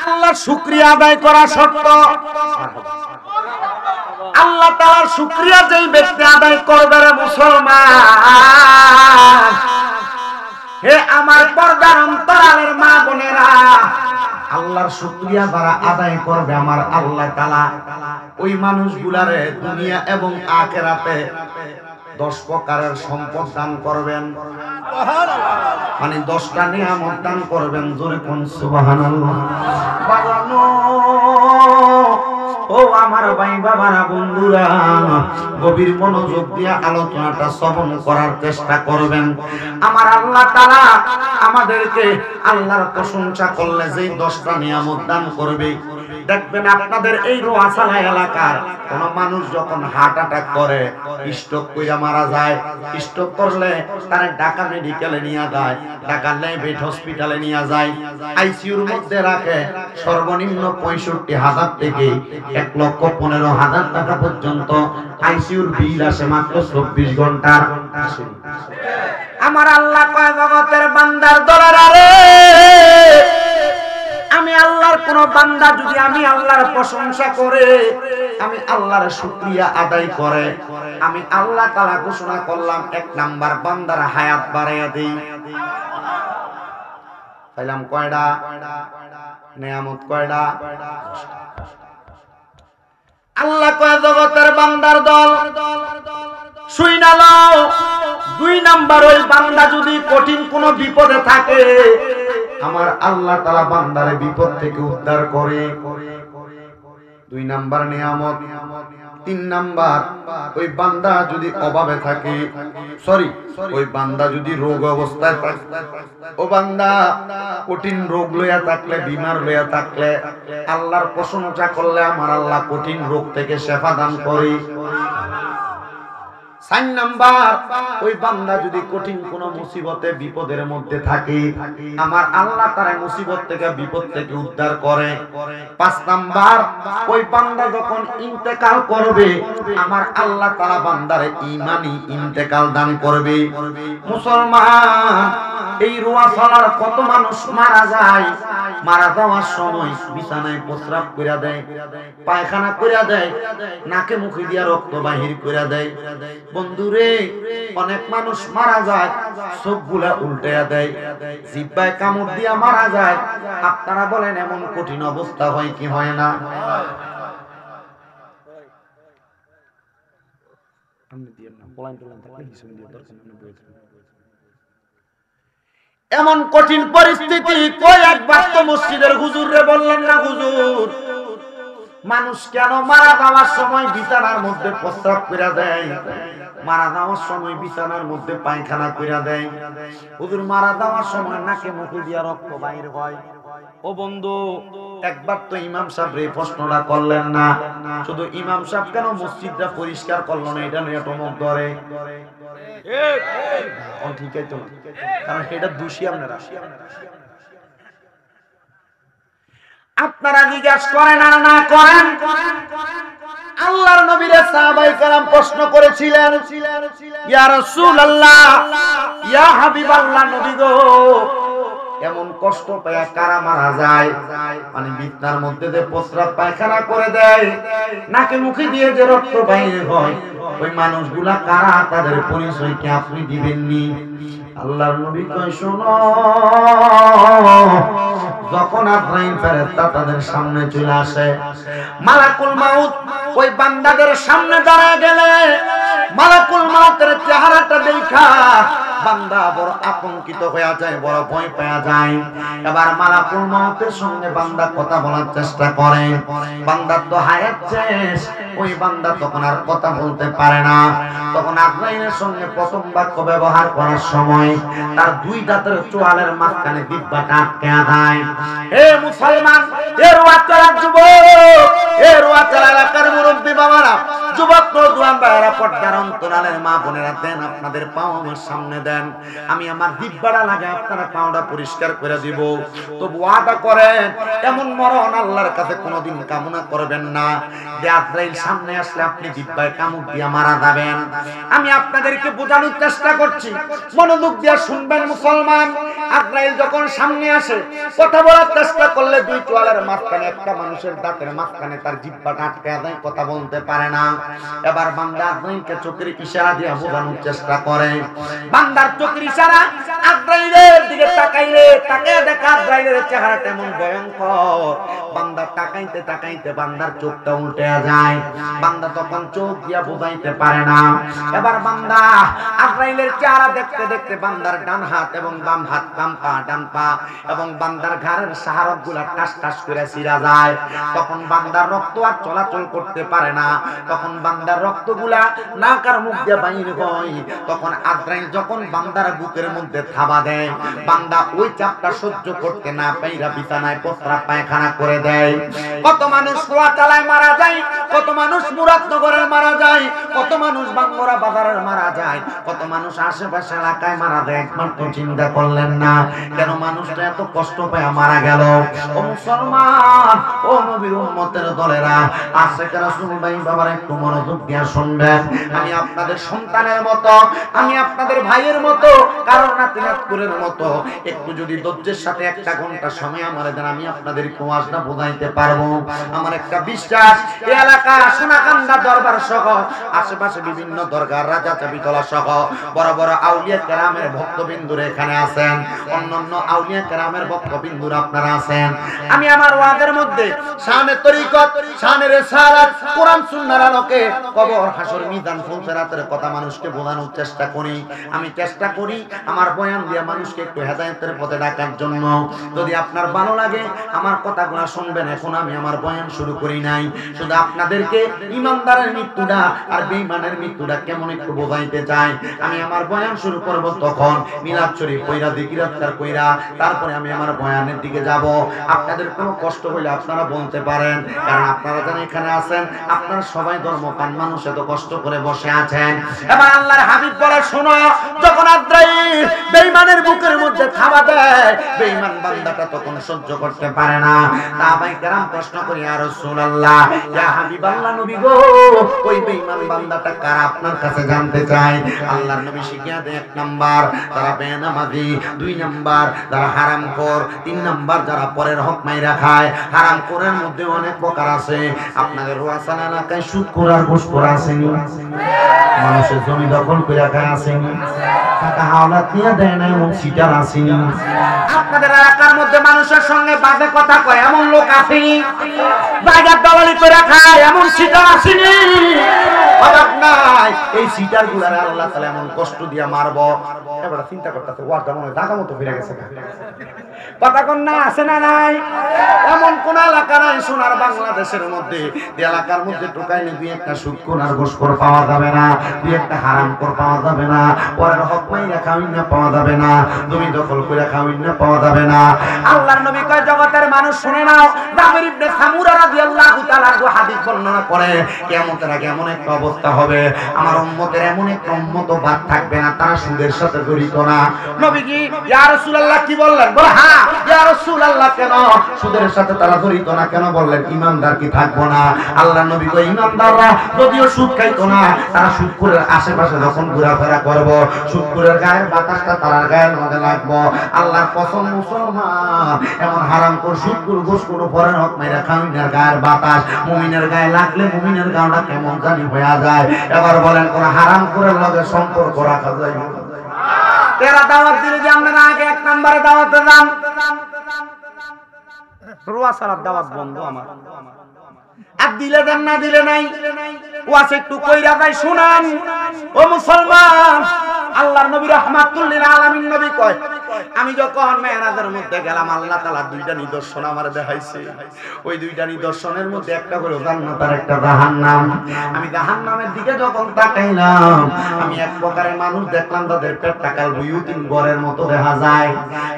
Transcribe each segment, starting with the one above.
আল্লাহর শুকরিয়া আদায় করা শর্ত। আল্লাহ তাআলার শুকরিয়া যেই ব্যক্তি আদায় করবে রে মুসলমান, হে আমার পর্দার অন্তরালের মা বোনেরা, আল্লাহর শুকরিয়া যারা আদায় করবে আমার আল্লাহ তাআলা ওই মানুষগুলারে দুনিয়া এবং আখিরাতে 10 প্রকারের সম্পদ দান করবেন। মানে 10টা নিয়ামত দান করবেন। জোরে কোন সুবহানাল্লাহ। বাজানো ও আমার ভাই বাবারা, বন্ধুরা, গভীর মনোযোগ দিয়ে আলোচনাটা শ্রবণ করার চেষ্টা করবেন। আমার আল্লাহ তাআলা আমাদেরকে আল্লাহর প্রশংসা করলে যেই 10টা নিয়ামত দান করবে, দেখবেন আপনাদের এই রোয়াসালা এলাকার কোন মানুষ যখন হার্ট অ্যাটাক করে, স্ট্রোক কইরা মারা যায়, স্ট্রোক করলে তারে ঢাকা মেডিকেলে নিয়ে যায়, ঢাকা লাইভেট হসপিটালে নিয়ে যায়, আইসিইউর মধ্যে রাখে। সর্বনিম্ন 65,000 থেকে 1,15,000 টাকা পর্যন্ত আইসিইউর বিল আসে মাত্র 24 ঘন্টার। আমার আল্লাহ কয় জগতের বান্দার দলেরা রে, আমি আল্লাহর কোন বান্দা যদি আমি আল্লাহর প্রশংসা করে, আমি আল্লাহর শুকরিয়া আদায় করে, আমি আল্লাহ তাআলা ঘোষণা করলাম 1 নাম্বার বান্দার হায়াত বাড়াইয়া দেই। পাইলাম কয়টা নিয়ামত? কয়টা? আল্লাহ কয় জগতের বান্দার দল শুই না লও। 2 নাম্বার, ওই বান্দা যদি কঠিন কোন বিপদে থাকে, আমার আল্লাহ তাআলা বান্দারে বিপদ থেকে উদ্ধার করে। 2 নাম্বার নিয়ামত। 3 নাম্বার, ওই বান্দা যদি অভাবে থাকে, ওই বান্দা যদি রোগ অবস্থায় থাকে, ও বান্দা কঠিন রোগ লইয়া থাকলে, বিমার লইয়া থাকলে, আল্লাহর প্রশংসা করলে আমার আল্লাহ কঠিন রোগ থেকে শিফা দান করে। 4 নাম্বার, ওই বান্দা যদি কঠিন কোন মুসিবতে বিপদের মধ্যে থাকে, আমার আল্লাহ তার মুসিবত থেকে বিপদ থেকে উদ্ধার করে। 5 নাম্বার, ওই বান্দা যখন ইন্তেকাল করবে, আমার আল্লাহ তাআলা বান্দারে ঈমানি ইন্তেকাল দান করবে। মুসলমান, এই রোয়াসালার কত মানুষ মারা যায়, মারা যাওয়ার সময় বিছানায় প্রস্রাব কইরা দেয়, পায়খানা কইরা দেয়, নাকে মুখে দিয়া রক্ত বাহির কইরা দেয়। বন্ধুরে, অনেক মানুষ মারা যায় চোখগুলা উল্টাইয়া দেয়, জিহ্বায় কামড় দিয়া মারা যায়। আপনারা বলেন এমন কঠিন অবস্থা হয় কি হয় না? এমন কঠিন পরিস্থিতি কই একবার তো মসজিদের হুজুররে বললেন না, হুজুর মানুষ কেন মারা যাওয়ার সময় বিছানার মধ্যে প্রস্রাব কইরা দেয়, মারা যাওয়ার সময় বিছানার মধ্যে পায়খানা কইরা দেয়, হুজুর মারা যাওয়ার সময় নাকে মুখে দিয়া রক্ত বাইর হয়? ও বন্ধু, একবার তো ইমাম সাহেব এই প্রশ্নটা করলেন না? শুধু ইমাম সাহেব কেন মসজিদটা পরিষ্কার করলো না, এটা নিয়ে টমক ধরে? ঠিক আছে, কারণ এটা দোষী আপনারা। আপনারা জিজ্ঞাসা করেন আর না করেন, আল্লাহর নবীরে সাহাবায়ে কেরাম প্রশ্ন করেছিলেন, ইয়া রাসূলুল্লাহ, ইয়া হাবিবাল্লাহ, নবী গো, এমন কষ্ট পায় কারা মারা যায়? মানে বিছনার মধ্যে যে প্রস্রাব পায়খানা করে দেয়, নাকে মুখে দিয়ে যে রক্ত বাইর হয়, ওই মানুষগুলা কারা? তাদের পরিচয় কি আপনি দিবেননি? আল্লাহর নবী কয়, শোনো, যখন আজরাইল ফেরেশতা তাদের সামনে চলে আসে, মালাকুল মাউত ওই বান্দাদের সামনে দাঁড়ায় গেলে, মালাকুল মাউতের চেহারাটা দেখা বান্দা বড় আতঙ্কিত হয়ে যায়, বড় ভয় পেয়ে যায়। এবার মালাকুল মাউতের সঙ্গে বান্দা কথা বলার চেষ্টা করে, বান্দার তো হায়াত শেষ, ওই বান্দা তখন আর কথা বলতে পারে না। তখন আজরাইলের সঙ্গে প্রথম বাক্য ব্যবহার করার সময় তার 2 দাঁতের চোয়ালের মাঝখানে দিব্যাটা আটকে যায়। হে মুসলমান, এ রোয়াচালা যুবক, এ রোয়াচালা এলাকার মুরব্বি বাবারা, যুবক নওজোয়ান ভাইরা, পর্দার অন্তরালের মা বোনেরা, দেন আপনাদের পাও আমার সামনে দেন, আমি আমার দিব্যাটা লাগে আপনারা পাওটা পরিষ্কার করে দিব। তবু ওয়াদা করেন, এমন মরণ আল্লাহর কাছে কোনোদিন কামনা করবেন না যে আজরাইল সামনে আসলে আপনি দিব্যায় কামড় দিয়ে মারা যাবেন। আমি আপনাদেরকে বোঝানোর চেষ্টা করছি, মনোযোগ দিয়ে শুনবেন মুসলমান। আজরাইল যখন সামনে আসে, কথা বলার চেষ্টা করলে করলে দুই তোয়ালের মাঝখানে একটা মানুষের দাঁতের মাঝখানে তার জিহ্বাটা আটকে যায়, কথা বলতে পারে না। এবার বান্দা আজরাইলকে চোখের ইশারা দিয়ে বোঝানোর চেষ্টা করে। বান্দার চোখের ইশারা আজরাইলের দিকে তাকাইলে তাকিয়ে দেখা আজরাইলের চেহারাটা এমন ভয়ঙ্কর, বান্দা তাকাইতে তাকাইতে বান্দার চোখটা উল্টে যায়। বান্দা তখন চোখ দিয়া বোঝাইতে পারে না। এবার বান্দা আজরাইলের চেহারা দেখতে দেখতে বান্দার ডান হাত এবং বাম হাত, বাম পা ডান পা এবং বান্দার ঘাড়ের সাহারকগুলা টাস টাস করে ছিঁড়া যায়। তখন বান্দার রক্ত আর চলাচল করতে পারে না। তখন বান্দার রক্তগুলা নাক আর মুখ দিয়ে বাইর হয়। তখন আজরাইল যখন বান্দার বুকের মধ্যে থাবা দেয়, বান্দা ওই চাপটা সহ্য করতে না পাইরা বিছানায় প্রস্রাব পায়খানা করে দেয়। কত মানুষ রোয়াটালায় মারা যায়, কত মানুষ মুরাদনগরে মারা যায়, কত মানুষ বাঙ্গরা বাজারের মারা যায়, কত মানুষ আশেপাশে এলাকায় মারা যায়। একবার তো চিন্তা করলেন না কেন মানুষটা এত কষ্ট পেয়ে মারা গেল? ও মুসলমান, ও নবীর উম্মতের দলেরা, আশিক রাসূল ভাই বাবার একটু মনোযোগ দিয়ে শুনবেন। আমি আপনাদের সন্তানের মতো, আমি আপনাদের ভাইয়ের মতো, কারণ নাতিনাতকুরের মতো। একটু যদি ধৈর্যের সাথে একটা ঘন্টা সময় আমার দেন, আমি আপনাদের ওয়াজটা বোঝাইতে পারবো। আমার একটা বিশ্বাস, এই এলাকা সোনাকান্দা দরবার সহ আশেপাশে বিভিন্ন দরগার রাজা চাবিতলা সহ বড় বড় আউলিয়া কেরামের ভক্তবিন্দুরা এখানে আছেন, অন্যান্য আউলিয়া কেরামের ভক্তবিন্দুরা আপনারা আছেন। আমি আমার ওয়াজের মধ্যে শানে তরিকত, শানে রিসালাত, কোরআন সুন্নাহর আলোকে কবর হাসর মিজান ফুলসিরাতের কথা মানুষকে বোঝানোর চেষ্টা করি। আমি চেষ্টা করি আমার বয়ান দিয়ে মানুষকে একটু হেদায়েতের পথে ডাকার জন্য। যদি আপনার ভালো লাগে আমার কথাগুলো শুনবেন। এখন আমি আমার বয়ান শুরু করি নাই, শুধু আপনাদেরকে ইমানদারের মৃত্যুটা আর বেঈমানের মৃত্যুটা কেমন একটু বোঝাইতে চাই। আমি আমার বয়ান শুরু করব, তখন মিলাদ শরীফ কইরা জিকির আজকার কইরা তারপরে আমি আমার বয়ানের দিকে যাব। আপনাদের কোনো কষ্ট হইলে আপনারা বলতে পারেন, কারণ আপনারা যারা এখানে আছেন আপনারা সবাই ধর্মপ্রাণ মানুষ, এত কষ্ট করে বসে আছেন। এবার আল্লাহর হাবিব বলে, শোনো, যখন আজরাইল বেঈমানের বুকের মধ্যে থাবা দেয়, বেঈমান বান্দাটা তখন সহ্য করতে পারে না। সাহাবায়ে কেরাম প্রশ্ন করি, ইয়া রাসূলুল্লাহ, ইয়া হাবিবাল্লাহ, নবী গো, ওই বেঈমান বান্দাটা কারা আপনার কাছে জানতে চাই। আল্লাহর নবী শিখিয়ে দেয়, 1 নাম্বার যারা বেনামাজি, 2 নাম্বার যারা হারামখোর, 3 নাম্বার যারা পরের হক মাইরা খায়। হারামখোরের মধ্যে অনেক প্রকার আছে। আপনাদের রোয়াসান এলাকায় সুদখোর আর ঘুষখোর আসেনি? মানুষের জমি দখল করে খায় আসেনি? টাকা হাওলাত নিয়ে দেয় না এমন সিটার আসেনি? আপনাদের এলাকার মধ্যে মানুষের সঙ্গে বাজে কথা কয় এমন লোক আসেনি? জায়গার দালালি করে খায় এমন সিটার আসেনি? অবাক নাই, এই সিটার গুলারে আল্লাহ তাআলা এমন কষ্ট দিয়া মারবো। এবার চিন্তা করতেছে, ওয়াটা মনে হয় ঢাকা মতো ফিরে গেছে। কথা কোন না আছে না নাই? এমন কোন এলাকা নাই সোনার বাংলাদেশের মধ্যে এলাকার মধ্যে টোকাইলে 2-1টা সুদখোর আর ঘুষখোর পাওয়া যাবে না, 2-1টা হারামখোর পাওয়া যাবে না, পরের হক মাইরা খাওয়াইন না পাওয়া যাবে না, জমি দখল করে খাওয়াইন না পাওয়া যাবে না। আল্লাহর নবী কয়, জগতের মানুষ শুনে নাও, জাবির ইবনে সামুরা রাদিয়াল্লাহু তাআলা হাদিস বর্ণনা করে, কিয়ামতের আগে এমন একটা অবস্থা হবে, আমার উম্মতের এমন একটা উম্মত বাদ থাকবে না তারা সুদের সাথে জড়িত না। নবীজি, ইয়া রাসূলুল্লাহ কি বললেন? বলে, হ্যাঁ ইয়া রাসূলুল্লাহ, কেন সুদের সাথে তারা জড়িত না কেন? বললেন, ইমানদার কি থাকবো না? আল্লাহর নবী কয়, ইমানদাররা যদিও সুদ খাইতো না, তারা সুদখোরের আশেপাশে যখন ঘোরাফেরা করব, সুদখোরের গায়ের বাতাসটা তার গায়ের মধ্যে লাগবো। আল্লাহর কসম, মুসলমান এমন হারামখোর সুদখোর ঘুষখোর পরের হক মাইরা খাওয়াইনের গায়ের বাতাস মুমিনের গায়ে লাগলে মুমিনের গাওটা কেমন জানি হয়ে যায়। এবার বলেন, কোন হারামখোরের লগে সম্পর্ক রাখা যায় না? তেরা দাওয়াত দিলে যে আপনারা আগে 1 নম্বরে দাওয়াতে যান, রোয়া সালাত দাওয়াত বন্ধ আমার। আর দিলে দেন না দিলে নাই, ওয়াস একটু কইরা যায় শুনান। ও মুসলমান, আল্লাহর নবী রাহমাতুল লিল আলামিন নবী কয়, আমি যখন মেরাজের মধ্যে গেলাম আল্লাহ তাআলা 2টা নিদর্শন আমারে দেখাইছে। ওই 2টা নিদর্শনের মধ্যে একটা হলো জান্নাত আর একটা জাহান্নাম। আমি জাহান্নামের দিকে যখন তাকাইলাম, আমি এক প্রকারের মানুষ দেখলাম তাদের পেট টাকাল বুয়ুতিন গরের মতো দেখা যায়।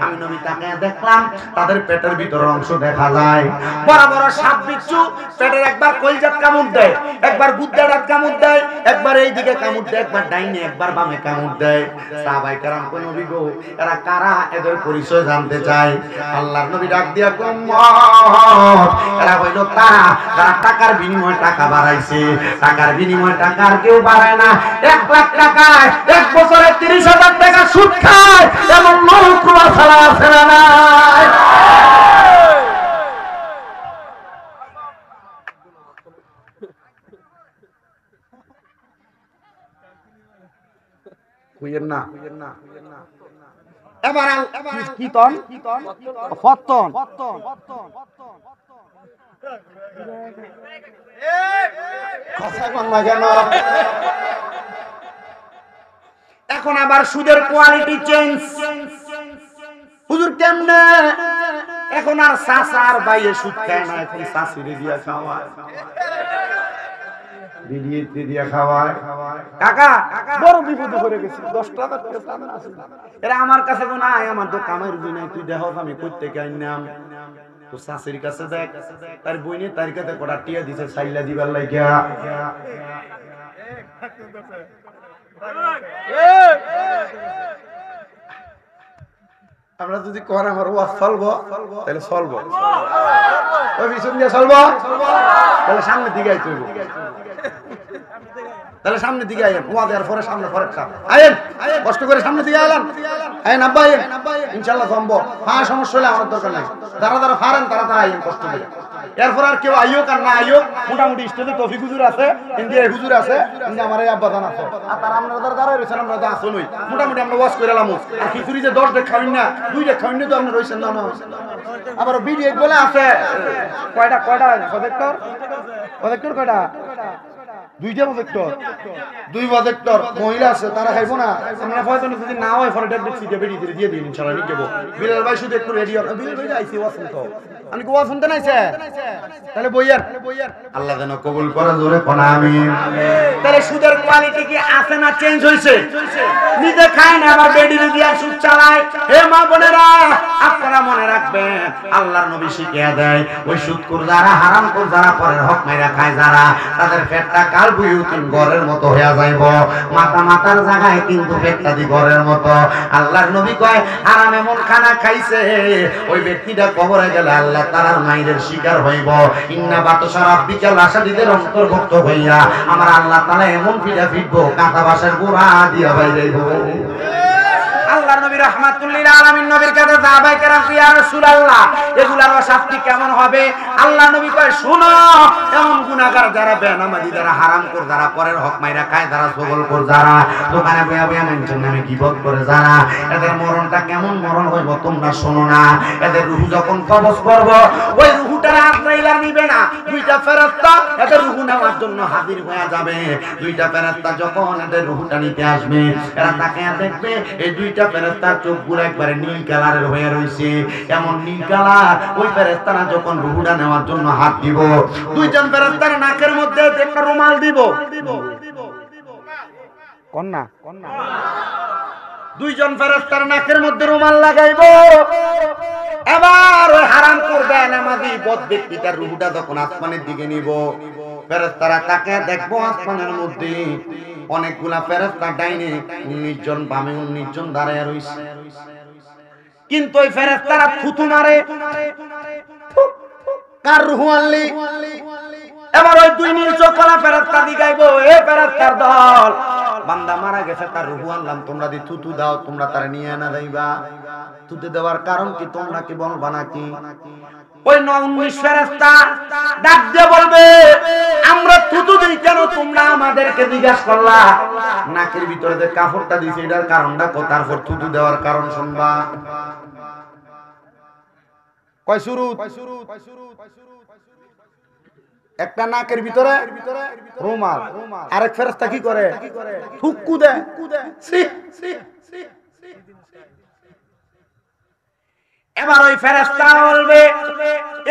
আমি নবী তাকায় দেখলাম তাদের পেটের ভিতরের অংশ দেখা যায়। বড় বড় সাপ বিচ্ছু পেটের একবার কলজাত কামড় দেয়, একবার গুদ্দাটাত কামড় দেয়, একবার এই দিকে কামড় দেয়, একবার ডাইনে একবার বামে কামড় দেয়। সাহাবায়ে কেরাম কই, নবী গো, এরা কারা? এদের পরিচয় জানতে চাই। আল্লাহর নবী ডাক দিয়া কয়, উম্মত, এরা হইল তারা যারা টাকার বিনিময়ে টাকা বাড়াইছে। টাকার বিনিময়ে টাকা আর কেউ বাড়ায় না। 1 লাখ টাকায় 1 বছরে 30,000 টাকা সুদ খায় এমন লোক ছাড়া আছে না নাই? কইেন না এবার কীর্তন ফতন কথা কোন না কেন এখন আবার সুদের কোয়ালিটি চেঞ্জ হুজুর কেমনে এখন আর চাচা আর ভাইয়ে সুদ খায় না এখন চাচিরে দিয়া খাওয়ায় বিড়িতে দিয়া খাওয়ায় কাকা বড় বিপদে পড়ে গেছি 10 টাকা করে সামনে আছে এরা আমার কাছে তো নাই আমার তো কামের দিন নাই তুই দেখো আমি কই থেকে আইনাম তো চাচির কাছে দেখ তার বইনে তার কাছে কটা টিয়া দিছে ছাইলা দিবার লাগিয়া আমরা যদি কোন আমার ওয়াজ চলবো তাহলে চলবো ওই পিছন দিয়ে চলবো তাহলে সামনের দিকে আইতে হইব তাহলে সামনের দিকে আইয়েন ওয়াজ এর পরে সামনে পরেরটা আইয়েন কষ্ট করে সামনের দিকে আইলেন আইয়েন আব্বা আইয়েন ইনশাআল্লাহ সম্ভব হ্যাঁ সমস্যা হলে আমার দরকার নাই যারা যারা পারেন তারা তারা আইয়েন কষ্ট করে এরপর আর কেউ আইও আর না আইও মোটামুটি স্টেজে তৌফিক হুজুর আছে ইন্ডিয়া হুজুর আছে ইন্ডিয়া আমার এই আব্বা জান আছে আর তারা আপনারা যারা দাঁড়ায় রয়েছেন আমরা তো আসুনই মোটামুটি আমরা ওয়াজ করে এলাম আর খিচুড়ি যে 10 টাকা খাবেন না 2 টাকা খাবেন না তো আপনারা রয়েছেন না আবার ভিডিও বলে আছে কয়টা প্রজেক্টর কয়টা দুইটা প্রজেক্টর দুই প্রজেক্টর মহিলা আছে তারা খাইবো না আমরা ফয়জন যদি না হয় ফরে ডেট সিটে বেরিয়ে দিয়ে দিন ইনশাআল্লাহ নিয়ে যাব বিলাল ভাই শুধু একটু রেডি হন বিলাল ভাই আইছি ওয়াজ শুনতো আমি কি ওয়াজ শুনতে নাইছে তাহলে বইয়ার আল্লাহ যেন কবুল করে জোরে কোন আমিন তাহলে সুদের কোয়ালিটি কি আছে না চেঞ্জ হইছে নিজে খায় না আবার বেডি দিয়া সুদ চালায় হে মা বোনেরা আপনারা মনে রাখবেন আল্লাহর নবী শিখিয়ে দেয় ওই সুদখোর যারা হারামখোর যারা পরের হক মাইরা খায় যারা তাদের পেটটা কাল বুয়ুতিন ঘরের মতো হয়ে যাইব মাথার জায়গায় কিন্তু পেটটা দি ঘরের মতো আল্লাহর নবী কয় হারাম এমন খানা খাইছে ওই ব্যক্তিটা কবরে গেলে আল্লাহ তাআলার মাইরের শিকার হইব ইন্না বাতশা রাব্বিকা লাশাদীদের অন্তর্ভুক্ত হইয়া আমার আল্লাহ তাআলা এমন পিঠা ফিটবো কাঁটা বাঁশের গোড়া দিয়া বাইরেইব আল্লাহর নবী রাহমাতুল লিল আলামিন নবীর কাছে সাহাবায়ে কেরাম ইয়া রাসূলুল্লাহ এগুলার শাস্তি কেমন হবে আল্লাহর নবী কয় শুনো এমন গুনাহগার যারা বেনামাজি যারা হারামখোর যারা পরের হক মাইরা খায় যারা জবলখোর যারা দোকানে বইয়া বইয়া মানুষের নামে গীবত করে যারা এদের মরণটা কেমন মরণ হইব তোমরা শোনো না এদের রূহ যখন কবজ করব ওই রূহটা আজরাইল নিবে না দুইটা ফেরেশতা এদের রূহ নেওয়ার জন্য হাজির হয়ে যাবে দুইটা ফেরেশতা যখন এদের রূহটা নিতে আসবে এরা তাকিয়ে দেখবে এই দুইটা ফেরেশতার চোখগুলো একবারে নীল কালারের হয়ে রইছে এমন নীল কালার ওই ফেরেশতারা যখন রূহটা নেওয়ার জন্য হাত দিব দুইজন ফেরেশতার নাকের মধ্যে একটা রুমাল দিব কন্না দুইজন ফেরেশতার নাকের মধ্যে রুমাল লাগাইবো এবার ওই হারামখোর বেনামাজি বদ ব্যক্তিটার রূহটা যখন আসমানের দিকে নিব ফেরেশতারা তাকিয়ে দেখবো আসমানের মধ্যে অনেকগুলা ফেরেশতা ডাইনে 19 জন বামে 19 জন দাঁড়ায় রইছে কিন্তু ওই ফেরেশতারা থুতু মারে কার রূহ আনলি এবার ওই দুই নীল চোখওয়ালা ফেরেশতা দিগাইবো এ ফেরেশতার দল বান্দা মারা গেছে তার রূহ আনলাম তোমরা দি থুতু দাও তোমরা তারে নিয়ে না যাইবা থুতু দেওয়ার কারণ কি তোমরা কি বলবা নাকি ওই 19 ফেরেশতা ডাক দিয়ে বলবে আমরা থুতু দেই কেন তোমরা আমাদেরকে জিজ্ঞাসা করলা নাকের ভিতরে যে কাপড়টা দিছে এটার কারণটা কত তারপর থুতু দেওয়ার কারণ শুনবা কয় শুরু একটা নাকের ভিতরে রুমাল আরেক ফেরেশতা কি করে থুকু দেয় এবার ওই ফেরেশতা বলবে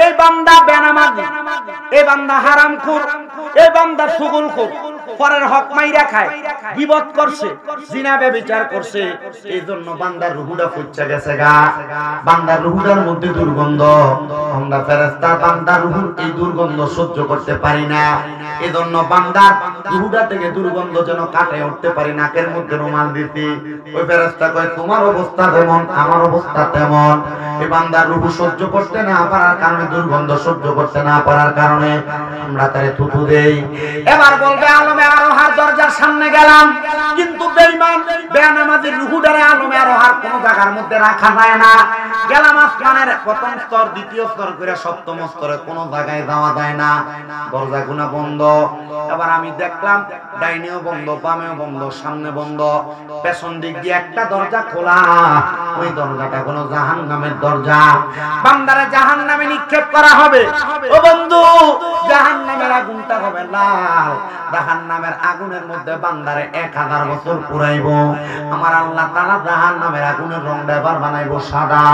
এই বান্দা বেনামাজি এই বান্দা হারামখোর এই বান্দা সুগুলখোর পরের হক মাইরা খায় গীবত করছে জিনা ব্যভিচার করছে এইজন্য বান্দার রূহটা ফুচ্চা গেছে গা বান্দার রূহটার মধ্যে দুর্গন্ধ আমরা ফেরেশতা বান্দার রূহের এই দুর্গন্ধ সহ্য করতে পারি না এজন্য বান্দার রূহটা থেকে দুর্গন্ধ যেন কাটে উঠতে পারি নাকের মধ্যে রুমাল দিতে ওই ফেরেশতা কয় তোমার অবস্থা যেমন আমার অবস্থা তেমন এই বান্দার রূহ সহ্য করতে না পারার কারণে দুর্গন্ধ সহ্য করতে না পারার কারণে আমরা তারে থুতু দেই এবার বলবে আলমে আরোহার দরজা দরজার সামনে গেলাম, কিন্তু বেঈমান বেনামাজি রুহুডারে আলমে আর হার কোন জায়গার মধ্যে রাখা যায় না। গেলাম আসমানের প্রথম স্তর, দ্বিতীয় স্তর করে সপ্তম স্তরে কোন জায়গায় যাওয়া যায় না, দরজাগুলো বন্ধ। এবার আমি দেখলাম ডাইনেও বন্ধ, বামেও বন্ধ, সামনে বন্ধ, পেছন দিক দিয়ে একটা দরজা খোলা। ওই দরজাটা কোনো জাহান্নামের দরজা। বান্দারে জাহান্নামে নিক্ষেপ করা হবে। ও বন্ধু, জাহান্নামের আগুনটা হবে লাল। জাহান্নামের আগুনের মধ্যে বান্দারে 1000 বছর পুরাইবো। আমার আল্লাহ তাআলা জাহান্নামের আগুনের রংটা এবার বানাইবো সাদা,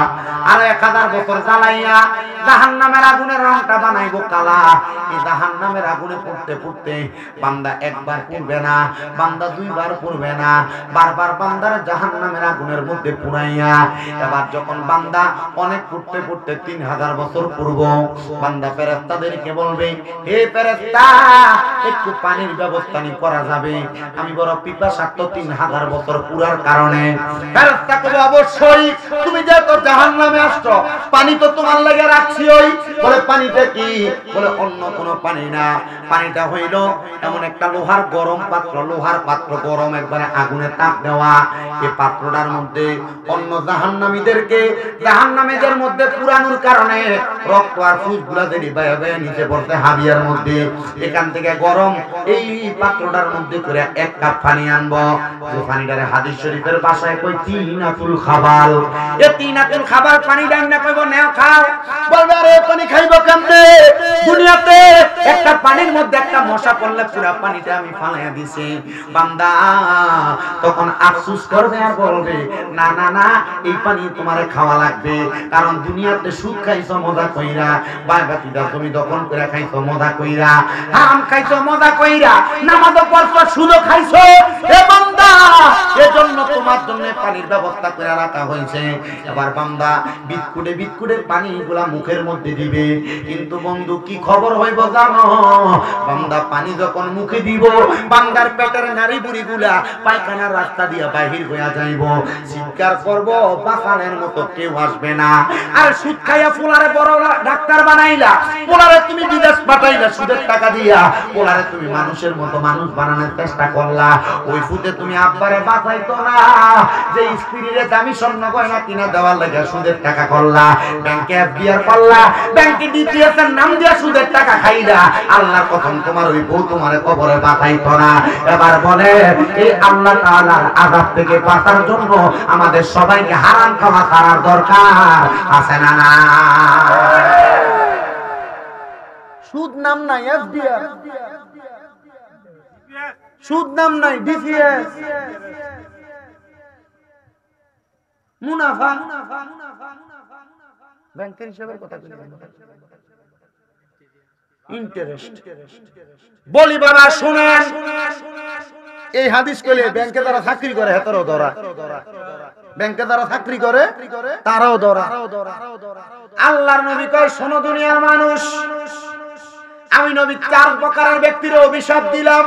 আর 1000 বছর জ্বালাইয়া জাহান্নামের আগুনের রংটা বানাইবো কালা। এই জাহান্নামের আগুনে পুড়তে পুড়তে বান্দা একবার পুড়বে না, বান্দা দুইবার পুড়বে না, বারবার বান্দার জাহান্নামের আগুনের মধ্যে পুড়াইয়া এবার যখন বান্দা অনেক পুড়তে পুড়তে 3000 বছর পুড়বো, বান্দা ফেরেশতাদেরকে বলবে, হে ফেরেশতা, একটু পানির ব্যবস্থা নি করা যাবে? আমি বড় পিপাসার্থ 3000 বছর পুরার কারণে। ফেরেশতা কবে, অবশ্যই, তুমি যে তোর জাহান্নামে আসছো, পানি তো তোমার লাগি রাখছি। ওই বলে, পানিটা কি? বলে, অন্য কোনো পানি না, পানিটা হইল এমন একটা লোহার গরম পাত্র, লোহার পাত্র গরম, একবারে আগুনে তাপ দেওয়া। এই পাত্রটার মধ্যে অন্য জাহান্নামীদেরকে জাহান্নামীদের মধ্যে পুরানোর কারণে রক্ত আর ফুসগুলা দেরি বাইরে বাইরে নিচে পড়তে হাবিয়ার মধ্যে। এখান থেকে গরম এই পাত্রটার মধ্যে করে 1 কাপ পানি আনবো। যে পানিটারে হাদিস শরীফের ভাষায় কই তিনাতুল খাবাল। এই তিনাতুল খাবার পানি ডাং না কইবো নেও খাও। বলবে, আরে পানি খাইবো কেমনে? দুনিয়াতে একটা পানির মধ্যে একটা মশা পড়লে পুরো পানিটা আমি ফালাইয়া দিছি। বান্দা তখন আফসোস করবে আর বলবে, না না না, এই পানি তোমারে খাওয়া লাগবে। কারণ দুনিয়াতে সুদ খাইছো মজা কইরা, বাইবাতিদা তুমি দখল করে খাইছো মজা কইরা, হারাম খাইছো মজা কইরা, নামাজও পড়ছো, সুদও খাইছো। হে বান্দা, এজন্য তোমার জন্য পানির ব্যবস্থা করে রাখা হয়েছে। এবার বান্দা বিটকুটে বিটকুটে পানিগুলা মুখের মধ্যে দিবে। কিন্তু বন্ধু, কি খবর হইব জানো? বান্দা পানি যখন মুখে দিব, বান্দার পেটের নারী বুড়িগুলা পায়খানার রাস্তা দিয়ে বাহির হইয়া যাইব। চিৎকার করব, বাঁচানোর মতো কেউ আসবে না। আর সুদ খাইয়া পোলারে বড় ডাক্তার বানাইলা, পোলারে তুমি বিদেশ পাঠাইলা সুদের টাকা দিয়া, পোলারে তুমি মানুষের মতো মানুষ বানানোর চেষ্টা করলা। ওই ফুটে তুমি আব্বারে বাঁচাইতো না, যে স্ত্রীরে দামি স্বর্ণ গয়না কিনা দেওয়ার লাগে সুদের টাকা করলা, ব্যাংকে এফডিআর করলা, ব্যাংকে ডিপিএস এর নাম দিয়া সুদের টাকা খাইলা। আল্লাহর কসম, তোমার ওই বউ তোমারে কবরে বাঁচাইতো না। এবার বলে, এই আল্লাহ তাআলার আযাব থেকে বাঁচার জন্য আমাদের সবাইকে হারাম খাওয়া ছাড়ার দরকার আছে না? না, সুদ নাম নাই এফডিআর, সুদ নাম নাই ডিপিএস, মুনাফা, ব্যাংকের হিসাবের কথা ইন্টারেস্ট। বলি বাবা শুনেন, এই হাদিস কইলে ব্যাংকে যারা চাকরি করে হেতারও ধরা, ব্যাংকে যারা চাকরি করে তারাও ধরা। আল্লাহর নবী কয়, শোনো দুনিয়ার মানুষ, আমি নবী 4 প্রকারের ব্যক্তির অভিশাপ দিলাম,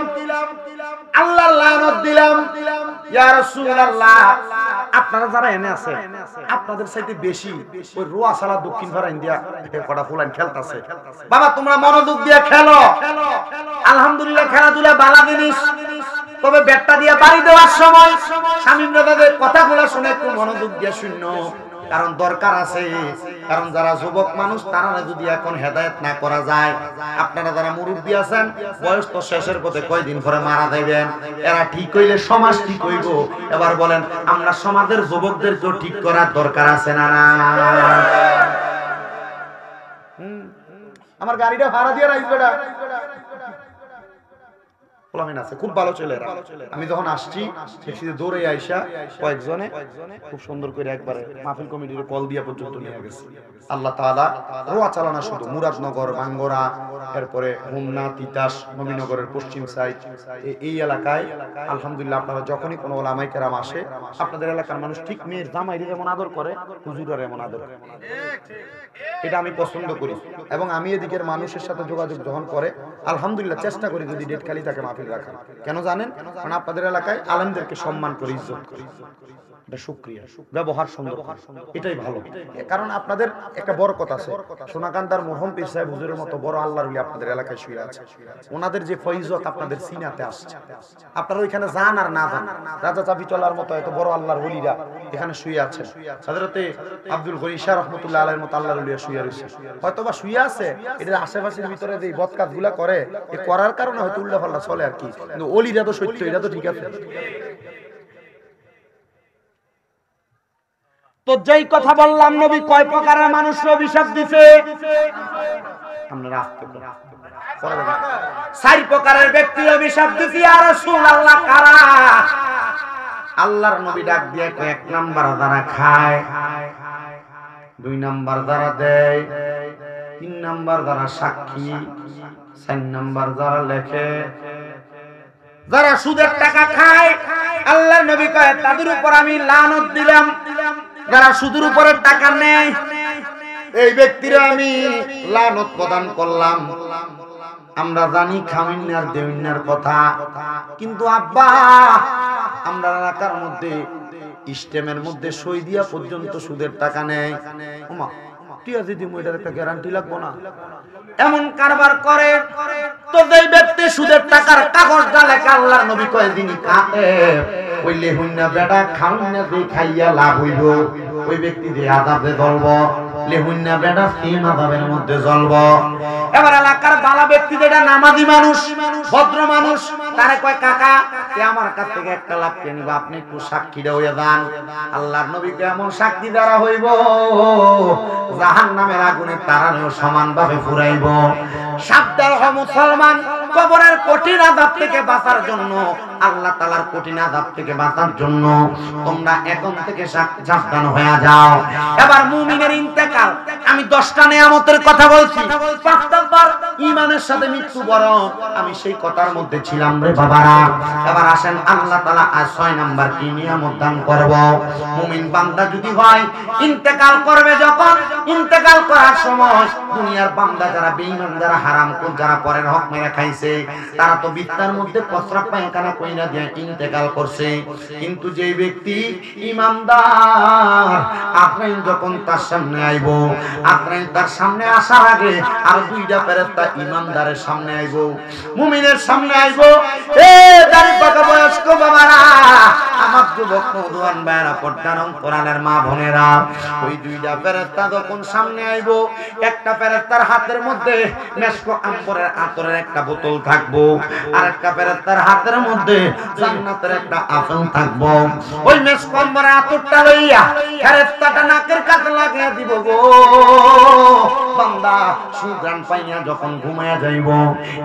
আল্লাহর লানত দিলাম। ইয়া রাসূলুল্লাহ, আপনারা যারা এনে আছে, আপনাদের চাইতে বেশি ওই রোয়া সালা দক্ষিণ পাড়া ইন্ডিয়া কটা ফুলান খেলতাছে। বাবা, তোমরা মনোযোগ দিয়ে খেলো। আলহামদুলিল্লাহ, খেলাধুলা ভালো জিনিস, তবে ব্যাটটা দিয়ে বাড়ি দেওয়ার সময় শামীম দাদাদের কথাগুলো শুনে একটু মনোযোগ দিয়ে শুনো, কারণ দরকার আছে। কারণ যারা যুবক মানুষ, তারা যদি এখন হেদায়েত না করা যায়, আপনারা যারা মুরব্বী আছেন, বয়স তো শেষের পথে, কয়দিন পরে মারা যাবেন। এরা ঠিক হইলে সমাজ ঠিক হইব। এবার বলেন, আমরা সমাজের যুবকদেরকেও ঠিক করার দরকার আছে না? না, আমার গাড়িটা ভাড়া দিয়ে রাখবে না, খুব ভালো ছেলে। আমি যখন আসছি দৌড়ে আইসা কয়েকজনে খুব সুন্দর করে একবারে মাহফিল কমিটির কল দিয়া পর্যন্ত নিয়ে গেছে। আল্লাহ তাআলা রোয়া চালানা শুধু মুরাদনগর, বাঙ্গরা, এরপরে হোমনা, তিতাস, নবীনগরের পশ্চিম সাইড, এই এলাকায় আলহামদুলিল্লাহ আপনারা যখনই কোনো ওলামায়ে কেরাম আসে, আপনাদের এলাকার মানুষ ঠিক মেয়ের জামাইরে যেমন আদর করে, হুজুরের এমন আদর করে। এটা আমি পছন্দ করি, এবং আমি এদিকের মানুষের সাথে যোগাযোগ যখন করে, আলহামদুলিল্লাহ চেষ্টা করি যদি ডেট খালি থাকে মাহফিল মাহফিল রাখা। কেন জানেন? কারণ আপনাদের এলাকায় আলেমদেরকে সম্মান করে, ইজ্জত করে। এটা শুকরিয়া, ব্যবহার সুন্দর, এটাই ভালো। কারণ আপনাদের একটা বড় কথা আছে, সোনাকান্দার মরহুম পীর সাহেব হুজুরের মতো বড় আল্লাহর ওলি আপনাদের এলাকায় শুয়ে আছে। ওনাদের যে ফয়জত আপনাদের সিনাতে আসছে, আপনারা ওইখানে যান আর না যান, রাজা চাবি চলার মতো এত বড় আল্লাহর ওলিরা এখানে শুয়ে আছেন। হযরতে আব্দুল গনি শাহ রাহমাতুল্লাহ আলাইহির মতো আল্লাহর ওলিরা শুয়ে আছে। হয়তোবা শুয়ে আছে, এদের আশেপাশের ভিতরে যে বদকাজগুলা করে, এই করার কারণে হয়তো উল্টাপাল্টা চলে আর কি, কিন্তু ওলিরা তো সত্য, এটা তো ঠিক আছে। তো যেই কথা বললাম, নবী কয় প্রকারের মানুষকে অভিশাপ দিছে? আমরা আস্তে করে চার প্রকারের ব্যক্তি অভিশাপ দিছি। ইয়া রাসূলুল্লাহ, কারা? আল্লাহর নবী ডাক দিয়ে কয়, এক নাম্বার যারা খায়, দুই নাম্বার যারা দেয়, তিন নাম্বার যারা সাক্ষী, চার নাম্বার যারা লেখে। যারা সুদের টাকা খায়, আল্লাহর নবী কয় তাদের উপর আমি লানত দিলাম। যারা সুদের উপরে টাকা নেয়, এই ব্যক্তিরা আমি লানত প্রদান করলাম। আমরা জানি খামিনার দেউনার কথা, কিন্তু আব্বা আমরা এলাকার মধ্যে ইস্টেমের মধ্যে সই দিয়া পর্যন্ত সুদের টাকা নেয়। ওমা টিয়া দিদি মইটার একটা গ্যারান্টি লাগবো না, এমন কারবার করে। তো যেই ব্যক্তি সুদের টাকার কাগজটা লেখা, আল্লাহর নবী কয় যিনি কাটে কইলে হুন্না বেটা খাউন্না যে খাইয়া লাভ হইব, ওই ব্যক্তি যে আযাবে জ্বলব, লেহুন্না বেটা সিম আযাবের মধ্যে জ্বলব। এবার এলাকার বালা ব্যক্তি যেটা নামাজি মানুষ, ভদ্র মানুষ, তারে কয় কাকা তে আমার কাছ থেকে 1 লাখ কে নিবা, আপনি একটু সাক্ষীটা হইয়া যান। আল্লাহর নবী কেমন সাক্ষী দ্বারা হইব, জাহান্নামের আগুনে তারাও সমানভাবে পুরাইব। সাবধান হও মুসলমান, কবরের কঠিন আযাব থেকে বাঁচার জন্য, আল্লাহ তাআলার কঠিন আযাব থেকে বাঁচার জন্য তোমরা এখন থেকে সাবধান হয়ে যাও। এবার মুমিনের ইন্তেকাল, আমি 10টা নিয়ামতের কথা বলছি। 5 নাম্বার ঈমানের সাথে মৃত্যু বরণ, আমি সেই কথার মধ্যে ছিলাম রে বাবারা। এবার আসেন আল্লাহ তাআলা আজ 6 নাম্বার কি নিয়ামত দান করব। মুমিন বান্দা যদি হয়, ইন্তেকাল করবে যখন, ইন্তেকাল করার সময় দুনিয়ার বান্দা যারা বেঈমান, যারা হারামখোর, যারা পরের হক মেরে খাইছে, তারা তো বিছানার মধ্যে প্রস্রাব পায়খানা কইরা দিয়ে ইন্তেকাল করছে। কিন্তু যে ব্যক্তি ইমানদার, আপনি যখন তার সামনে আইব, আপনি তার সামনে আসার আগে আর 2টা ফেরেশতা ইমানদারের সামনে আইব, মুমিনের সামনে আইব। এ দাড়ি পাকা বয়স্ক বাবারা, আমার যুবক নওজোয়ান ভাইরা, পর্দার অন্তরালের মা বোনেরা, ওই 2টা ফেরেশতা যখন সামনে আইব, একটা ফেরেশতার হাতের মধ্যে মেশক আম্বরের আতরের একটা বোতল থাকবো, আর একটা ফেরেশতার হাতের মধ্যে জান্নাতের একটা আপেল থাকবো। ওই মেশক আম্বরের আতরটা লইয়া ফেরেশতাটা নাকের কাছে লাগিয়ে দিব গো। বান্দা সুগ্রাণ পাইয়া যখন ঘুমায়া যাইব,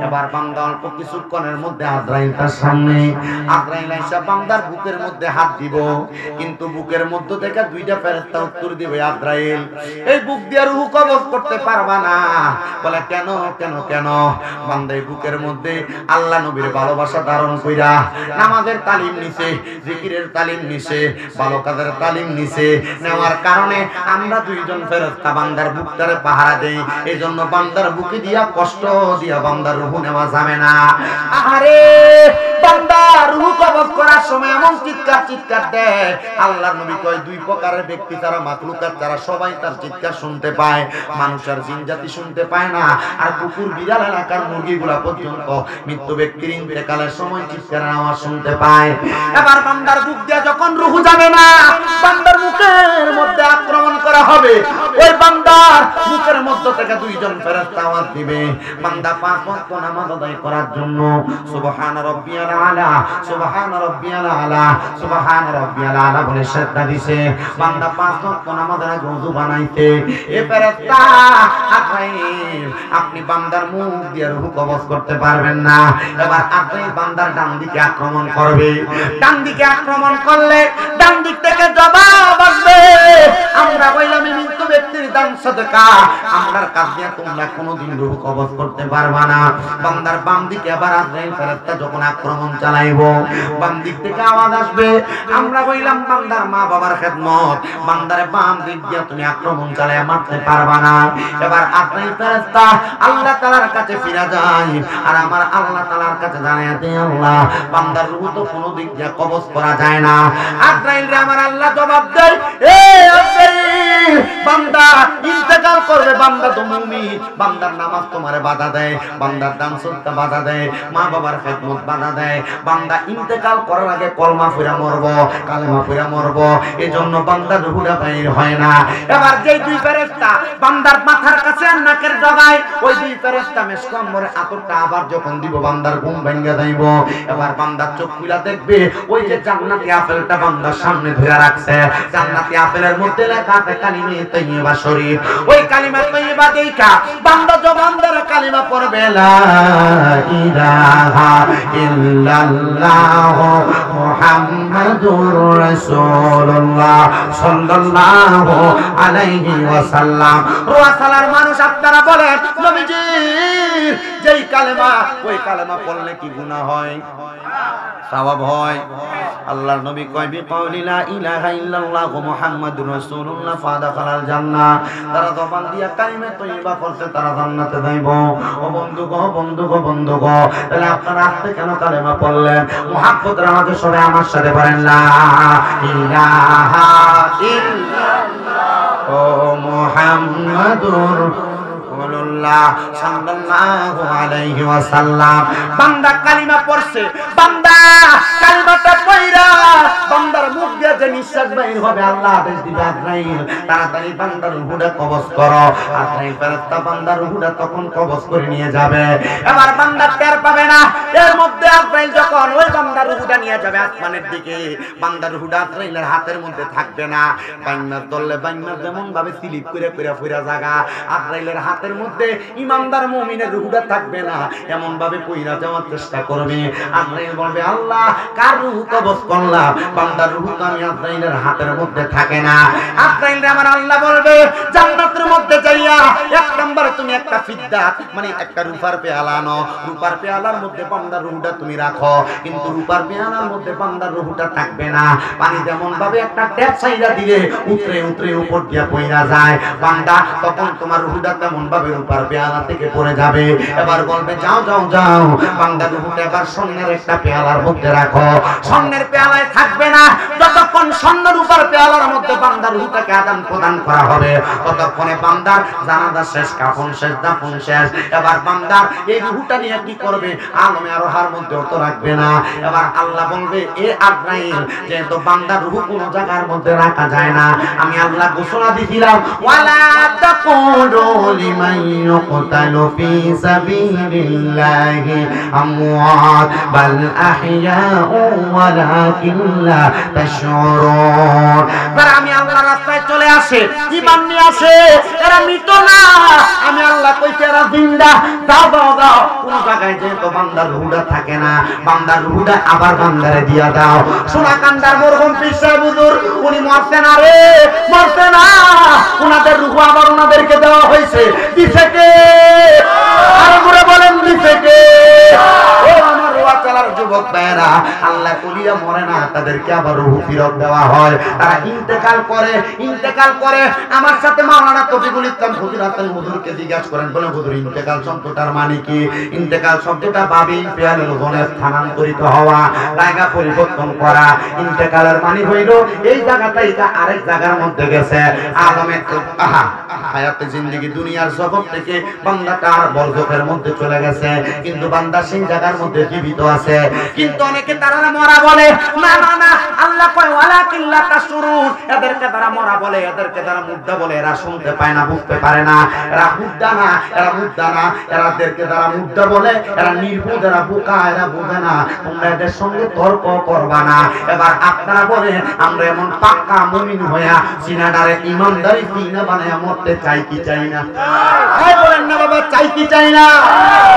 এবার বান্দা অল্প কিছুক্ষণের মধ্যে আজরাইল তার সামনে, আজরাইল আইসা বান্দার বুকের মধ্যে হাত দিব, কিন্তু বুকের মধ্য থেকে 2টা ফেরেশতা উত্তর দিবে, আজরাইল এই বুক দিয়ে রূহ কবজ করতে পারবা না। বলে কেন কেন কেন? বান্দা এই বুকের মধ্যে আল্লাহ নবীর ভালোবাসা ধারণ কইরা নামাজের তালিম নিছে, জিকিরের তালিম নিছে, ভালো কাজের তালিম নিছে, নেওয়ার কারণে আমরা 2জন ফেরেশতা বান্দার বুকটারে পাহারা দেই। এইজন্য বান্দার বুকে দিয়া কষ্ট দিয়া বান্দার রূহ নেওয়া যাবে না। আরে বান্দা রূহ কবজ করার সময় এমন চিৎকার দেয়, আল্লাহর নবী কয় 2 প্রকারের ব্যক্তি যারা মাখলুকাত, যারা সবাই তার চিৎকার শুনতে পায়, মানুষ আর জিন জাতি শুনতে পায় না। আর কুকুর বিড়াল এলাকার মুরগিগুলা পর্যন্ত মৃত্যু ব্যক্তির ইন্তেকালের সময় চিৎকারের আওয়াজ শুনতে পায়। এবার বান্দার বুক দিয়া যখন রূহ যাবে না, বান্দার মুখের মধ্যে আক্রমণ করা হবে। ওই বান্দার মুখের মধ্য থেকে 2জন ফেরেশতা আওয়াজ দিবে, বান্দা 5 ওয়াক্ত নামাজ আদায় করার জন্য সুবহান রাব্বিয়াল আলা, সুবহান রাব্বিয়াল আলা, সুবহান রাব্বিয়াল আলা বলে সেজদা দিছে। বান্দা 5 ওয়াক্ত নামাজের আগে ওযু বানাইতে, এ ফেরেশতা আজরাইল আপনি বান্দার মুখ দিয়ে রূহ কবজ করতে পারবেন না। এবার আজরাইল বান্দার ডান দিকে আক্রমণ করবে। ডান দিকে আক্রমণ করলে ডান দিক থেকে জবাব আসবে, আমরা বললাম মৃত্যু ব্যক্তির দান সাদকা, আমরার কাজ দিয়ে তোমরা কোনোদিন রূহ কবজ করতে পারবা না। বান্দার বাম দিকে আবার আজরাইল ফেরেশতা যখন আক্রমণ চালাইবো, বাম দিক থেকে আওয়াজ আসবে, আমরা বললাম বান্দার মা বাবার খেদমত, বান্দারে বাম দিক দিয়ে তুমি আক্রমণ চালায় মারতে পারবা না। এবার আজরাইল ফেরেশতা আল্লাহ তাআলার কাছে ফিরে যায় আর আমার আল্লাহ তাআলার কাছে জানায় দেয় আল্লাহ বান্দার রূহ তো কোনো দিক দিয়ে কবজ করা যায় না। আজরাইল রে আমার আল্লাহ জবাব দেয়, এ আজরাইল বান্দা ইন্তেকাল করবে, বান্দা তো মুমিন, বান্দার নামাজ তোমারে বাধা দেয়, বান্দার দান সদকা বাধা দেয়, মা বাবার খেদমত বাধা দেয়, বান্দা ইন্তেকাল করার আগে কলমা পড়ে মরবো, কালেমা পড়ে মরবো, এজন্য বান্দার রূহটা বাইর হয় না। এবার যেই দুই ফেরেশতা বান্দার মাথার কাছে আর নাকের ডগায়, ওই দুই ফেরেশতা মেশকাম্বরে আতরটা আবার যখন দিব বান্দার ঘুম ভেঙে যাইব। এবার বান্দার চোখ খুলে দেখবে ওই যে জান্নাতি আপেলটা বান্দার সামনে ধরে রাখছে, জান্নাতি আপেলের মধ্যে লেখা আছে কালিমে তাইয়্যিবা শরীফ। ওই কালিমা তাইয়্যিবা দেখা বান্দা যখন ধরে কালিমা পড়বে লা ইলাহা ইল্লাল্লাহ মুহাম্মাদুর রাসূলুল্লাহ সাল্লাল্লাহু আলাইহি ওয়াসাল্লাম। রোয়াসালার মানুষ আপনারা বলেন নবীজি যেই কালেমা, ওই কালেমা পড়লে কি গুনাহ হয়? সওয়াব হয়। আল্লাহর নবী কয় বিকাউলি লা ইলাহা ইল্লাল্লাহ মুহাম্মাদুর রাসূলুল্লাহ ফাদাখালাল জান্নাহ। তারা জবান দিয়া কালিমা তাইয়্যিবা পড়তে তারা জান্নাতে যাইব। ও বন্ধুগো, তাহলে আপনারা আজকে কেন কালেমা পড়লেন? মুহাব্বতের আমাদের সবাই আমার সাথে বলেন লা ইলাহা ইল্লাল্লাহ ও মুহাম্মাদুর রাসূলুল্লাহ সাল্লাল্লাহু আলাইহি ওয়াসাল্লাম। বান্দা কালিমা পড়ছে, বান্দা কালিমাটা পড়া বান্দার মুখ দিয়ে যে নিঃশ্বাস বাইর হবে আল্লাহ আদেশ দিবে আজরাইল তাড়াতাড়ি বান্দার রূহটা কবজ করো। আজরাইল ফেরেশতা বান্দার রূহটা তখন কবজ করে নিয়ে যাবে। এবার বান্দা টের পাবে না। এর মধ্যে আজরাইল যখন ওই বান্দার রূহটা নিয়ে যাবে আসমানের দিকে, বান্দার রূহটা আজরাইলের হাতের মধ্যে থাকবে না। বাইন্নার দললে বাইন্নার যেমন ভাবে স্লিপ করে ফিরা জায়গা, আজরাইলের হাতের মধ্যে ইমানদার মুমিনের রূহটা থাকবে না, এমন ভাবে কইরা যাওয়ার চেষ্টা করবে। আজরাইল বলবে আল্লাহ কার রূহ কবজ করলাম? বান্দার রূহ তো আমি আজরাইলের হাতের মধ্যে থাকে না। আজরাইল আমার আল্লাহ বলবে জান্নাতের মধ্যে যাইয়া এক নম্বরে তুমি একটা ফিদ্দা মানে একটা রূপার পেয়ালা আনো, রূপার পেয়ালার মধ্যে বান্দার রূহটা তুমি রাখো, কিন্তু রূপার পেয়ালার মধ্যে বান্দার রূহটা থাকবে না। পানি যেমন ভাবে একটা ট্যাপ ছাইরা দিলে উতরে উপর দিয়া পইরা যায়, বান্দা তখন তোমার রূহটা তেমন ভাবে রূপার পেয়ালা থেকে পড়ে যাবে। এবার বলবে যাও বান্দার রূহটা এবার স্বর্ণের একটা পেয়ালার মধ্যে রাখো। স্বর্ণের পেয়ালায় থাকবে না, যতক্ষণ স্বর্ণ রূপার পেয়ালার মধ্যে বান্দার রূহটাকে আদান প্রদান করা হবে ততক্ষণে বান্দার জানাজা শেষ, কাফন শেষ, দাফন শেষ। এবার বান্দার এই রূহটা নিয়ে কি করবে? আলমে আরোহার মধ্যে অত রাখবে না। এবার আল্লাহ বলবে এ আজরাইল যেহেতু বান্দার রূহ কোন জায়গার মধ্যে রাখা যায় না, আমি আল্লাহ ঘোষণা দিয়েছিলাম ওয়ালা তাকুলু লিমান ইউকতালু ফি সাবিলিল্লাহি আমওয়াত বাল আহইয়াউ ওয়ালাকিন লা তাশউরুন। যারা আমি আল্লাহর রাস্তায় চলে আসে, ঈমান নিয়ে আসে, এরা মৃত না, আমি আল্লাহ কইতে এরা জিন্দা। দাও কোন জায়গায় যেহেতু বান্দার রূহটা থাকে না, বান্দার রূহটা আবার বান্দারে দিয়া দাও। সোনাকান্দার মরহুম পীর সাহেব হুজুর উনি মরছে না রে, মরছে না, ওনাদের রূহ আবার ওনাদেরকে দেওয়া হয়েছে। দিছে কে? আর করে বলেন দিছে কে? ও আমার রোয়াচালার যুবক ভাইরা, আল্লাহ কুলিয়া মরে না, তাদেরকে আবার রূহ ফিরত দেওয়া হয়। তারা ইন্তেকাল করে আমার সাথে মাওলানা তফিকুল ইসলাম হুজুরাতুল হুজুরকে জিজ্ঞাসা করেন, বলেন হুজুর ইন্তেকাল শব্দটার মানে কি? ইন্তেকাল শব্দটা বাবি পেয়ালের গনে স্থানান্তরিত হওয়া, জায়গা পরিবর্তন করা। ইন্তেকালের মানে হইল এই জায়গাটা এটা আরেক জায়গার মধ্যে গেছে। আলমে হায়াতে জিন্দেগি দুনিয়ার জগৎ থেকে বান্দাটা আর বরজখের মধ্যে চলে গেছে, কিন্তু বান্দা সেই জায়গার মধ্যে জীবিত আছে। কিন্তু অনেকে তারা মরা বলে, না আল্লাহ কয় ওয়ালাকিন লা তাশউরুন। এদেরকে তারা মরা বলে, এদেরকে তারা মুদ্দা বলে, এরা শুনতে পায় না, বুঝতে পারে না, এরা মুদ্দা না, এরাদেরকে তারা মুদ্দা বলে, এরা নির্বুধ, এরা বোকা, এরা বোঝে না। তোমরা এদের সঙ্গে তর্ক করবা না। এবার আপনারা বলেন আমরা এমন পাক্কা মুমিন হইয়া সিনাডারে ইমানদারি সিনা বানায়া মরতে চাই কি চাই না? বলেন না বাবা, চাই কি চাই না?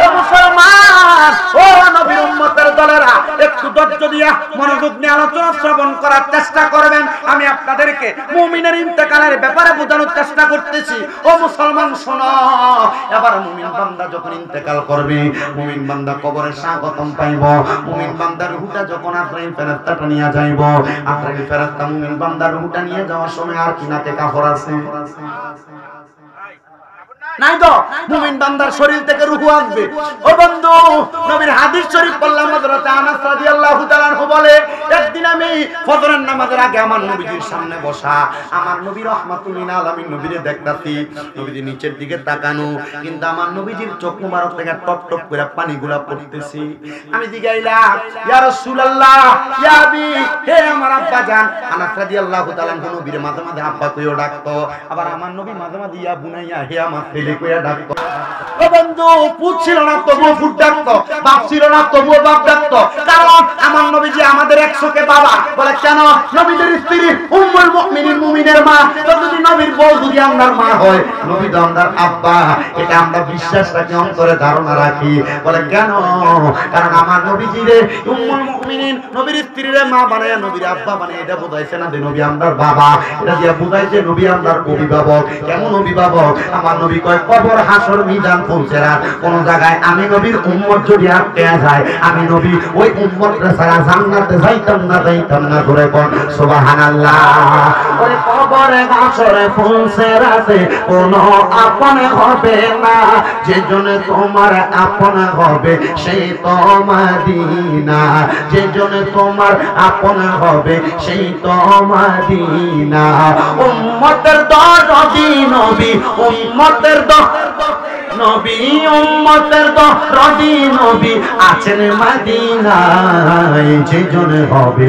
ও মুসলমান, ও নবীর উম্মতের দলেরা, একটু ধৈর্য দিয়া মনোযোগ নিয়ে আলোচনা শ্রবণ করার চেষ্টা করবেন। আমি আপনাদেরকে মুমিনের ইন্তেকালের ব্যাপারে বোঝানোর চেষ্টা করতেছি। ও মুসলমান শোনো, এবার মুমিন বান্দা যখন ইন্তেকাল করবে, মুমিন বান্দা কবরে স্বাগতম পাইব। মুমিন বান্দার রূহটা যখন আজরাইল ফেরেশতাটা নিয়ে যাইব, আজরাইল ফেরেশতা মুমিন বান্দার রূহটা নিয়ে যাওয়ার সময় আর কিনাতে কাফর আছে? নাই তো মুমিন বান্দার শরীর থেকে রূহ আসবে। ও বন্ধু, নবীর হাদিস শরীফ পড়লাম, হযরত আনাস রাদিয়াল্লাহু তাআলা আনহু বলে, একদিন আমি ফজরের নামাজের আগে আমার নবীজির সামনে বসা, আমার নবী রাহমাতুল লিল আলামিন নবীরে দেখতাছি, নবীজি নিচের দিকে তাকানো, কিন্তু আমার নবীজির চোখ মুবারক থেকে টপ টপ করে পানিগুলা পড়তেছে। আমি জিগাইলাম, ইয়া রাসূলুল্লাহ, ইয়া আবি, হে আমার আব্বা জান। আনাস রাদিয়াল্লাহু তাআলা আনহু নবীরে মাঝে মাঝে আব্বা কইও ডাকতো, আবার আমার নবী মাঝে মাঝে ইয়া বুনাইয়া, হে আমার ছেলে কইয়া ডাকতো। ও বন্ধু, পুত ছিল না তবুও পুত ডাকতো, বাপ ছিল না তবুও বাপ ডাকতো, কারণ আমার নবীজি আমাদের একশোকে বাবা বলে। কেন? নবীদের স্ত্রী উম্মুল মুমিনিন, মুমিনের মা। তো যদি নবীর বউ যদি আমরার মা হয়, নবী তো আমরার আব্বা, এটা আমরা বিশ্বাস রাখি, অন্তরে ধারণা রাখি। বলে কেন? কারণ আমার নবীজিরে উম্মুল মুমিনিন, নবীর স্ত্রীরে মা বানায়, নবীর আব্বা বানায়, এটা বুঝাইছে না যে নবী আমরার বাবা, এটা দিয়ে বুঝাইছে নবী আমরার অভিভাবক। কেমন অভিভাবক? আমার নবী কয়, কবর, হাসর, মিজান, ফুলসেরাত, কোন জায়গায় আমি নবীর উম্মত যদি আটকে যায়, আমি নবী ওই উম্মতরে ছাড়া জান্নাতে যাইতাম না, যাইতাম না। করে কোন সুবহানাল্লাহ। ওই কবরে, হাসরে, ফুলসেরাতে কোন আপন হবে না, যে জন্য তোমার আপন হবে সেই তো মদিনা, যে জন্য তোমার আপন হবে সেই তো মদিনা। উম্মতের দরদি নবী, উম্মতের নবী, উম্মতের দরদি নবী আছেন মদিনায়, যে জন্য হবে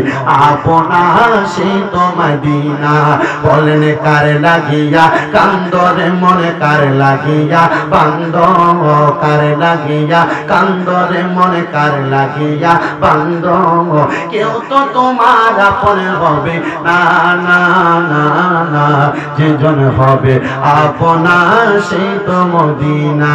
আপনা সেই তো মদিনা। বলেন কার লাগিয়া কান্দরে মনে, কার লাগিয়া বান্দ, কার লাগিয়া কান্দরে মনে, কার লাগিয়া বান্দ, কেউ তো তোমার আপন হবে না, না, না, না, যে জন হবে আপনা সেই তো মদিনা।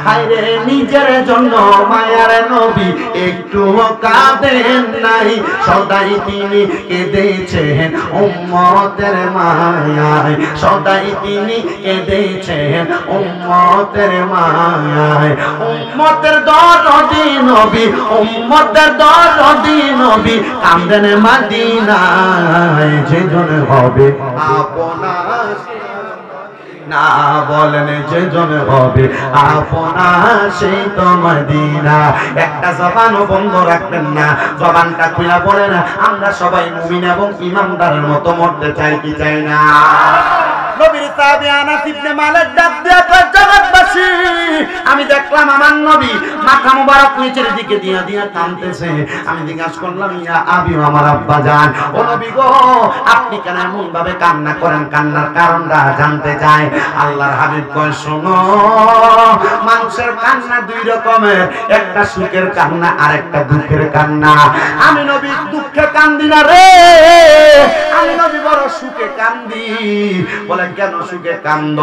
হায়রে নিজের জন্য মায়ার নবী একটুও কাঁদেন নাই, সদাই তিনি কেঁদেছেন উম্মতের মায়ায়, সদাই তিনি কেঁদেছেন উম্মতের মায়ায়। উম্মতের দরদি নবী, উম্মতের দরদি নবী কান্দেন মদিনায়, যে জন হবে আপনা না, বলেন যে জন হবে আপনা সেই তো মদিনা। একটা জবানও বন্ধ রাখবেন না, জবানটা খুলে বলেন, আমরা সবাই মুমিন এবং ইমানদারের মতো মরতে চাই কি চাই না? নবীর সাহাবী আনাস ইবনে মালিক ডাক দিয়া কয়, জগৎবাসী, আমি দেখলাম আমার নবী মাথা মুবারক নিচের দিকে দিয়া দিয়া কাঁদতেছে। আমি জিজ্ঞাসা করলাম, ইয়া আবি, আমার আব্বা জান, ও নবী গো, আপনি কেন এমন ভাবে কান্না করেন? কান্নার কারণটা জানতে চাই। আল্লাহর হাবিব কয়, শোনো, মানুষের কান্না দুই রকমের, একটা সুখের কান্না আর একটা দুঃখের কান্না। আমি নবী দুঃখে কান্দি না রে, আমি নবী বড় সুখে কান্দি। বলে কেন সুখে কান্দ?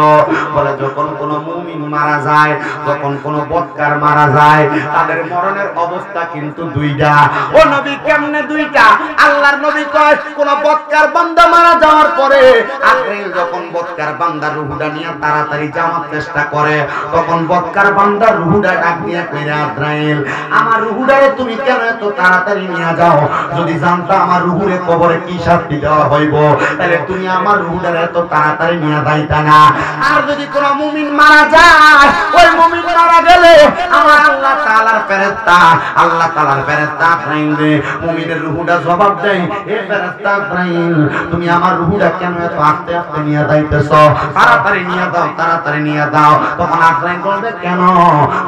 বলে যখন কোন মুমিন মারা যায়, যখন কোন বদকার মারা যায়, তাদের মরণের অবস্থা কিন্তু দুইটা। ও নবী, কেমনে দুইটা? আল্লাহর নবী কয়, কোন বদকার বান্দা মারা যাওয়ার পরে আজরাইল যখন বদকার বান্দার রূহটা নিয়ে তাড়াতাড়ি যাওয়ার চেষ্টা করে, তখন বদকার বান্দার রূহটা ডাক দিয়ে কইরা, আজরাইল, আমার রূহটারে তুমি কেন এত তাড়াতাড়ি নিয়ে যাও? যদি জানতা আমার রূহরে কবরে কি শাস্তি দেওয়া হইব, তাহলে তুমি আমার রূহটারে এত তাড়াতাড়ি নিয়ে যাইতা না। আর যদি কোন মুমিন মারা যায়, ওই মুমিন মারা গেলে আমার আল্লাহ তাআলার ফেরেশতা, আল্লাহ তাআলার ফেরেশতা আজরাইল মুমিনের রূহটা জবাব দেয়, হে ফেরেশতা আজরাইল, তুমি আমার রূহটা কেন এত আস্তে আস্তে নিয়ে যাইতেছো? তাড়াতাড়ি নিয়ে দাও, তাড়াতাড়ি নিয়ে দাও। তখন আজরাইল বলবে, কেন?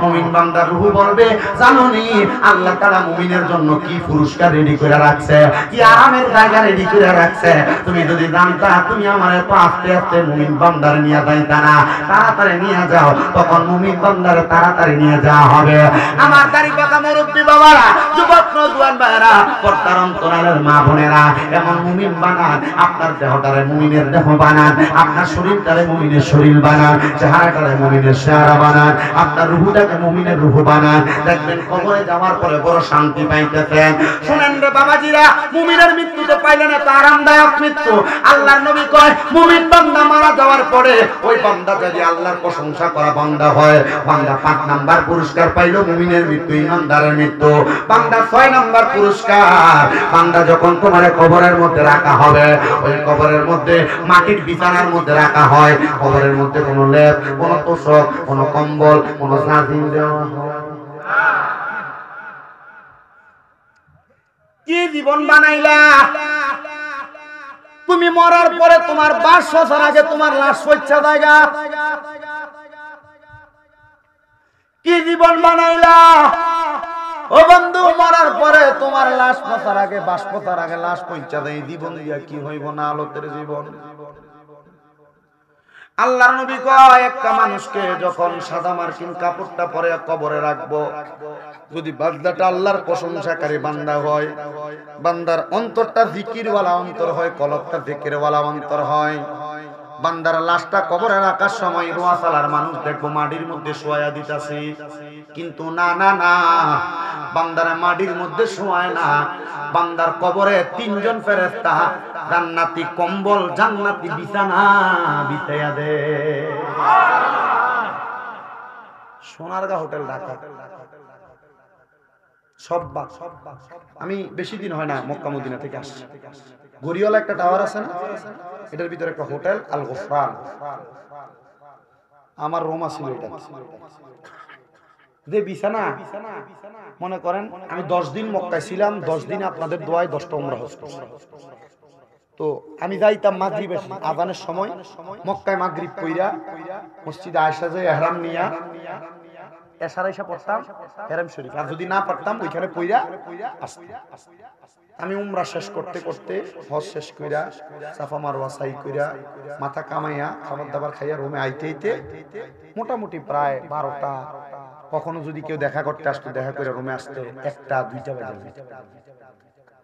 মুমিন বান্দার রূহ বলবে, জানোনি আল্লাহ তাআলা মুমিনের জন্য কি পুরস্কার রেডি করে রাখছে, কি আরামের জায়গা রেডি করে রাখছে। তুমি যদি জানতা, তুমি আমার এত আস্তে আস্তে মুমিন বান্দার নিয়ে যাইতা না, তাড়াতাড়ি নিয়ে যাও। তখন মুমিন বান্দার তাড়াতাড়ি নিয়ে যাওয়া হবে। আমার দাড়ি পাকা মুরব্বি বাবারা, যুবক নওজোয়ান ভাইরা, পর্দার অন্তরালের মা বোনেরা, এমন মুমিন বানান, আপনার দেহটারে মুমিনের দেহ বানান, আপনার শরীরটারে মুমিনের শরীর বানান, চেহারাটারে মুমিনের চেহারা বানান, আপনার রূহটাকে মুমিনের রূহ বানান। দেখবেন কবরে যাওয়ার পরে বড় শান্তি পাইতেছেন। শুনেন রে বাবাজিরা, মুমিনের মৃত্যু তো পাইলেন এত আরামদায়ক মৃত্যু। আল্লাহর নবী কয়, মুমিন বান্দা মারা যাওয়ার পরে ওই বান্দা যদি আল্লাহর প্রশংসা করা বান্দা হয়, বান্দা 5 নাম্বার পুরস্কার পাইলো, মুমিনের মৃত্যু, ইমানদারের মৃত্যু। কিন্তু বান্দা 6 নাম্বার পুরস্কার, বান্দা যখন তোমার কবরের মধ্যে রাখা হবে, ওই কবরের মধ্যে মাটির বিছানার মধ্যে রাখা হয়, কবরের মধ্যে কোনো লেপ, কোনো তোষক, কোনো কম্বল, কোনো জাজিম দেওয়া হয়। কি জীবন বানাইলা তুমি? মরার পরে তোমার 5 বছর আগে তোমার লাশ পৌঁছা জায়গা। কি জীবন বানাইলা ও বন্ধু? মরার পরে তোমার লাশ পচার আগে, বাস পচার আগে লাশ পৌঁছা দেয়। জীবন দিয়া কি হইব না আলোতের জীবন। আল্লাহর নবী কয় একটা মানুষকে যখন সাদা মার্কিন কাপড়টা পরে কবরে রাখবো, যদি বান্দাটা আল্লাহর প্রশংসাকারী বান্দা হয়, বান্দার অন্তরটা জিকিরওয়ালা অন্তর হয়, কলবটা জিকিরওয়ালা অন্তর হয়, বান্দার লাশটা কবরে রাখার সময় রোয়াসালার মানুষ দেখবো মাটির মধ্যে শোয়া দিতেছে, কিন্তু না না না, বান্দার মাটির মধ্যে শোয়ায় না, বান্দার কবরে 3 জন ফেরেশতা জান্নাতি কম্বল, জান্নাতি বিছানা বিছাইয়া দে। সোনারগাঁ হোটেল ঢাকা সব। আমি বেশি দিন হয় না মক্কা মদিনা থেকে আসছি। গড়িয়ালা একটা টাওয়ার আছে না, এটার ভিতরে একটা হোটেল আল গোফরান, আমার রোমা ছিল এটা। যে বিছানা মনে করেন আমি 10 দিন মক্কায় ছিলাম, 10 দিনে আপনাদের দোয়ায় 10টা উমরা হজ করছি। তো আমি যাইতাম মাগরিবের আযানের সময়, মক্কায় মাগরিব কইরা মসজিদে আয়েশা যে ইহরাম নিয়া এশার আয়েশা পড়তাম হারাম শরীফ, আর যদি না পড়তাম ওইখানে পইরা আসতাম। আমি উমরা শেষ করতে করতে, হজ শেষ কইরা, সাফা মারওয়া সাই কইরা, মাথা কামাইয়া, খাবার দাবার খাইয়া রুমে আইতে আইতে মোটামুটি প্রায় 12টা, কখনো যদি কেউ দেখা করতে আসতো, দেখা করে রুমে আসতে 1টা 2টা বাজে।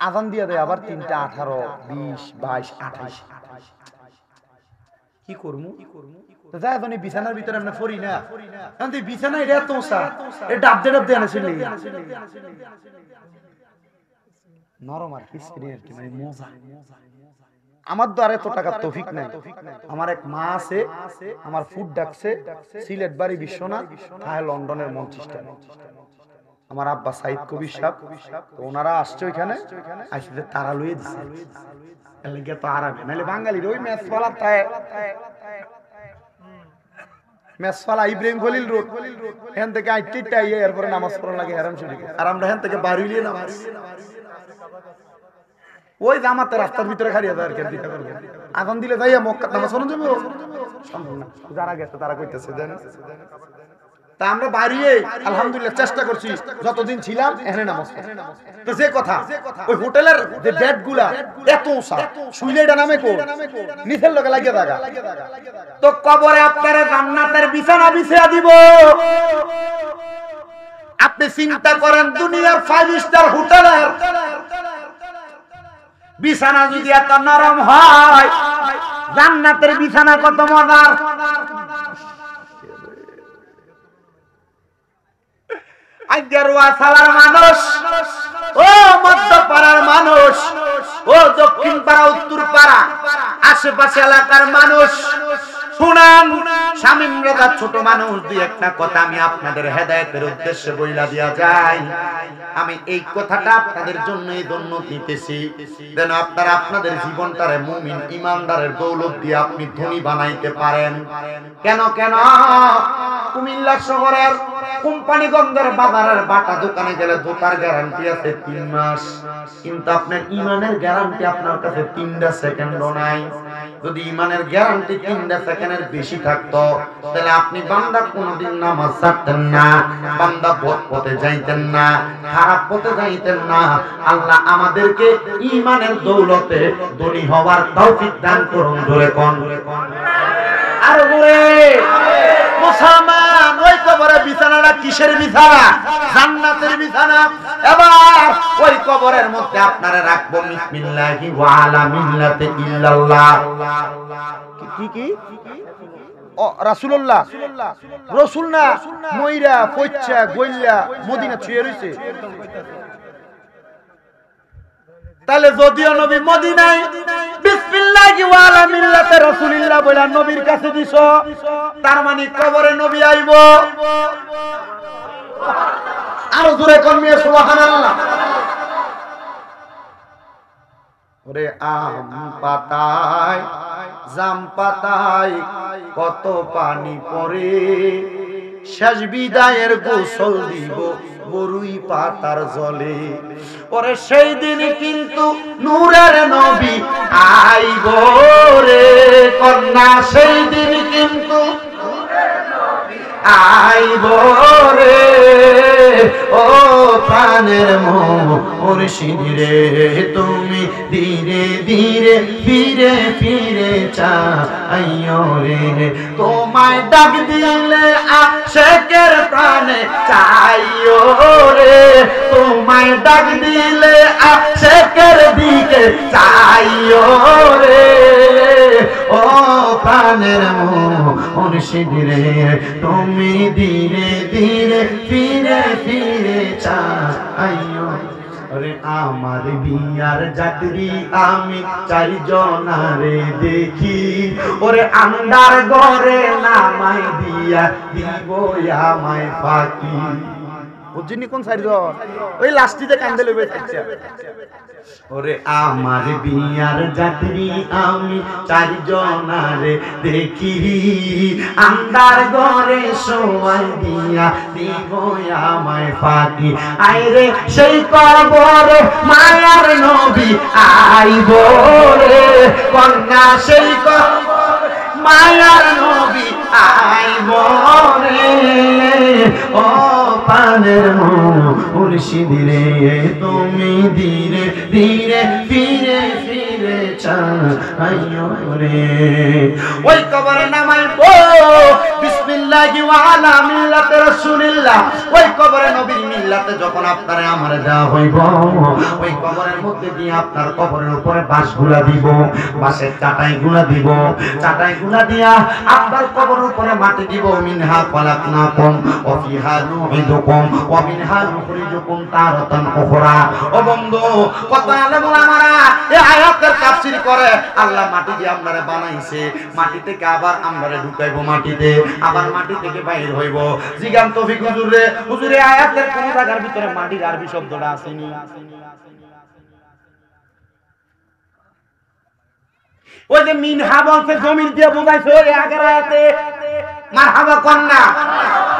আযান দিয়া দেয় আবার 3টা 18, 20, 22, 28। কি করমু? তো যাই বনি বিছানার ভিতরে আমরা পড়ি না, কারণ এই বিছানা এটা এত উঁচা, এটা ডাবদে ডাবদে আনেছিল নরম আর কি সিরিয়াস কি মানে মজা। আমার তো আর এত টাকার তৌফিক নাই। আমার এক মা আছে, আমার ফুড ডাকছে সিলেট বাড়ি বিশ্বনাথ, তাই লন্ডনের মঞ্চিস্টার। আমার আব্বা সাইদ কবির সাহেব, তো ওনারা আসছে ওইখানে, আসলে তারা লইয়ে দিছে এলাকা তো আরামে, নাহলে বাঙালির ওই মেসওয়ালা তাই মেসওয়ালা ইব্রাহিম খলিল রোড, এখান থেকে আইটিটা আইয়ে এরপরে নামাজ পড়া লাগে হারাম শরীফে, আর আমরা এখান থেকে বাড়িয়ে নামাজ ওই জামাতে রাস্তার ভিতরে খাড়িয়ে যায় আর কি দিতে করবে। আগুন দিলে যাইয়া মক্কা নামাজ পড়া যাবে সম্ভব না। যারা গেছে তারা কইতেছে দেন, তা আমরা বাড়িয়ে আলহামদুলিল্লাহ চেষ্টা করছি যতদিন ছিলাম এখানে নামাজ পড়ি। তো যে কথা ওই হোটেলের যে বেডগুলা এত উঁচা, শুইলে এটা নামে কো নিচের লগে লাগিয়ে থাকা, তো কবরে আপনারা জান্নাতের বিছানা বিছিয়ে দিব। আপনি চিন্তা করেন দুনিয়ার 5 স্টার হোটেলের বিছানা যদি এত নরম হয়, জান্নাতের বিছানা কত মজার। আইয়ারওয়াসালার মানুষ, ও মধ্যপাড়ার মানুষ, ও দক্ষিণ পাড়া, উত্তর পাড়া, আশেপাশে এলাকার মানুষ শুনান, শামীম রেজা ছোট মানুষ, দুই একটা কথা আমি আপনাদের হেদায়েতের উদ্দেশ্যে বইলা দিয়া যাই। আমি এই কথাটা আপনাদের জন্য এই জন্য দিতেছি যেন আপনারা আপনাদের জীবনটারে মুমিন ইমানদারের দৌলত দিয়ে আপনি ধনী বানাইতে পারেন। কেন কেন কুমিল্লা শহরের কোম্পানিগঞ্জের বাজারের বাটা দোকানে গেলে জুতার গ্যারান্টি আছে 3 মাস, কিন্তু আপনার ইমানের গ্যারান্টি আপনার কাছে 3টা সেকেন্ডও নাই। যদি ইমানের গ্যারান্টি 3টা সেকেন্ডের বেশি থাকতো, তাহলে আপনি বান্দা কোনোদিন নামাজ ছাড়তেন না, বান্দা পথে যাইতেন না, খারাপ পথে যাইতেন না। আল্লাহ আমাদেরকে ইমানের দৌলতে ধনী হওয়ার তৌফিক দান করুন। জোরে কোন আর জোরে মুসলমান, ওই কবরে বিছানাটা কিসের বিছানা? জান্নাতের বিছানা। এবার ওই কবরের মধ্যে আপনারা রাখবো বিসমিল্লাহি ওয়া আলা মিল্লাতি ইল্লাল্লাহ। কি কি ও রাসূলুল্লাহ, রাসূল না মইরা পয়চা গইল্লা মদিনা ছুঁয়ে রইছে। তাহলে যদিও নবী মদিনায় বিসমিল্লাহি ওয়া আলা মিল্লাতি রাসূলিল্লাহ বলে নবীর কাছে দিছো, তার মানে কবরে নবী আইবো। আরো জোরে কর্মী সুবহানাল্লাহ। ওরে আম পাতায় জাম পাতায় কত পানি পড়ে, শেষ বিদায়ের গোসল দিব বরুই পাতার জলে। ওরে সেই দিন কিন্তু নূরের নবী আইব রে কন্যা, সেই দিন কিন্তু আইব রে ও প্রাণের মুর্শিদ রে, তুমি ধীরে ধীরে ফিরে ফিরে চাইও রে, তোমায় ডাক দিলে আশিকের প্রাণে চাইও রে, তোমায় ডাক দিলে আশিকের দিকে চাইও রে ও প্রাণের মুর্শিদ রে, তুমি ধীরে ধীরে ফিরে ফিরে চাইও। ওরে আমার বিয়ার যাত্রী আমি চারজনারে দেখি, ওরে আন্দার ঘরে নামাই দিয়া দিব আমায় ফাঁকি। বুঝিনি কোন চারজন? ওই লাস্টিতে কান্দে লইবে থাকছে। ওরে আমার বিয়ার যাত্রী আমি চারজনারে দেখি, আন্দার ঘরে শোয়াই দিয়া দিব আমায় ফাঁকি। আইরে সেই কবরে মায়ার নবী আইব রে কন্যা, সেই কবরে মায়ার নবী আইব রে ও প্রাণের মুর্শিদ রে, তুমি ধীরে ধীরে ফিরে ফিরে চাইও রে। ওই কবরে নামাইব বিসমিল্লাহি ওয়া আলা মিল্লাতি রাসূলিল্লাহ, ওই কবরে নবীর মিল্লাতে যখন আপনারে আমারে দেওয়া হইব, ওই কবরের মধ্যে দিয়ে আপনার কবরের উপরে বাঁশগুলা দিব, বাঁশের চাটাইগুলা দিব, চাটাইগুলা দিয়া আপনার কবরের উপরে মাটি দিব। মিনহা খলাকনাকুম ওয়া ফিহা নুঈদুকুম ওয়া মিনহা নুখরিজুকুম তারাতান উখরা। ও বন্ধু, কত আলেম ওলামারা এই আয়াতের তাফসীর করে, আল্লাহ মাটি দিয়ে আপনারে বানাইছে, মাটি থেকে আবার আমরারে ঢুকাইব মাটিতে, আবার মাটি থেকে বাইর হইব। জিগান তৌফিক হুজুর রে, হুজুর এই আয়াতের কোন জায়গার ভিতরে মাটির আরবি শব্দটা আসেনি? ওই যে মিনহা বলতে জমির দিয়ে বোঝাইছে, ওই আগের আয়াতে মারহাবা কন্যা,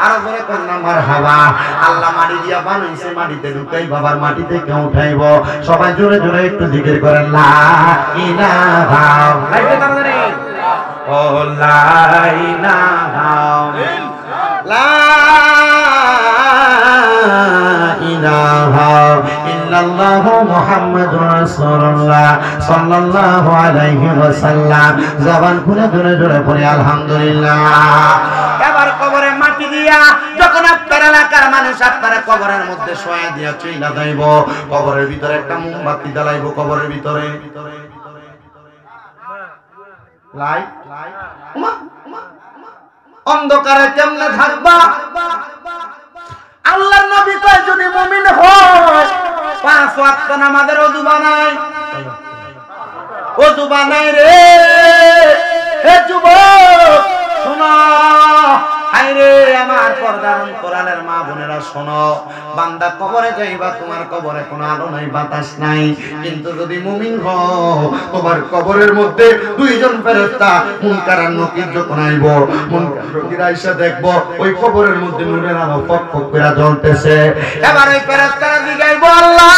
আরো জোরে কন্যা মারহাবা। আল্লাহ মাটি দিয়া বানাইছে, মাটিতে ঢুকাই বাবার মাটি থেকে উঠাইব। সবাই জোরে জোরে একটু জিকির করেন লা ইলাহা ও লা ইলাহা লা ইলাহা ইল্লাল্লাহু মুহাম্মাদুর রাসূলুল্লাহ সাল্লাল্লাহু আলাইহি ওয়াসাল্লাম। জবান খুলে জোরে জোরে পড়ে আলহামদুলিল্লাহ। এবার কবরে মাটি দিয়া যখন আপনার এলাকার মানুষ আপনারা কবরের মধ্যে শোয়া দিয়া চইলা যাইব, কবরের ভিতরে একটা মোমবাতি জ্বালাইব, কবরের ভিতরে লাইট। অন্ধকারে কেমনে থাকবা? আল্লাহর নবী কয় যদি মুমিন হয় 5 ওয়াক্ত নামাজের ওযু বানায়, ওযু বানায় রে। হে যুবক শোনো, হায়রে আমার পর্দার অন্তরালের মা বোনেরা শোনো, বান্দা কবরে যাইবা, তোমার কবরে কোনো আলো নাই বাতাস নাই, কিন্তু যদি মুমিন হও তোমার কবরের মধ্যে দুইজন ফেরেশতা মুনকার আর নকির যখন আইব, মুনকার নকির আইসা দেখবো ওই কবরের মধ্যে নূরের আলো ফক ফক করে জ্বলতেছে। এবার ওই ফেরেশতারা জিগাইবো, আল্লাহ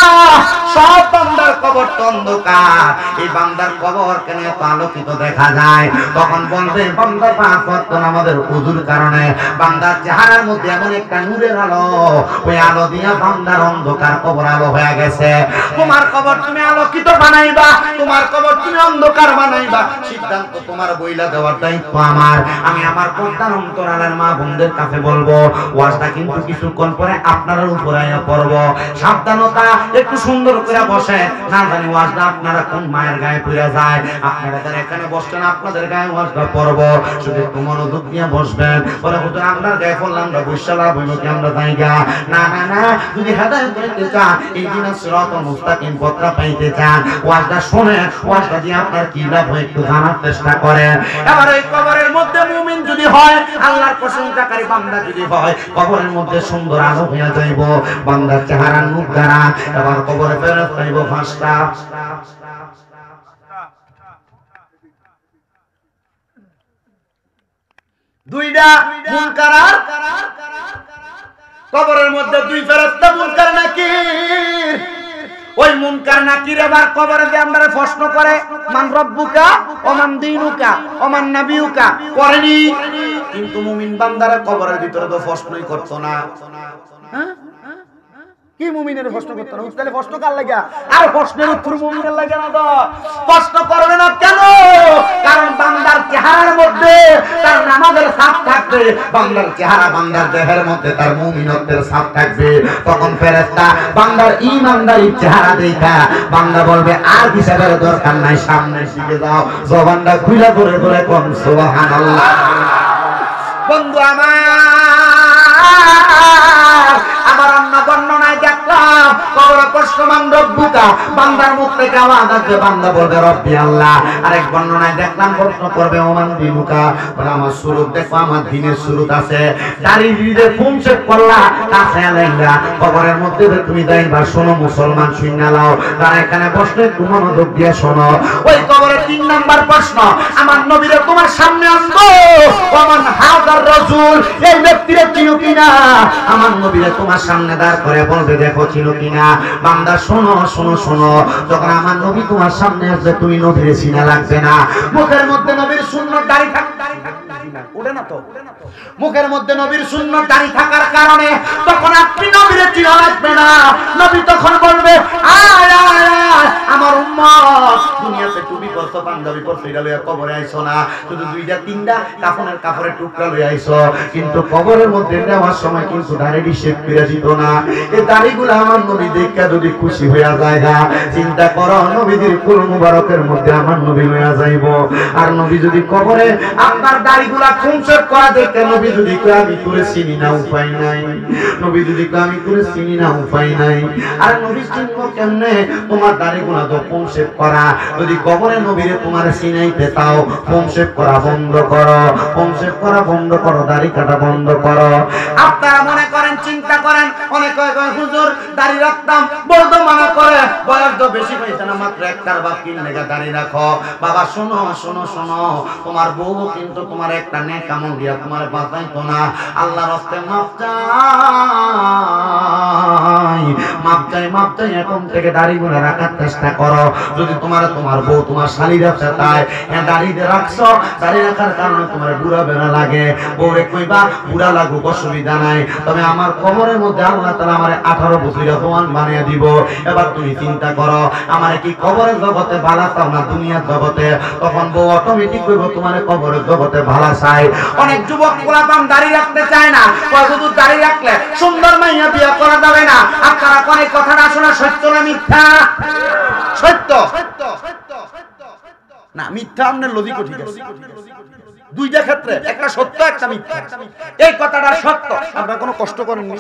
সব বান্দার কবর তো অন্ধকার, এই বান্দার কবর কেন এত আলোকিত দেখা যায়? তখন বলবে বান্দা 5 ওয়াক্ত নামাজের ওযুর কারণে বান্দার চেহারার মধ্যে এমন একটা নূরের আলো, ওই আলো দিয়া বান্দার অন্ধকার কবর আলো হয়ে গেছে। তোমার কবর তুমি আলোকিত বানাইবা, তোমার কবর তুমি অন্ধকার বানাইবা, সিদ্ধান্ত তোমার, বইলা দেওয়ার দায়িত্ব আমার। আমি আমার পর্দার অন্তরালের মা বোনদের কাছে বলবো, ওয়াজটা কিন্তু কিছুক্ষণ পরে আপনার উপরে আয়া পড়ব। সাবধানতা, একটু সুন্দর করে বসে, না জানি ওয়াজটা আপনারা কোন মায়ের গায়ে পড়ে যায়। আপনারা যারা এখানে বসছেন আপনাদের গায়ে ওয়াজটা পড়ব, শুধু একটু মনোযোগ দিয়ে বসবেন। বলে হুজুর আপনার গায়ে পড়লাম আমরা বৈশালা বইল কি আমরা জায়গা না না না, যদি হেদায়েত পেতে চান, এই দিন সিরাতুল মুস্তাকিম পথটা পাইতে চান, ওয়াজটা শুনেন, ওয়াজটা দিয়ে আপনার কি লাভ হয় একটু জানার চেষ্টা করেন। এবার এই কবরের মধ্যে মুমিন যদি হয়, আল্লাহর প্রশংসাকারী বান্দা যদি হয়, কবরের মধ্যে সুন্দর আলো হয়ে যাইব বান্দার চেহারার মুখ দ্বারা। এবার কবরে ফেরত পাইব ফাঁসটা। দুইটা মুনকার আর কবরের মধ্যে দুই ফেরেশতা মুনকার নাকির। ওই মুনকার নাকির এবার কবরে যে আমরা প্রশ্ন করে মান রব্বুকা ওমান দীনুকা ওমান নাবিয়ুকা করেনি, কিন্তু মুমিন বান্দারা কবরের ভিতরে তো প্রশ্নই করতো না। হ্যাঁ কি মুমিনের প্রশ্ন করতে না? তাহলে প্রশ্ন কার লাগা? আর প্রশ্নের উত্তর মুমিনের লাগা না তো। প্রশ্ন করবে না কেন? কারণ বান্দার চেহারার মধ্যে তার নামাজের ছাপ থাকবে, বান্দার চেহারা বান্দার দেহের মধ্যে তার মুমিনত্বের ছাপ থাকবে। তখন ফেরেশতা বান্দার ঈমানদারির চেহারা দেখা বান্দা বলবে আর হিসাবের দরকার নাই, সামনে শিখে যাও, জবানটা খুলে করে করে কোন সুবহানাল্লাহ। বন্ধু আমার অন্য বর্ণনায় দেখলাম কবরে প্রশ্ন মান রব্বুকা, বান্দার মুখ থেকে আওয়াজ আসবে, বান্দা বলবে রব্বি আল্লাহ। আরেক বর্ণনায় দেখলাম প্রশ্ন করবে ওমান দীনুকা, বলে আমার সুরত দেখো, আমার দ্বীনের সুরত আছে। দাড়ি দিয়ে ফুমসেক করলা কাছে আলাইলা কবরের মধ্যে তুমি যাইবা, শোনো মুসলমান শুইনা লাও, তারা এখানে বসলে একটু মনোযোগ দিয়ে শোনো। ওই কবরে 3 নাম্বার প্রশ্ন, আমার নবীরে তোমার সামনে আনবো, ওমান হাযার রাসূল, এই ব্যক্তিরে চিনো কিনা? আমার নবীরে তোমার সামনে দাঁড় করে বলবে দেখো চিনো কিনা? বান্দা শোনো শোনো শোনো, যখন আমার নবী তোমার সামনে আসবে তুমি নবীরে চিনা লাগবে না। মুখের মধ্যে নবীর সুন্নত দাড়ি থাকবে ওঠে না তো, মুখের মধ্যে নবীর সুন্নত দাড়ি থাকার কারণে তখন আপনি নবীরে চিনা লাগবে না। নবী তখন বলবে আয় আয় আয় আমার উম্মত, দুনিয়াতে টুপি পরছো পাঞ্জাবি পরছো এটা লইয়া কবরে আইছো না, শুধু 2টা 3টা কাফনের কাপড়ের টুকরা লইয়া আইছো, কিন্তু কবরের মধ্যে নেওয়ার সময় কিন্তু দাড়িটি শেভ করে দিত না। এই দাড়িগুলো আমার নবী দেখা যদি খুশি হইয়া যায়, চিন্তা করো নবীদের কুল মুবারকের মধ্যে আমার নবী লইয়া যাইব। আর নবী যদি কবরে আপনার দাড়িগুলা খুমসেট করা দেখে নবী যদি কয় আমি করে চিনি না উপায় নাই, নবী যদি কয় আমি করে চিনি না উপায় নাই। আর নবী চিনবো কেমনে? তোমার দাড়িগুলা তো খুমসেট করা, যদি কবরে নবীরে তোমার চিনাইতে তাও খুমসেট করা বন্ধ করো, খুমসেট করা বন্ধ করো, দাড়ি কাটা বন্ধ করো। আপনারা মনে করেন চিন্তা করেন, অনেক কয় হুজুর দাড়ি রাখতাম, বলতো মানা করে বয়স তো বেশি হয়েছে না, মাত্র 1 বা 3 লেখা দাড়ি রাখো। বাবা শোনো শোনো শোনো, তোমার বউ কিন্তু তোমার একটা নেক আমল দিয়া তোমার বাঁচাইতো না। আল্লাহর রাস্তে মাপ চাই, মাপ চাই, মাপ চাই। এখন থেকে দাড়িগুলো রাখার চেষ্টা করো। যদি তোমার বউ তোমার শালি রাখতে তাই হ্যাঁ দাড়িতে রাখছো, দাড়ি রাখার কারণে তোমার বুড়া বেড়া লাগে, বউরে কইবা বুড়া লাগুক অসুবিধা নাই, তবে আমার কবরের মধ্যে আল্লাহ তাআলা আমারে 18 বছরের জওয়ান বানিয়ে দিব। এবার তুমি চিন্তা করো আমারে কি কবরের জগতে ভালো চাও না দুনিয়ার জগতে? তখন বউ অটোমেটিক কইব তোমার কবরের জগতে ভালো চাই। অনেক যুবক পোলাপান দাড়ি রাখতে চায় না, শুধু দাড়ি রাখলে সুন্দর মাইয়া বিয়ে করা যাবে না। আপনারা অনেক কথাটা শোনা সত্য না মিথ্যা? সত্য না মিথ্যা? আপনার লজিকও ঠিক আছে, 2টা ক্ষেত্রে একটা সত্য একটা মিথ্যা। এই কথাটা সত্য, আপনারা কোনো কষ্ট করেননি।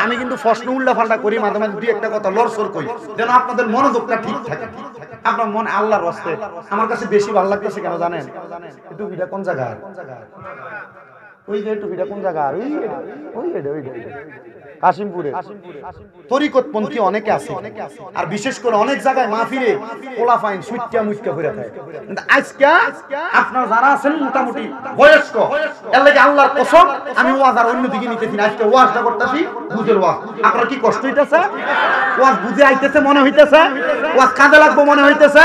আমি কিন্তু প্রশ্ন উল্টা পাল্টা করি, মাঝে মাঝে 2-1টা কথা লড়সড় করি যেন আপনাদের মনোযোগটা ঠিক থাকে। আপনার মন আল্লাহর রাস্তায় আমার কাছে বেশি ভালো লাগতেছে কেন জানেন? একটু ভিড়া কোন জায়গায়, ওই যে টুপিটা কোন জায়গায়, ওই কাশিমপুরে তরিকতপন্থী অনেকে আছে, আর বিশেষ করে অনেক জায়গায় মাহফিলে পোলাফাইন সুইটটা মুইটটা করে থাকে। কিন্তু আজকে আপনারা যারা আছেন মোটামুটি বয়স্ক, এর লাগি আল্লাহর কসম আমি ওয়াজ আর অন্যদিকে নিতেছি না। আজকে ওয়াজটা করতেছি বুঝের ওয়াজ। আপনারা কি কষ্ট হইতেছে? ওয়াজ বুঝে আইতেছে মনে হইতেছে, ওয়াজ কাজে লাগবে মনে হইতেছে।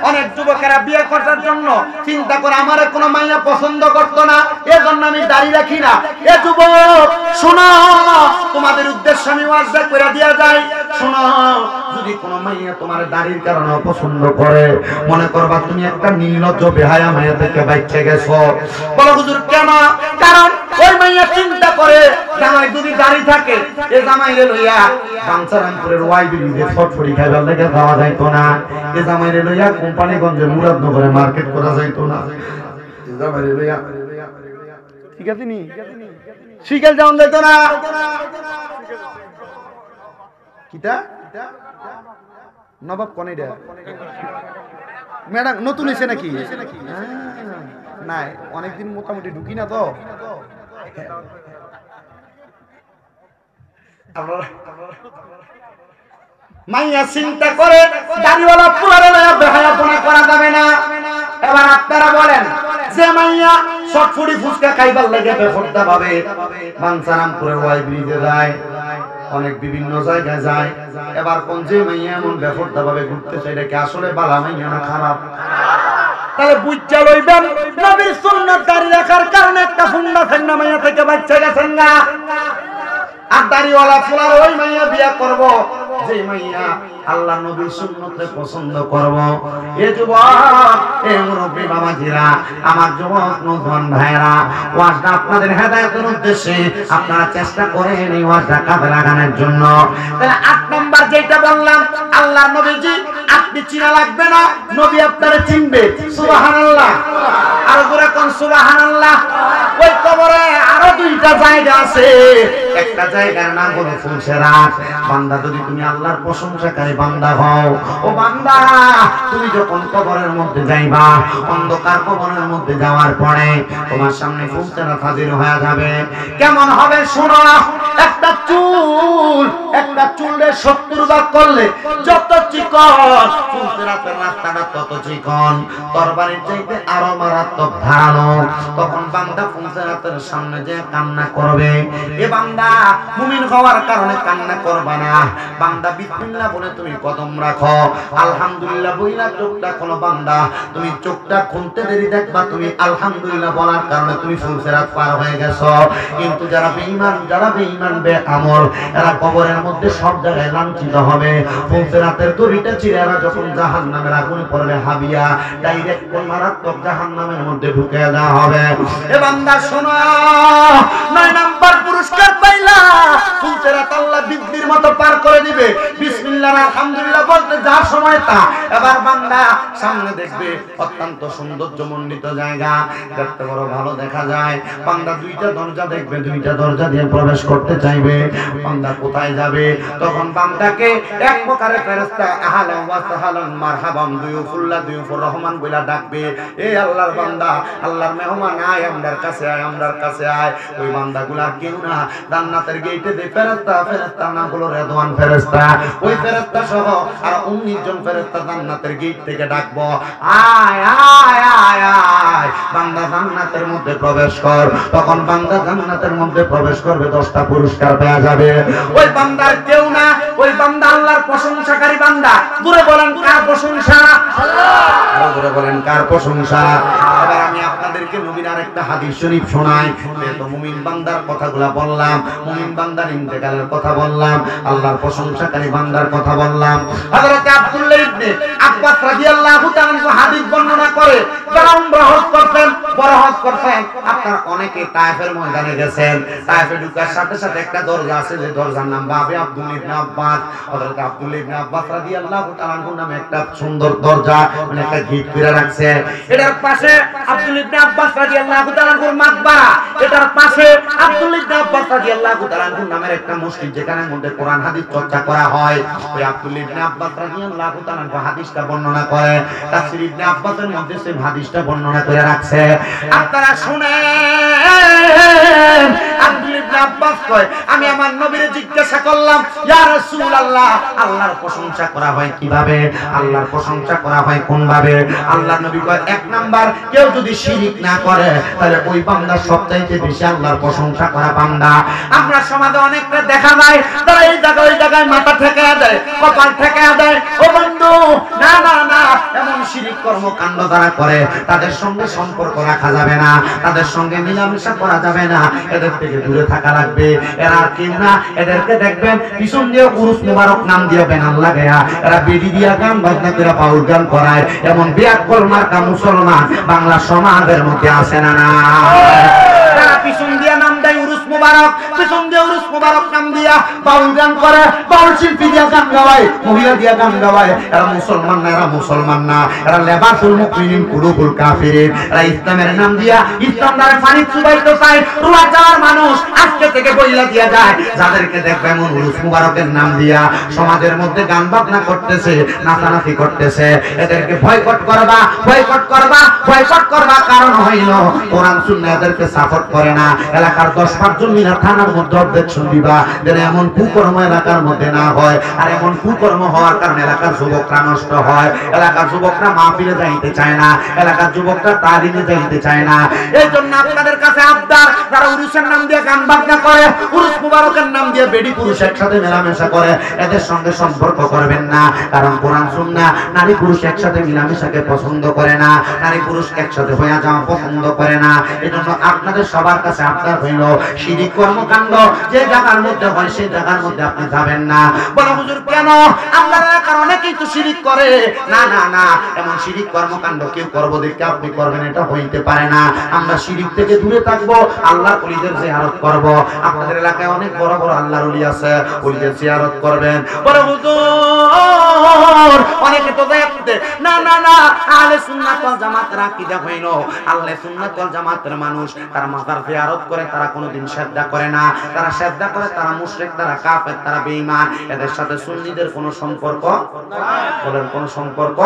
অনেক যুবকেরা বিয়ে করার জন্য চিন্তা করে আমার কোনো মাইয়া পছন্দ করতো না, এজন্য আমি দাড়ি রাখি না। এ যুবক শোনো, তোমাদের উদ্দেশ্যে আমি ওয়াজটা করে দেয়া যায়। শোনো, যদি কোনো মাইয়া তোমার দাড়ির কারণে অপছন্দ করে, মনে করবা তুমি একটা নির্লজ্জ বেহায়া মাইয়া থেকে বাইচে গেছো। বলো হুজুর কেন? কারণ ওই ওই মাইয়া চিন্তা করে জামাই যদি দাড়ি থাকে এ জামাইরে লইয়া বাঞ্ছারামপুরের ওয়াই বিলিজে ফটফটি খাইবার লেগে যাওয়া যাইতো না, এ জামাইরে লইয়া কোম্পানিগঞ্জে মুরাদনগরে মার্কেট করা যাইতো না, এ জামাইরে লইয়া ঠিক আছে নি শিকাল যাওয়া যাইতো না। কিটা নবাব কোনেডা ম্যাডাম নতুন এসে নাকি? নাই অনেকদিন মোটামুটি ঢুকি না তো। মাইয়া চিন্তা করে দাড়িওয়ালা পুরারে বেহায়াপনা করা যাবে না। এবার আপনারা বলেন যে মাইয়া শটফুটি ফুচকা খাইবার লাগে বেফরদা ভাবে বাঞ্ছারামপুরের ওয়াই ব্রিজে যায়, অনেক বিভিন্ন জায়গায় যায়, এবার কোন যে মাইয়া এমন বেফরদা ভাবে ঘুরতে চাই এটা কি আসলে বালা মাইয়া না খারাপ? তাহলে বুঝা লইবেন নবীর সুন্নাত দাঁড়ি রাখার কারণে একটা ফুন্ডা ফেন্না মাইয়া থেকে বাচ্চা গেছেন না। আর দাড়িওয়ালা ফুলার ওই মাইয়া বিয়া করব যে মাইয়া আল্লাহ নবীর সুন্নতকে পছন্দ করব। এ যুবক, এ মুরব্বী বাবাজিরা, আমার যুবক নওজোয়ান ভাইরা, ওয়াজটা আপনাদের হেদায়েতের উদ্দেশ্যে আপনারা চেষ্টা করেন এই ওয়াজটা কাজে লাগানোর জন্য। তাহলে ৮ নাম্বার যেটা বললাম, আল্লাহর নবীজি আপনি চিনা লাগবে না, নবী আপনারে চিনবে। সুবহানাল্লাহ, আর জোরে কোন সুবহানাল্লাহ। ওই কবরে আরো 2টা জায়গা আছে, একটা জায়গার নাম হলো ফুলসেরাত। বান্দা যদি তুমি আল্লাহর প্রশংসাকারী বান্দা হও, ও বান্দা তুমি যখন কবরের মধ্যে যাইবা, অন্ধকার কবরের মধ্যে যাওয়ার পরে তোমার সামনে ফুলসেরাত হাজির হয়ে যাবে। কেমন হবে শোনো, একটা চুলে 70 ভাগ করলে যত চিকন, ফুলসেরাতের রাস্তাটা তত চিকন, তরবারির চাইতে আরো মারাত্মক ধারালো। তখন বান্দা ফুলসেরাতের সামনে যে কান্না করবে, এ বান্দা মুমিন হওয়ার কারণে কান্না করবা না, বান্দা বিসমিল্লাহ বলে তুমি কদম রাখো, আলহামদুলিল্লাহ বইলা চোখটা খোলো। বান্দা তুমি চোখটা খুলতে দেরি দেখবা তুমি আলহামদুলিল্লাহ বলার কারণে তুমি ফুলসেরাত পার হয়ে গেছো। কিন্তু যারা বেঈমান বেআমল, এরা কবরের মধ্যে সব জায়গায় লাঞ্ছিত হবে। ফুলসেরাতের দড়িটা ছিঁড়ে এরা যখন জাহান্নামের আগুনে পড়বে হাবিয়া, ডাইরেক্ট কোন মারাত্মক জাহান্নামের মধ্যে ঢুকে দেওয়া হবে। এ বান্দা শোনো, 9 নাম্বার পুরস্কার পাইলা, ফুলসেরাত আল্লাহ বিদ্যুতের মতো পার করে দিবে। বিসমিল্লাহ আলহামদুলিল্লাহ বলতে যা সময় তা। এবার বান্দা সামনে দেখবে অত্যন্ত সৌন্দর্যমণ্ডিত জায়গা, দেখতে বড় ভালো দেখা যায়। বান্দা 2টা দরজা দেখবে, 2টা দরজা দিয়ে প্রবেশ করতে চাইবে। বান্দা কোথায় যাবে? তখন বান্দাকে এক প্রকারে ফেরেশতা আহলান ওয়া সাহলান মারহাবান দুয়ুফুর রহমান বইলা ডাকবে, এ আল্লাহর বান্দা, আল্লাহর মেহমান, আয় আমরার কাছে আয়, আমরার কাছে আয়। ওই বান্দাগুলা কেউ না, জান্নাতের গেটে যে ফেরেশতার নাম হলো রেদওয়ান ফেরেশতা, ওই ফেরেশতা সহ আর 19 জন ফেরেশতা জান্নাতের গেট থেকে ডাকবো, আয় আয় আয় আয় বান্দা জান্নাতের মধ্যে প্রবেশ কর। তখন বান্দা জান্নাতের মধ্যে প্রবেশ করবে, 10টা পুরস্কার পেয়ে যাবে। ওই বান্দার কেউ না, ওই বান্দা আল্লাহর প্রশংসাকারী বান্দা। দূরে বলেন কার প্রশংসা? আল্লাহ। দূরে বলেন কার প্রশংসা? এবার আমি আপনাদেরকে নবীর আরেকটা হাদিস শরীফ শোনাই। তো মুমিন বান্দার কথাগুলা বললাম, মুমিন বান্দার ইন্তেকালের কথা বললাম, আল্লাহর প্রশংসাকারী বান্দার কথা বললাম। হযরত আব্দুল্লাহ ইবনে আব্বাস রাদিয়াল্লাহু তাআলা হাদিস বর্ণনা করে, যারা উমরা হজ করতেন, বড় হজ করতেন, আপনারা অনেকে তায়েফের ময়দানে গেছেন। তায়েফে ঢোকার সাথে সাথে একটা দরজা আছে, যে দরজার নাম বাবে আব্দুল্লাহ ইবনে আব্বাস। হযরত আব্দুল্লাহ ইবনে আব্বাস রাদিয়াল্লাহু তাআলা নামে একটা সুন্দর দরজা, মানে একটা গেট করে রাখছে। এটার পাশে আব্দুল্লাহ ইবনে আব্বাস রাদিয়াল্লাহু তাআলার মাকবারা, এটার পাশে আব্দুল্লাহ ইবনে আব্বাস রাদিয়াল্লাহু তাআলা নামের একটা মসজিদ, যেখানে মধ্যে কোরআন হাদিস চর্চা করা হয়। ওই আব্দুল্লাহ ইবনে আব্বাস রাদিয়াল্লাহু তাআলা হাদিসটা বর্ণনা করে, তাফসীর ইবনে আব্বাসের মধ্যে সেই হাদিসটা বর্ণনা করে রাখছে। আপনারা শুনেন, আব্দুল্লাহ ইবনে আব্বাস কয়, আমি আমার নবীরে জিজ্ঞাসা করলাম, ইয়া রাসূলুল্লাহ, আল্লাহর প্রশংসা করা হয় কিভাবে? আল্লাহর প্রশংসা করা হয় কোন ভাবে? আল্লাহর নবী কয়, 1 নাম্বার, কেউ যদি শিরক না করে তাহলে ওই বান্দা সবচাইতে বেশি আল্লাহর প্রশংসা করা বান্দা। আমরা সমাজে অনেকটা দেখা যায়, তারা এই জায়গায় ওই জায়গায় মাথা ঠেকায়া দেয়, কপাল ঠেকায়া দেয়। ও বন্ধু, না না না, এমন শিরক কর্মকাণ্ড যারা করে তাদের সঙ্গে সম্পর্ক রাখা যাবে না, তাদের সঙ্গে মিলামেশা করা যাবে না, এদের থেকে দূরে থাকা লাগবে। এরা কেউ না, এদেরকে দেখবেন পিছন দিয়ে উরুস মুবারক নাম দিয়ে বেনান লাগায়া এরা বেডি দিয়া গান বাজনা করে বাউল গান করায়। এমন বিয়াকল মার্কা মুসলমান বাংলা সমাজের মধ্যে আছে না? না, তারা পিছন দিয়া নাম দেয় মুবারক, পিছন দিয়ে উরুস মুবারক নাম দিয়া বাউল গান করে, বাউল শিল্পী দিয়া গান গাওয়ায়, মহিলা দিয়া গান গাওয়ায়। এরা মুসলমান না, এরা মুসলমান না, এরা লেবাসুল মুমিনিন কুলুবুল কাফিরিন। এরা ইসলামের নাম দিয়া ইসলাম দ্বারা পানি চুবাইতে চায়। রুয়া যাওয়ার মানুষ আজকে থেকে বইলা দিয়া যায়, যাদেরকে দেখবে এমন উরুস মুবারকের নাম দিয়া সমাজের মধ্যে গান বাজনা করতেছে, নাচানাচি করতেছে, এদেরকে বয়কট করবা, বয়কট করবা, বয়কট করবা। কারণ হইল কোরআন সুন্নাহ এদেরকে সাপোর্ট করে না। এলাকার 10-5 জন মিলে থানার মধ্যে অবজেকশন দিবা, যেন এমন কুকর্ম এলাকার মধ্যে না হয়। আর এমন কুকর্ম হওয়ার কারণে এলাকার যুবকরা নষ্ট হয়, এলাকার যুবকরা মাহফিলে যাইতে চায় না, এলাকার যুবকরা তালিমে যাইতে চায় না। এই জন্য আপনাদের কাছে আবদার, যারা উরুসের নাম দিয়ে গান বাজনা করে, উরুস মুবারকের নাম দিয়ে বেডি পুরুষ একসাথে মেলামেশা করে, এদের সঙ্গে সম্পর্ক করবেন না। কারণ কোরআন সুন্নাহ নারী পুরুষ একসাথে মিলামেশাকে পছন্দ করে না, নারী পুরুষ একসাথে হয়ে যাওয়া পছন্দ করে না। এজন্য আপনাদের সবার কাছে আবদার হইল, শিরিক কর্মকাণ্ড যে জায়গার মধ্যে হয় সেই জায়গার মধ্যে আপনি যাবেন না। বলে হুজুর কেন? আপনারা কারণ অনেকেই তো শিরিক করে। না না না, এমন শিরিক কর্মকাণ্ড কেউ করবো দেখে আপনি করবেন, এটা হইতে পারে না। আমরা শিরিক থেকে দূরে থাকবো, আল্লাহর ওলিদের জিয়ারত করব। আপনাদের এলাকায় অনেক বড় বড় আল্লাহর ওলি আছে, ওলিদের জিয়ারত করবেন। বলে হুজুর অনেকে তো দেখতে না না না, আহলে সুন্নাত ওয়াল জামাতের আকীদা হইল, আহলে সুন্নাত ওয়াল জামাতের মানুষ তারা মাজার জিয়ারত করে, তারা কোনোদিন সিজদা করে না। তারা সিজদা করে, তারা মুশরিক, তারা কাফের, তারা বেঈমান। এদের সাথে সুন্নিদের কোনো সম্পর্ক বলেন, কোনো সম্পর্ক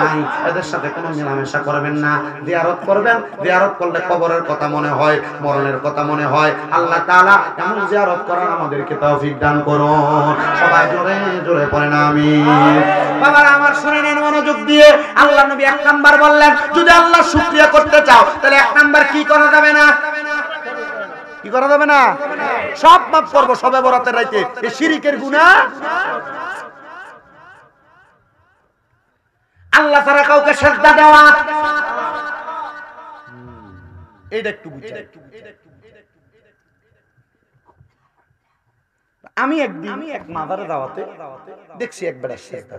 নাই। এদের সাথে কোনো মেলামেশা করবেন না। জিয়ারত করবেন, জিয়ারত করলে কবরের কথা মনে হয়, মরণের কথা মনে হয়। আল্লাহ তাআলা এমন জিয়ারত করার আমাদেরকে তৌফিক দান করুন। সবাই জোরে জোরে পড়েন আমিন। বাবারা আমার শুনে নেন মনোযোগ দিয়ে। আল্লাহ নবী 1 নাম্বার বললেন, যদি আল্লাহ শুকরিয়া করতে চাও তাহলে 1 নাম্বার কি করা যাবে না? কি করা যাবে না? সব মাফ করব সবে বরাতের রাতে, এই শিরকের গুনাহ। আল্লাহ ছাড়া কাউকে সিজদা দেওয়া, এইটা একটু বুঝাই। আমি একদিন এক মাজারে দাওয়াতে দেখছি এক বেড়া সিজদা।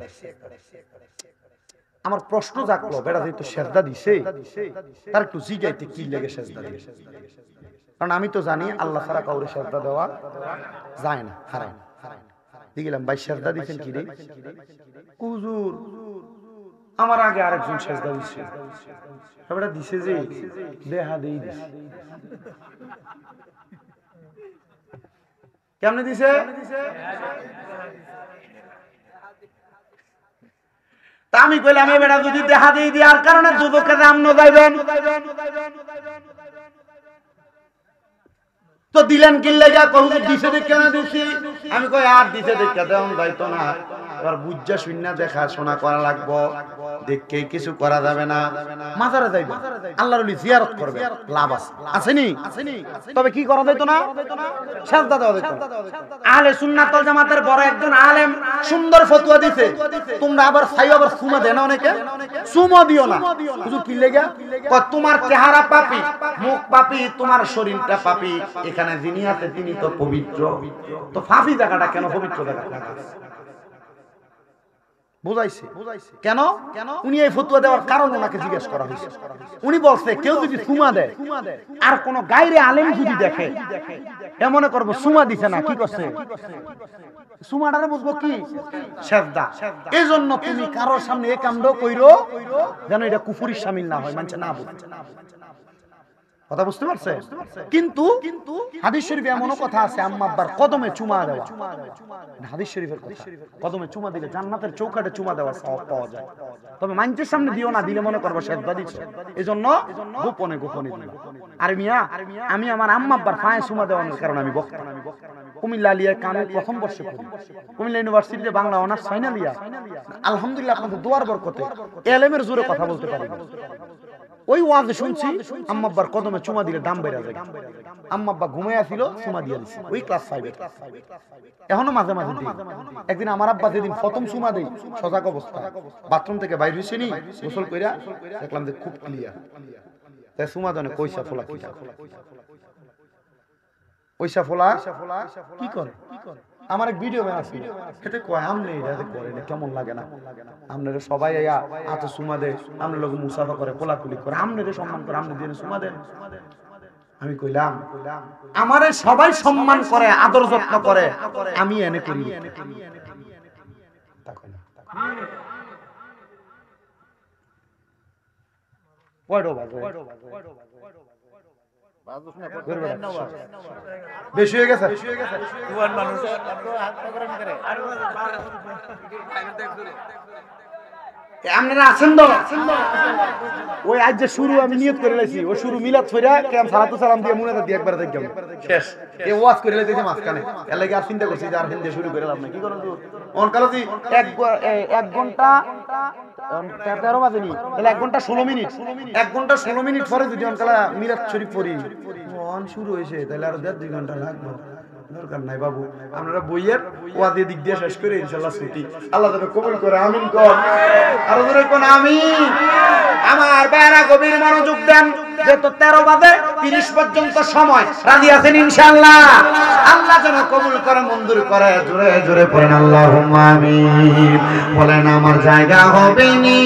আমার প্রশ্ন জাগলো, বেড়া যেহেতু সিজদা দিছে তার একটু জিগাইতে কি লাগে সিজদা দিছে। কারণ আমি তো জানি আল্লাহ ছাড়া কাউরে সিজদা দেওয়া যায় না, হারাম। দেখলাম ভাই সিজদা দিছেন কি রে? হুজুর আমার আগে আরেকজন সিজদা দিছে। বেড়া দিছে যে দেহা দেই দিছে। কেমনে দিছে? তা আমি কইলাম এই বেটা যদি দেহা দিয়ে দেওয়ার কারণে যুবকের রামন যাইবেন তো দিলেন কি লাগা? কহুজ দিছে দেখে না দিছি। আমি কই আর দিছে দেখে দেন যাইতো না, এবার বুঝা শুননা দেখা শোনা করা লাগবো, দেখে কিছু করা যাবে না। মাজারে যাইবে, আল্লাহর ওলি জিয়ারত করবে, লাভ আছে আসেনি? তবে কি করা যাইতো না? সিজদা দেওয়া যাইতো না। আহলে সুন্নাত ওয়াল জামাতের বড় একজন আলেম সুন্দর ফতোয়া দিছে, তোমরা আবার চাইও আবার সুমা দেন না, অনেকে সুমা দিও না। হুজুর কি লাগা? কয় তোমার চেহারা পাপী, মুখ পাপী, তোমার শরীরটা পাপী, এখানে যিনি আছে তিনি তো পবিত্র, তো পাপী জায়গাটা কেন পবিত্র জায়গা? বুঝাইছে কেন? উনি এই ফতোয়া দেওয়ার কারণ ওনাকে জিজ্ঞেস করা হয়েছে। উনি বলছে কেউ যদি সুমা দেয় আর কোন গায়রে আলেম যদি দেখে, এমন করবো সুমা দিছে না, কি করছে? সুমাটারে বুঝবো কি? সিজদা। এজন্য তুমি কারোর সামনে এই কামটা কইরো যেন এটা কুফরির শামিল না হয়, মানছে না বুঝে। কথা বুঝতে পারছে? কিন্তু হাদিস শরীফে এমনও কথা আছে, আম্মা আব্বার কদমে চুমা দেওয়া, হাদিস শরীফের কথা। কদমে চুমা দিলে জান্নাতের চৌকাঠে চুমা দেওয়া সওয়াব পাওয়া যায়। তবে মানুষের সামনে দিও না, দিলে মনে করবে সিজদা দিছো। এজন্য গোপনে গোপনে দিও। আর মিয়া আমি আমার আম্মা আব্বার পায়ে চুমা দেওয়ার কারণে আমি বক্তা। কুমিল্লা আলিয়ার কামে প্রথম বর্ষে পড়ি, কুমিল্লা ইউনিভার্সিটিতে বাংলা অনার্স ফাইনাল ইয়ার। আলহামদুলিল্লাহ আপনাদের দোয়ার বরকতে এলেমের জোরে কথা বলতে পারি। ওই ওয়াজ শুনছি আম্মা আব্বার কদমে চুমা দিলে দাম বেড়ে যায়। আম্মা আব্বা ঘুমাইয়া ছিল, চুমা দিয়ে দিছে, ওই ক্লাস 5 এ। এখনো মাঝে মাঝে দিই। একদিন আমার আব্বা যেদিন প্রথম চুমা দেই সজাগ অবস্থা, বাথরুম থেকে বাইরে হইছে নি, গোসল কইরা দেখলাম যে খুব ক্লিয়ার। তাই চুমা দেনে কইসা ফোলা কি থাকে, ওইসা ফোলা কি করে? আমার এক ভিডিও বানাইছি, খেতে কয় আমনে এটা করে না, কেমন লাগে না? আমনেরে সবাই আয়া হাতে চুমা দেয়, আমনে লোক মুসাফা করে, কোলাকুলি করে, আমনেরে সম্মান করে, আমনে দিয়ে চুমা দেন। আমি কইলাম আমারে সবাই সম্মান করে, আদর যত্ন করে, আমি এনে করি বেশি হয়ে গেছে। আপনারা আছেন তো? ওই আজ যে শুরু আমি নিয়ত করে লাইছি, ওই শুরু মিলাদ ছইরা কেম সালাতু সালাম দিয়ে মুনাজাত দিয়ে একবার দেখলাম শেষ। এই ওয়াজ করে লাইতেছে মাঝখানে, এর লাগি আর চিন্তা করছি যে আর হিন্দে শুরু করে লাভ না। কি করেন তো অনকালজি 1 ঘন্টা 13 বাজেনি, তাহলে 1 ঘন্টা 16 মিনিট, 1 ঘন্টা 16 মিনিট পরে যদি অনকালা মিলাদ শরীফ পড়ি মন শুরু হইছে, তাহলে আর 1.5-2 ঘন্টা লাগবে। দরকার নাই বাবু, আপনারা বইয়ের ওয়াদে দিক দিয়ে শেষ করে ইনশাআল্লাহ ছুটি। আল্লাহ যেন কবুল করে, আমিন কর। আর জোরে কোন আমিন। আমার বাইরা গভীর মনোযোগ দেন, যেহেতু 13 বাজে 30 পর্যন্ত সময়, রাজি আছেন ইনশাআল্লাহ? আল্লাহ যেন কবুল করে, মঞ্জুর করে। জোরে জোরে পড়েন আল্লাহুম্মা আমিন। বলেন আমার জায়গা হবে নি,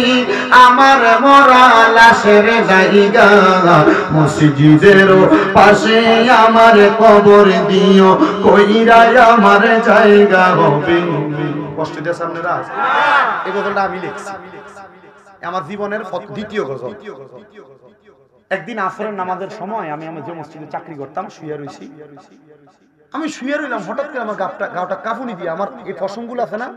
আমার মরা লাশের জায়গা, মসজিদের পাশে আমার কবর দিও, কইরা আমার জায়গা হবে। কষ্ট দিয়ে সামনেরা এই গজলটা আমি লিখছি, আমার জীবনের দ্বিতীয় গজল। একদিন আসরের নামাজের সময় আমি যে মসজিদে চাকরি করতাম শুয়ে রইছি, আমি শুয়ে রইলাম, হঠাৎ করে আমার গাটা কাঁপুনি দিয়ে, আমার এই পশমগুলো আছে না,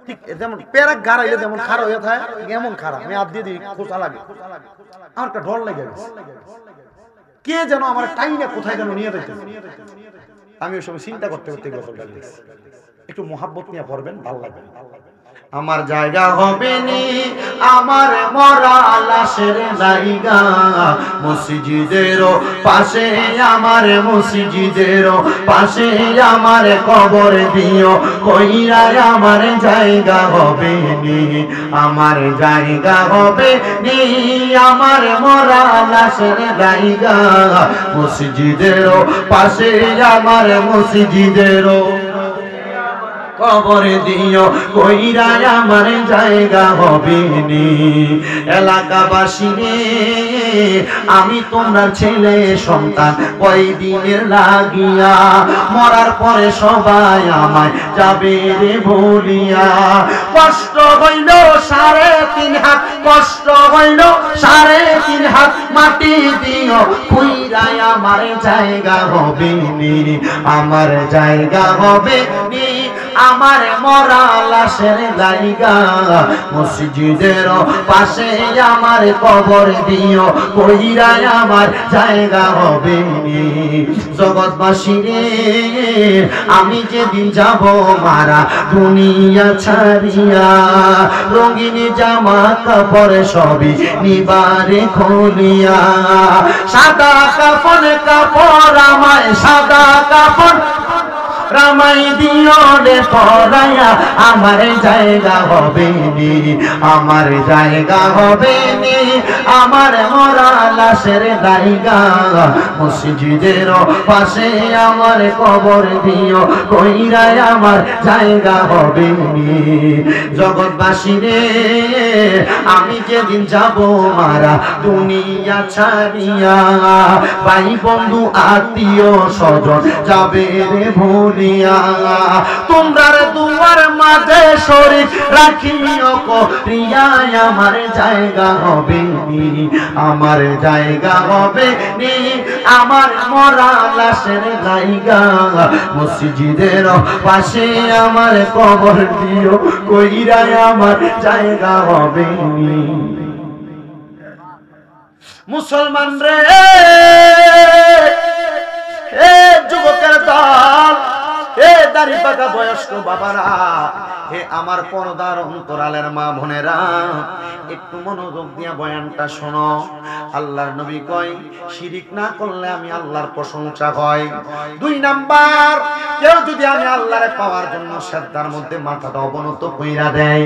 ঠিক যেমন পেরাক গাড়াইলে যেমন খাড়া হয়ে থাকে এমন খাড়া, আমি হাত দিয়ে দিই খোঁচা লাগে, আমার একটা ডর লেগে গেছে, কে যেন আমার টাইনে কোথায় যেন নিয়ে যেতে। আমি ওই সময় চিন্তা করতে করতে গজলটা লিখছি। একটু মোহাব্বত নিয়ে পড়বেন, ভালো লাগবে। আমার জায়গা হবে নি, আমার মরা লাশের জায়গা, মসজিদের পাশে আমার, মসজিদের পাশে আমার কবর দিও, কইরা আমার জায়গা হবে নি, আমার জায়গা হবে নি, আমার মরা লাশের জায়গা, মসজিদের পাশে আমার, মসজিদের কবর দিও, কইরা আমার জায়গা হবে নি। এলাকাবাসী রে, আমি তোমার ছেলে সন্তান, কয়দিনের লাগিয়া, মরার পরে সবাই আমায় যাবে রে বলিয়া। কষ্ট হইল 3.5 হাত, কষ্ট হইল 3.5 হাত, মাটি দিও, কইরা আমার জায়গা হবে নি, আমার জায়গা হবে নি, আমার মরা লাশের জায়গা, মসজিদের পাশে আমার কবর দিও, কইরা আমার জায়গা হবে নি। জগৎবাসী রে, আমি যেদিন যাব মারা দুনিয়া ছাড়িয়া, রঙিন জামা কাপড় সবই নিবারে খুলিয়া, সাদা কাপড় কাপড় আমায়, সাদা কাপড় রামাই দিও রে পরায়া, আমার জায়গা হবে নি, আমার জায়গা হবে নি, আমার মরা লাশের জায়গা, মসজিদের পাশে আমার কবর দিও, কইরা আমার জায়গা হবে নি। জগৎবাসী রে, আমি যেদিন যাব মারা দুনিয়া ছাড়িয়া, ভাই বন্ধু আত্মীয় স্বজন যাবে রে ভুলিয়া, তোমরার দুয়ার মাঝে শরীক রাখিও করিয়া, আমার জায়গা হবে নি, আমার জায়গা হবে নি, আমার মরা লাশের জায়গা, মসজিদের পাশে আমার কবর দিও, কইরা আমার জায়গা হবে নি। মুসলমান রে, এ যুবকের দল, এ দাড়ি পাকা বয়স্ক বাবারা, হে আমার পর্দার অন্তরালের মা বোনেরা, একটু মনোযোগ দিয়া বয়ানটা শোনো। আল্লাহর নবী কয়, শিরিক না করলে আমি আল্লাহর প্রশংসা হয়। 2 নাম্বার, কেউ যদি আমি আল্লাহরে পাওয়ার জন্য শ্রদ্ধার মধ্যে মাথাটা অবনত কইরা দেয়,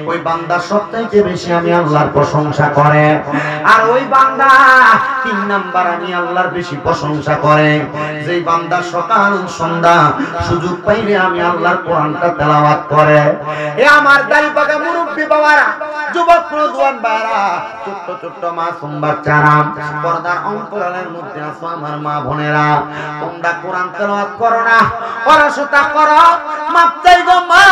ওই বান্দা সবচাইতে বেশি আমি আল্লাহর প্রশংসা করে। আর ওই বান্দা 3 নাম্বার আমি আল্লাহর বেশি প্রশংসা করে, যেই বান্দা সকাল সন্ধ্যা সুযোগ পাই বাইরে আমি আল্লাহর কোরআনটা তেলাওয়াত করে। এ আমার দাড়ি পাকা মুরব্বি বাবারা, যুবক নওজোয়ান ভাইরা, ছোট্ট ছোট্ট মাসুম বাচ্চারা, পর্দার অন্তরালের মধ্যে আছো আমার মা বোনেরা, তোমরা কোরআন তেলাওয়াত করো না, পড়াশোনা করো, মাপ চাই গো মা,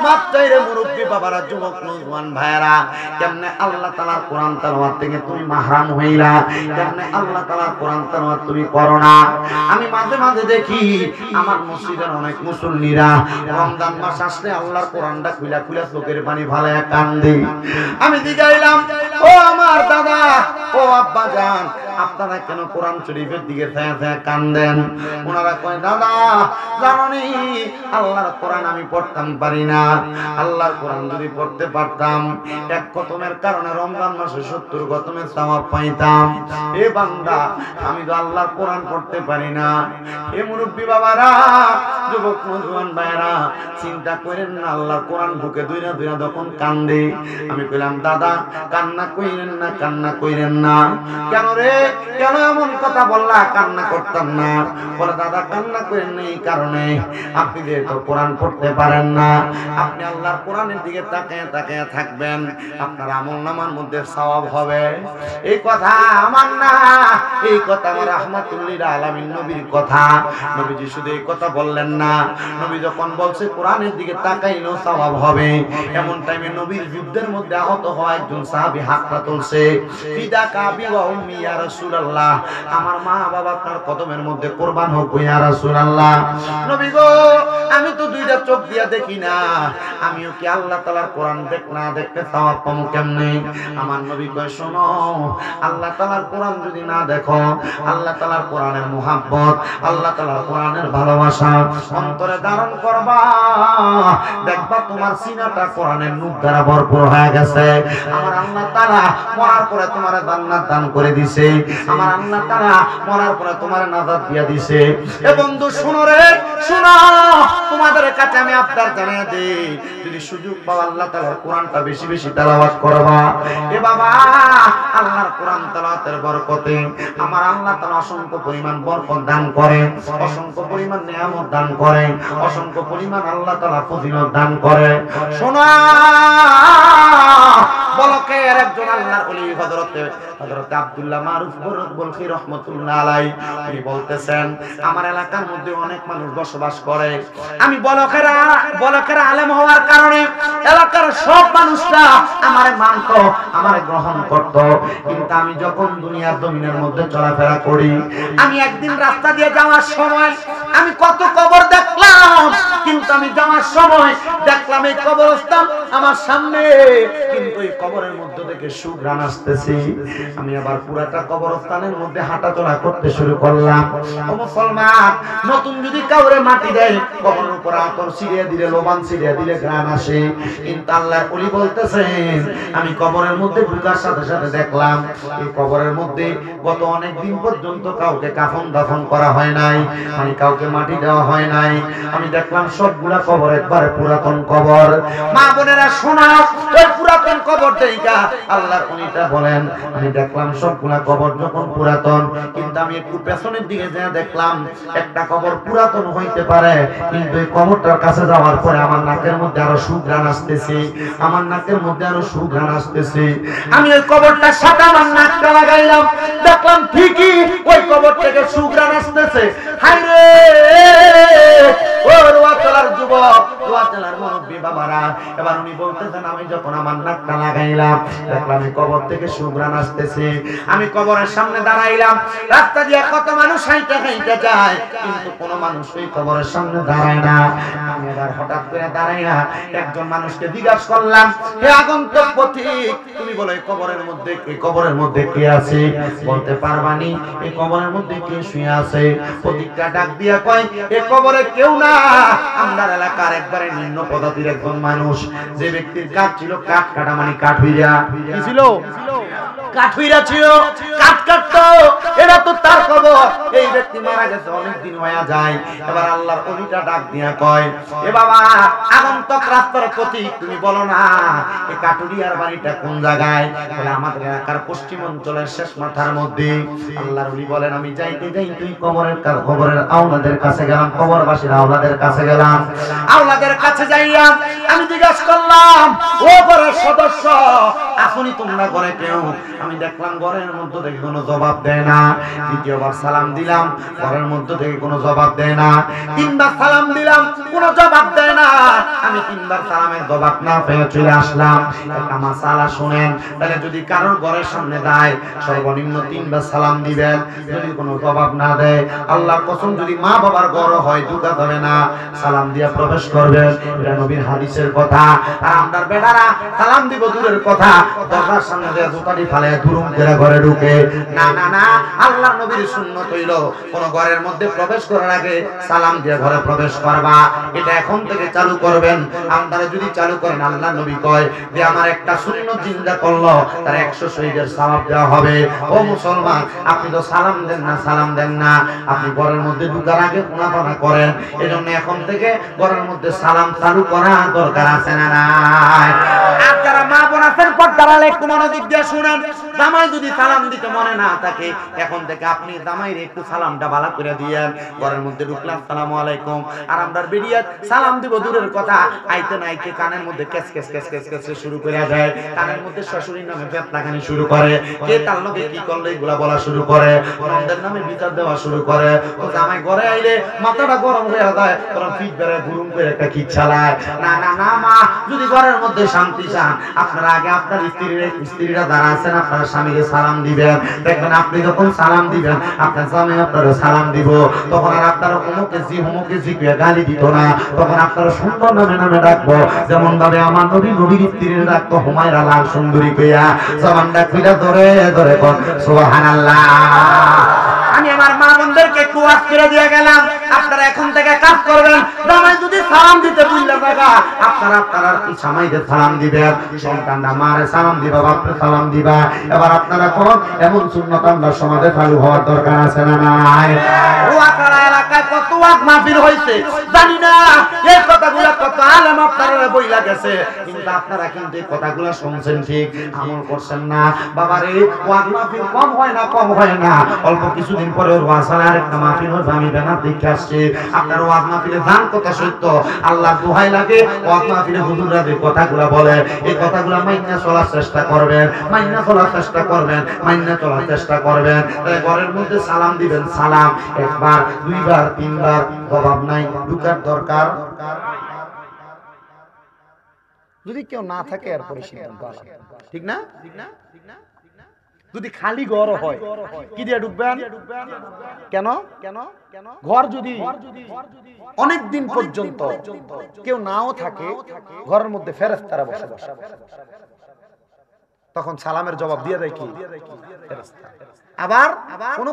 মাপ চাই রে মুরব্বি বাবারা, যুবক নওজোয়ান ভাইরা। কেমনে আল্লাহ তাআলার কোরআন তেলাওয়াত থেকে তুমি মাহরাম হইলা? কেমনে আল্লাহ তাআলার কোরআন তেলাওয়াত তুমি করো না? আমি মাঝে মাঝে দেখি আমার মসজিদের অনেক মুসল্লিরা রমজান মাস আসলে আল্লাহর কোরআনটা খুলা খুলা চোখের পানি ফালায়া কান্দে। আমি জিগাইলাম, ও আমার দাদা, ও আব্বা জান, আপনারা কেন কোরআন শরীফের দিকে চায়া চায়া কান্দেন? ওনারা কয়, দাদা জানি আল্লাহর কোরআন আমি পড়তাম পারি না, আল্লাহর কোরআন যদি পড়তে পারতাম এক খতমের কারণে রমজান মাসে 70 খতমের সওয়াব পাইতাম। এ বান্দা, আমি তো আল্লাহর কোরআন পড়তে পারি না। এ মুরব্বি বাবারা, যুবক নওজোয়ান ভাইরা, চিন্তা করেন না, আল্লাহর কোরআন বুকে দুইরা দুইরা যখন কান্দে, আমি কইলাম, দাদা কান্না কইরেন না, কান্না কইরেন না। কেন রে, কেন এমন কথা বললা? কান্না করতাম না। বলে, দাদা কান্না করেন না এই কারণে, আপনি যেহেতু কোরআন পড়তে পারেন না, আপনি আল্লাহর কোরআনের দিকে তাকিয়ে তাকিয়ে থাকবেন, আপনার আমলনামার মধ্যে সওয়াব হবে। এই কথা আমার না, এই কথা আমার রাহমাতুল লিল আলামিন নবীর কথা। নবীজি শুধু এই কথা বললেন না, নবী যখন বলছে কোরআনের দিকে তাকাইলেও সওয়াব হবে, এমন টাইমে নবীর যুদ্ধের মধ্যে আহত হওয়া একজন সাহাবী হাতটা তুলছে, ফিদা কাবি ওয়া উম্মি ইয়া রাসূলুল্লাহ, আমার মা বাবা আপনার কদমের মধ্যে কুরবান হোক ইয়া রাসূলুল্লাহ। নবী গো, আমি তো দুইটা চোখ দিয়া দেখি না, আমিও কি আল্লাহ তাআলার কোরআন দেখ না দেখতে সওয়াব পাবো কেমনে? আমার নবী কয়, শোনো, আল্লাহ তাআলার কোরআন যদি না দেখো, আল্লাহ তাআলার কোরআনের মুহাব্বত, আল্লাহ তাআলার কোরআনের ভালোবাসা অন্তরে ধারণ করবা, দেখবা তোমার সিনাটা কোরআনের নূর দ্বারা ভরপুর হয়ে গেছে। আমার আল্লাহ তাআলা মরার পরে তোমার জান্নাত দান করে দিয়েছে, আমার আল্লাহ তাআলা মরার পরে তোমার নাজাত দিয়া দিয়েছে। এ বন্ধু শুনো রে, শুনো, তোমাদের কাছে আমি আবদার জানিয়ে দেই, যদি সুযোগ পাও আল্লাহ তাআলার কোরআনটা বেশি বেশি তেলাওয়াত করবা। এ বাবা, আল্লাহর কোরআন তেলাওয়াতের বরকতে আমার আল্লাহ তাআলা অসংখ্য পরিমাণ বরকত দান করেন, অসংখ্য পরিমাণ নিয়ামত দান করেন, অসংখ্য পরিমাণ আল্লাহ তাআলা ফজিলত দান করে। শোনো, বলকের একজন আল্লাহর ওলি হযরত আব্দুল্লাহ মারুফ বলখি রাহমাতুল্লাহ আলাইহি, তিনি বলতেছেন, আমার এলাকার মধ্যে অনেক মানুষ বসবাস করে, আমি বলকের আলেম হওয়ার কারণে এলাকার সব মানুষরা আমারে মানত, আমারে গ্রহণ করত। কিন্তু আমি যখন দুনিয়ার জমিনের মধ্যে চলাফেরা করি, আমি একদিন রাস্তা দিয়ে যাওয়ার সময় আমি কত কবর দেখলাম, কিন্তু আমি যাওয়ার সময় দেখলাম এই কবরস্থান আমার সামনে, কিন্তু এই কবরের মধ্যে থেকে সুঘ্রাণ আসতেছে। আমি আবার পুরাটা কবরস্থানের মধ্যে হাঁটাচলা করতে শুরু করলাম। ও মুসলমান, নতুন যদি কাউরে মাটি দেয়, কবরের উপর আতর ছিড়িয়ে দিলে, লোবান ছিড়িয়ে দিলে ঘ্রাণ আসে। কিন্তু আল্লাহর ওলি বলতেছেন, আমি কবরের মধ্যে ঢোকার সাথে সাথে দেখলাম এই কবরের মধ্যে গত অনেক দিন পর্যন্ত কাউকে কাফন দাফন করা হয় নাই, মানে কাউকে মাটি দেওয়া হয় নাই। আমি দেখলাম সবগুলা কবর একবারে পুরাতন কবর। মা বোনেরা শোনা, ওই পুরাতন কবর দেখা আল্লাহর ওলিটা বলেন, আমি দেখলাম সবগুলা কবর যখন পুরাতন, কিন্তু আমি একটু পেছনের দিকে যেয়ে দেখলাম একটা কবর পুরাতন হইতে পারে, কিন্তু এই কবরটার কাছে যাওয়ার পরে আমার নাকের মধ্যে আরো সুঘ্রাণ আসতেছে, আমার নাকের মধ্যে আরো সুঘ্রাণ আসতেছে। আমি ওই কবরটার সাথে আমার নাকটা লাগাইলাম, দেখলাম ঠিকই ওই কবর থেকে সুঘ্রাণ আসতেছে। হায় রে, ও রোয়াতলার যুবক, রোয়াতলার মুরব্বি বাবারা, এবার উনি বলতেছেন, আমি যখন আমার নাকটা লাগাইলাম দেখলাম এই কবর থেকে সুঘ্রাণ আসতেছে। আমি কবরের সামনে দাঁড়াইলাম, রাস্তা দিয়ে কত মানুষ হাইটা হাইটা যায়, কিন্তু কোনো মানুষ ওই কবরের সামনে দাঁড়ায় না। আমি এবার হঠাৎ করে দাঁড়াইয়া একজন মানুষকে জিজ্ঞাসা করলাম, হে আগন্তুক পথিক, তুমি বলো এই কবরের মধ্যে কে আছে? বলতে পারবানি এই কবরের মধ্যে কে শুয়ে আছে? পথিকটা ডাক দিয়া কয়, এই কবরে কেউ না, আমরা এলাকার একবারে নিম্ন পদাতির একজন মানুষ, যে ব্যক্তির কাজ ছিল কাঠ কাটা, মানে কাঠ হইয়া কি ছিল, কাঠুইরা ছিল, কাঠ কাটতো, এটা তো তার খবর। এই ব্যক্তি মারা গেছে অনেক দিন হয়ে যায়। এবার আল্লাহর ওলিটা ডাক দিয়া কয়, এ বাবা আগন্তক রাস্তার প্রতি তুমি বলো না এই কাঠুরিয়ার বাড়িটা কোন জায়গায়? বলে আমাদের এলাকার পশ্চিম অঞ্চলের শেষ মাথার মধ্যে। আল্লাহর ওলি বলেন আমি যাইতে তুই কবরের আওলাদের কাছে গেলাম, কবরবাসীর আওলাদের কাছে গেলাম। আওলাদের কাছে যাইয়া আমি জিজ্ঞাসা করলাম, ও ঘরের সদস্য আসুনি তোমরা ঘরে কেউ? আমি দেখলাম ঘরের মধ্যে থেকে কোনো জবাব দেয় না। দ্বিতীয়বার সালাম দিলাম, ঘরের মধ্যে থেকে কোনো জবাব দেয় না। তিনবার সালাম দিলাম, কোনো জবাব দেয় না। আমি তিনবার সালামের জবাব না পেয়ে চলে আসলাম। একটা মাসালা শুনেন, তাহলে যদি কারোর ঘরের সামনে যায় সর্বনিম্ন তিনবার সালাম দিবেন। যদি কোনো জবাব না দেয়, আল্লাহর কসম যদি মা বাবার ঘর হয় ঢুকা যাবে না, সালাম দিয়া প্রবেশ করবেন। এটা নবীর হাদিসের কথা। আর আমরার বেটারা সালাম দিব দূরের কথা, দরজার সামনে দিয়ে জুতাটি ফালে দুরুম করে ঘরে ঢুকে। না না না, আল্লাহর নবীর সুন্নাত হইল কোন ঘরের মধ্যে প্রবেশ করার আগে সালাম দিয়ে ঘরে প্রবেশ করবা। এটা এখন থেকে চালু করবেন। আপনারা যদি চালু করেন, আল্লাহর নবী কয় যে আমার একটা সুন্নাত জিন্দা করলো তার 100 শহীদের সওয়াব দেওয়া হবে। ও মুসলমান, আপনি তো সালাম দেন না, আপনি ঘরের মধ্যে ঢোকার আগে কোনাপানা করেন। এজন্য এখন থেকে ঘরের মধ্যে সালাম চালু করা দরকার আছে না নাই? আর যারা মা বোন আছেন পর্দার আলে একটু মনোযোগ দিয়ে শুনেন। জামাই যদি সালাম দিতে মনে না থাকে, এখন থেকে আপনি জামাইরে একটু সালামটা ভালো করে দিয়েন। ঘরের মধ্যে ঢুকলাম, আসসালামু আলাইকুম। আর আমরা বেরিয়ে সালাম দিব দূরের কথা, আইতে না আইতে কানের মধ্যে case case case case case শুরু করে দেয়। কানের মধ্যে শাশুড়ির নামে ফেতনাখানি শুরু করে, কে তার লগে কি করলো এগুলা বলা শুরু করে, নন্দের নামে বিচার দেওয়া শুরু করে। ও জামাই ঘরে আইলে মাথাটা গরম হয়ে যায়, তখন ফিট বেড়ে ঘুরুম করে একটা খিচ চালায়। না না না মা, যদি ঘরের মধ্যে শান্তি চান, আপনারা আগে আপনার স্ত্রীরা যারা আছেন আপনার স্বামীকে সালাম দিবেন। দেখবেন আপনি যখন সালাম দিবেন, আপনার স্বামী আপনারও সালাম দিব। তখন আর আপনারা হুমুকে জি গালি দিত না, তখন আপনারা সুন্দর নামে ডাকবো। যেমন ভাবে আমার নবীর স্ত্রীর ডাকতো হুমায়রা লাল সুন্দরী কইয়া, জবান ডাকিরা ধরে ধরে কোন সুবহানাল্লাহ। আমি আমার মা বোনদেরকে একটু ওয়াজ করে দিয়ে গেলাম, আপনারা এখন থেকে কাজ করবেন। জামাই যদি সালাম দিতে ভুলে থাকা, আপনারা জামাইদের সালাম দিবেন। সন্তানরা মারে সালাম দিবা, বাপরে সালাম দিবা। এবার আপনারা কোন এমন সুন্নাত আমরা সমাজে চালু হওয়ার দরকার আছে না নাই? ও আপনারা এলাকায় কত ওয়াজ মাহফিল হইছে জানি না, এই কথাগুলো কত আলেম আপনারা বইলা গেছে, কিন্তু আপনারা কিন্তু এই কথাগুলো শুনছেন ঠিক, আমল করছেন না। বাবারে ওয়াজ মাহফিল কম হয় না, অল্প কিছুদিন পরে ওয়াজ আর একটা মাহফিল হবে। আমি বেনার দেখে আসছি, আপনার ওয়াজ মাহফিলে দান কথা সত্য, আল্লাহ দোহাই লাগে। ওয়াজ মাহফিলে হুজুররা যে কথাগুলো বলে, এই কথাগুলো মাইন্না চলার চেষ্টা করবেন, মাইন্না চলার চেষ্টা করবেন। ঘরের মধ্যে সালাম দিবেন, সালাম একবার, দুইবার, তিনবার, জবাব নাই, ঢুকার দরকার। যদি কেউ না থাকে এরপরে সিদ্ধান্ত ঠিক না? যদি খালি ঘর হয় কি দিয়ে ঢুকবেন? কেন ঘর যদি অনেক দিন পর্যন্ত কেউ নাও থাকে, ঘরের মধ্যে ফেরেশতারা বসে তখন সালামের জবাব দিয়ে দেয় কি ফেরেশতা। আবার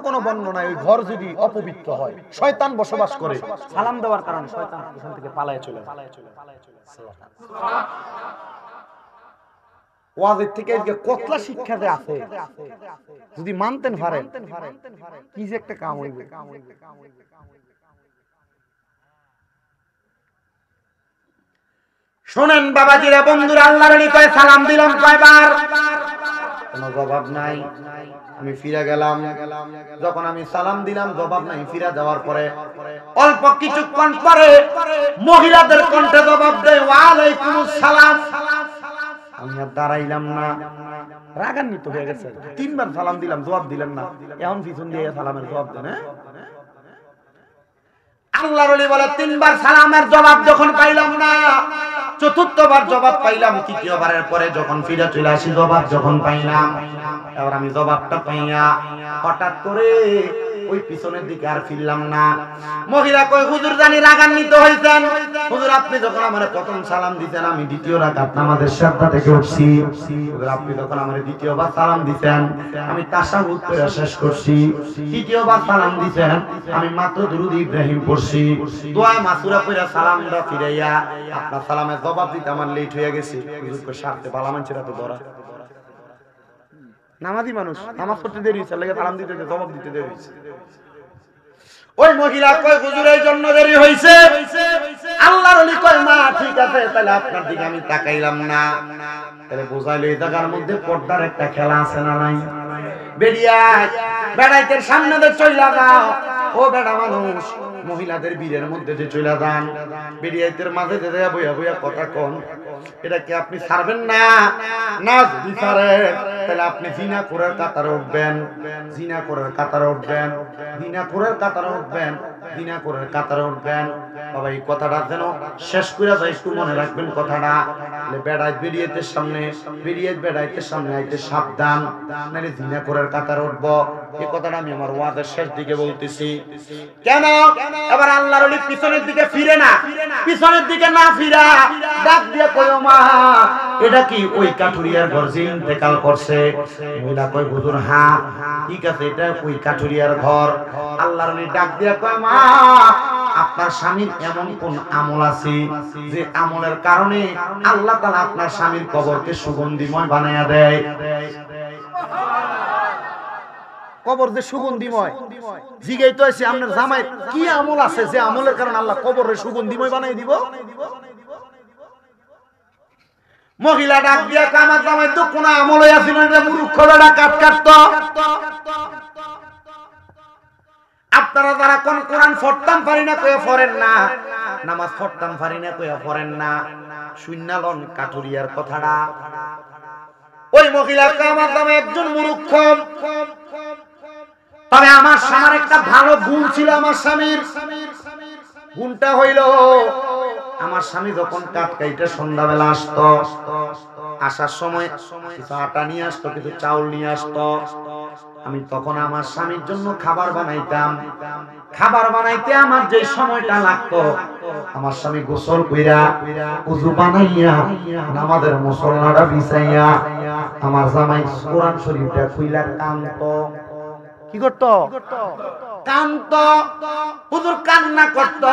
কোন বর্ণনায় ওই ঘর যদি অপবিত্র হয়, শয়তান বসবাস করে, সালাম দেওয়ার কারণে শয়তান ওখান থেকে পালায়ে চলে যায়। ওয়াজের থেকে কতলা শিক্ষা যে আছে, যদি মানতেন পারেন কি যে একটা কাম হইবে। শোনেন বাবাজিরা, বন্ধুরা, আল্লাহর ওলি কয় সালাম দিলাম কয়বার? কোনো জবাব নাই। আমি ফিরে গেলাম, যখন আমি সালাম দিলাম জবাব নাই, ফিরে যাওয়ার পরে অল্প কিছুক্ষণ পরে মহিলাদের কণ্ঠে জবাব দেয় ওয়ালাইকুমুস সালাম। আমি আর দাঁড়াইলাম না, রাগান্বিত হয়ে গেছে। তিনবার সালাম দিলাম, জবাব দিলেন না, এখন পিছন দিয়ে সালামের জবাব দেন। আল্লাহর ওলি বলে তিনবার সালামের জবাব যখন পাইলাম না, চতুর্থবার জবাব পাইলাম, তৃতীয়বারের পরে যখন ফিরে চলে আসি জবাব যখন পাইলাম, এবার আমি জবাবটা পাইয়া হঠাৎ করে ওই পিছনের দিকে আর ফিরলাম না। মহিলা কই হুজুর জানি রাগান্বিত হইছেন, হুজুর আপনি যখন আমারে প্রথম সালাম দিতেন আমি দ্বিতীয় রাকাত নামাজের সাজদা থেকে উঠছি, হুজুর আপনি যখন আমারে দ্বিতীয়বার সালাম দিতেন আমি তাশাহুদ পড়া শেষ করছি, তৃতীয়বার সালাম দিতেন আমি মাত্র দুরূদ ইব্রাহিম পড়ছি, দোয়া মাসুরা পড়া সালামটা ফিরাইয়া আপনার সালামের জবাব দিতে আমার লেট হয়ে গেছে। হুজুর কই সারতে ভালো মানুষেরা তো ধরা নামাজি মানুষ, নামাজ পড়তে দেরি হয়েছে, লাগে সালাম দিতে জবাব দিতে দেরি হয়েছে। ওই মহিলা কয় হুজুর এই জন্য দেরি হয়েছে। আল্লাহর ওলি কয় মা ঠিক আছে, তাহলে আপনার দিকে আমি তাকাইলাম না। তাহলে বোঝাইলো এই জায়গার মধ্যে পর্দার একটা খেলা আছে না নাই? বেরিয়া বেড়াইতের সামনে দিয়ে চইলা যাও, ও বেড়া মানুষ, মহিলাদের বীরের মধ্যে যে চইলা যান, বেরিয়াইতের মাঝে যে বইয়া বইয়া কথা কন, এটা কি আপনি ছাড়বেন না? না যদি ছাড়েন তাহলে আপনি জিনা করার কাতারে উঠবেন, জিনা করার কাতারে উঠবেন, জিনা করার কাতারে উঠবেন, জিনা করার কাতারে উঠবেন। বাবা এই কথাটা যেন শেষ করে যায়, একটু মনে রাখবেন কথাটা। বেড়াইত বেরিয়েতের সামনে, বেরিয়েত বেড়াইতের সামনে আইতে সাবধান, নাহলে জিনা করার কাতারে উঠবো। এই কথাটা আমি আমার ওয়াজের শেষ দিকে বলতেছি। কেন? এবার আল্লাহর ওলি পিছনের দিকে ফিরে না, পিছনের দিকে না ফিরা ডাক দিয়ে কই ও মা, এটা কি ওই কাঠুরিয়ার ঘর যে ইন্তেকাল করছে? মহিলা কয় হুজুর হ্যাঁ ঠিক আছে, এটা ওই কাঠুরিয়ার ঘর। আল্লাহর ওলি ডাক দিয়ে কয় মা, আপনার স্বামীর এমন কোন আমল আছে যে আমলের কারণে আল্লাহ তাআলা আপনার স্বামীর কবরকে সুগন্ধিময় বানায়া দেয়? কবর যে সুগন্ধিময়, জিগাই তো আছে আপনার জামাই কি আমল আছে যে আমলের কারণে আল্লাহ কবরের সুগন্ধিময় বানাই দিব? মহিলা ডাক দিয়া আমার জামাই তো কোন আমলই আছিল না, মূর্খ বেটা কাট কাটতো। আপনারা যারা কোন কোরআন পড়তাম পারি না কইয়া পড়েন না, নামাজ পড়তাম পারি না কইয়া পড়েন না, শুননালন কাঠুরিয়ার কথাটা। ওই মহিলা আমার জামাই একজন মূর্খ, তবে আমার স্বামীর একটা ভালো গুণ ছিল। আমার স্বামীর গুণটা হইল, আমার স্বামী যখন কাটকাইটা সন্ধ্যাবেলা আসতো, আসার সময় কিছু আটা নিয়ে আসতো, কিছু চাউল নিয়ে আসতো, আমি তখন আমার স্বামীর জন্য খাবার বানাইতাম। খাবার বানাইতে আমার যে সময়টা লাগতো, আমার স্বামী গোসল কইরা উযু বানাইয়া নামাজের মুসল্লাটা বিছাইয়া আমার জামাই কোরআন শরীফটা খুইলা কানতো। কি করতো? কানতো। হুজুর কান্না করতো।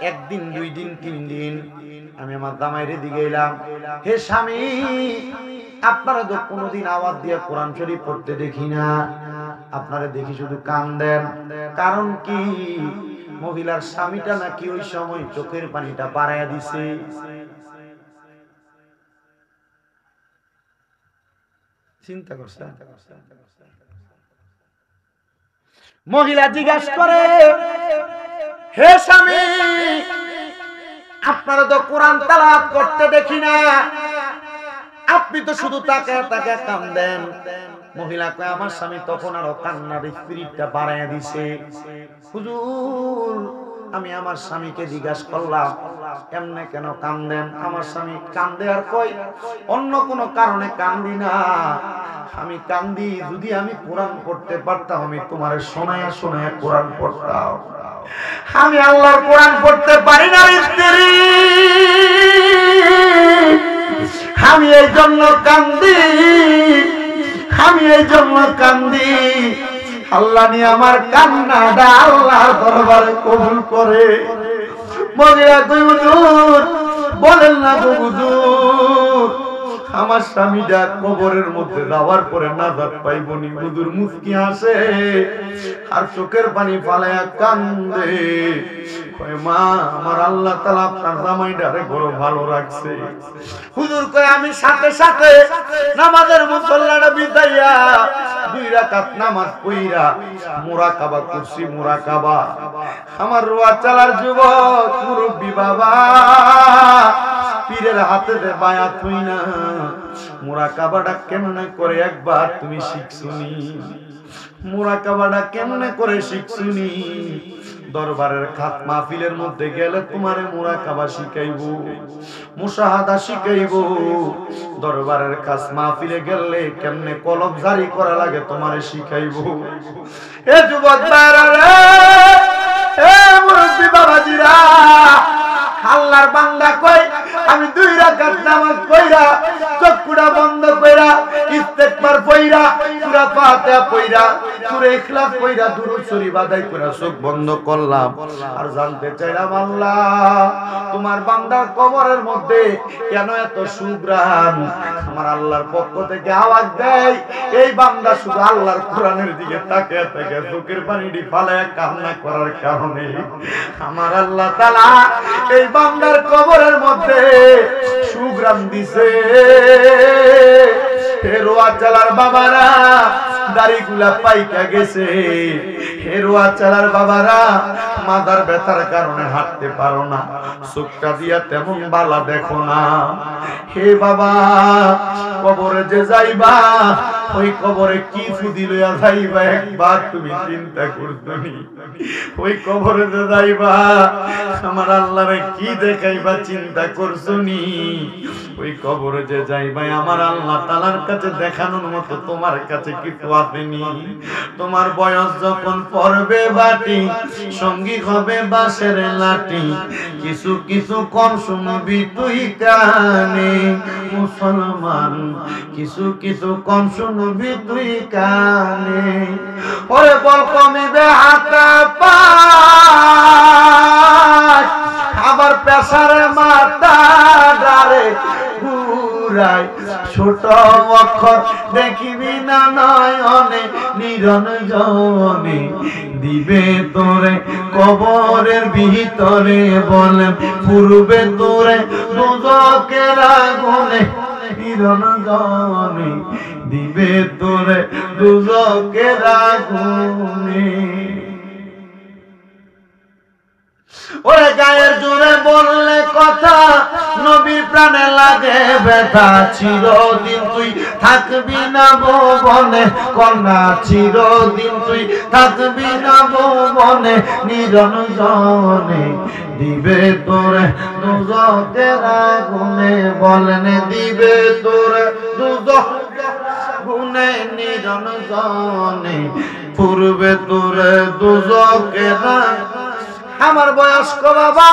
একদিন, দুই দিন, তিন দিন আমি আমার জামাইরে দিকে এলাম, হে স্বামী, আপনারা তো কোনোদিন আওয়াজ দিয়ে কোরআন শরীফ পড়তে দেখি না, আপনারা দেখি শুধু কান্দেন, কারণ কি? মহিলার স্বামীটা নাকি ওই সময় চোখের পানিটা বাড়াইয়া দিছে। চিন্তা করছেন? মহিলা জিজ্ঞাসা করে, হে স্বামী, আপনারা তো কোরআন তেলাওয়াত করতে দেখি না, আপনি তো শুধু তাকায় তাকায় কান্দেন। মহিলা কয় আমার স্বামী তখন আরো কান্নার স্পিরিটটা বাড়াইয়া দিছে। হুজুর, আমি আমার স্বামীকে জিজ্ঞাসা করলাম এমনে কেন কান্দেন? আমার স্বামী কান্দে আর কয় অন্য কোনো কারণে কান্দি না, আমি কান্দি যদি আমি কোরআন পড়তে পারতাম, আমি তোমারে শোনায়া শোনায়া কোরআন পড়তাম। আমি আল্লাহর কোরআন পড়তে পারি না স্ত্রী, আমি এই জন্য কান্দি, আমি এই জন্য কান্দি। আল্লাহ নিয়ে আমার কান্নাটা আল্লাহ দরবারে কবুল করে। মহিলা কই হুজুর বলেন না গো হুজুর, আমার স্বামীটা কবরের মধ্যে যাওয়ার পরে নাজাত পাইবনি। হুজুর মুস্কি হাসে আর চোখের পানি ফালায়া কান্দে, কয় মা, আমার আল্লাহ তাআলা আপনার জামাইটারে বড় ভালো রাখছে। হুজুর কয় আমি সাথে সাথে নামাজের মুসল্লাটা বিছাইয়া 2 রাকাত নামাজ পড়িয়া মুরাকাবা করছি। মুরাকাবা আমার রোয়া চালার যুবক মুরব্বি বাবা, পীরের হাতে দে বায়াত হই না, মুরাকাবাটা কেমনে করে একবার তুমি শিখছুনি? মুরাকাবাটা কেমনে করে শিখছুনি? দরবারের খাত মাহফিলের মধ্যে গেলে তোমারে মুরাকাবা শিখাইবো, মুশাহাদা শিখাইবো। দরবারের খাস মাহফিলে গেলে কেমনে কলম জারি করা লাগে তোমারে শিখাইবো। এ যুবক ভাইরা রে, এ মুরব্বি বাবাজিরা, আল্লাহর বান্দা কই আমি 2 রাকাত নামাজ পড়া চক্ষুটা বন্ধ কইরা ইস্তেগফার পড়া সূরা ফাতিহা পড়া সূরা ইখলাস পড়া দুরূদ শরীফ আদায় কইরা চোখ বন্ধ করলাম আর জানতে চাইলাম আল্লাহ তোমার বান্দার কবরের মধ্যে কেন এত সুঘ্রাণ আমার আল্লাহর পক্ষ থেকে আওয়াজ দেয় এই বান্দা শুধু আল্লাহর কোরআনের দিকে তাকিয়ে থেকে চোখের পানিটি ফালায় কান্না করার কারণে আমার আল্লাহ তাআলা এই বান্দার কবরের মধ্যে সুঘ্রাণ দিছে হেরোয়া চালার বাবারা দাড়িগুলা পাইকা গেছে হেরোয়া চালার বাবারা মাথার ব্যথার কারণে হাঁটতে পারো না চোখটা দিয়া তেমন বালা দেখো না হে বাবা কবরে যে যাইবা ওই কবরে কি ফুদি লইয়া যাইবা একবার তুমি চিন্তা করছনি ওই কবরে যে যাইবা আমার আল্লাহরে কি দেখাইবা চিন্তা করছনি ওই কবরে যে যাইবা আমার আল্লাহ তাআলার কাছে দেখানোর মতো তোমার কাছে কিছু আসেনি তোমার বয়স যখন পড়বে বাটি সঙ্গী হবে বাঁশের লাঠি কিছু কিছু কম শুনবি তুই কানে মুসলমান কিছু কিছু কম শুনবি তুই কানে ওরে বল কমিবে হাতে পায় আবার পেশারে মাথা ডারে ঘুরাই ছোট অক্ষর দেখিবি না নয়নে নিরঞ্জনে দিবে তোরে কবরের ভিতরে বলে পূর্বে তোরে দোজকের আগুনে নিরঞ্জনে দিবে তোরে দোজকের আগুনে ওরে গায়ের জোরে বললে কথা নবীর প্রাণে লাগে ব্যথা চিরদিন তুই থাকবি না ভুবনে কন্যা চিরদিন তুই থাকবি না ভুবনে নিরঞ্জনে দিবে তোরে দোজকের আগুনে বলেন দিবে তোরে দোজকের আগুনে নিরঞ্জনে পূর্বে তোরে দোজকের আমার বয়স্ক বাবা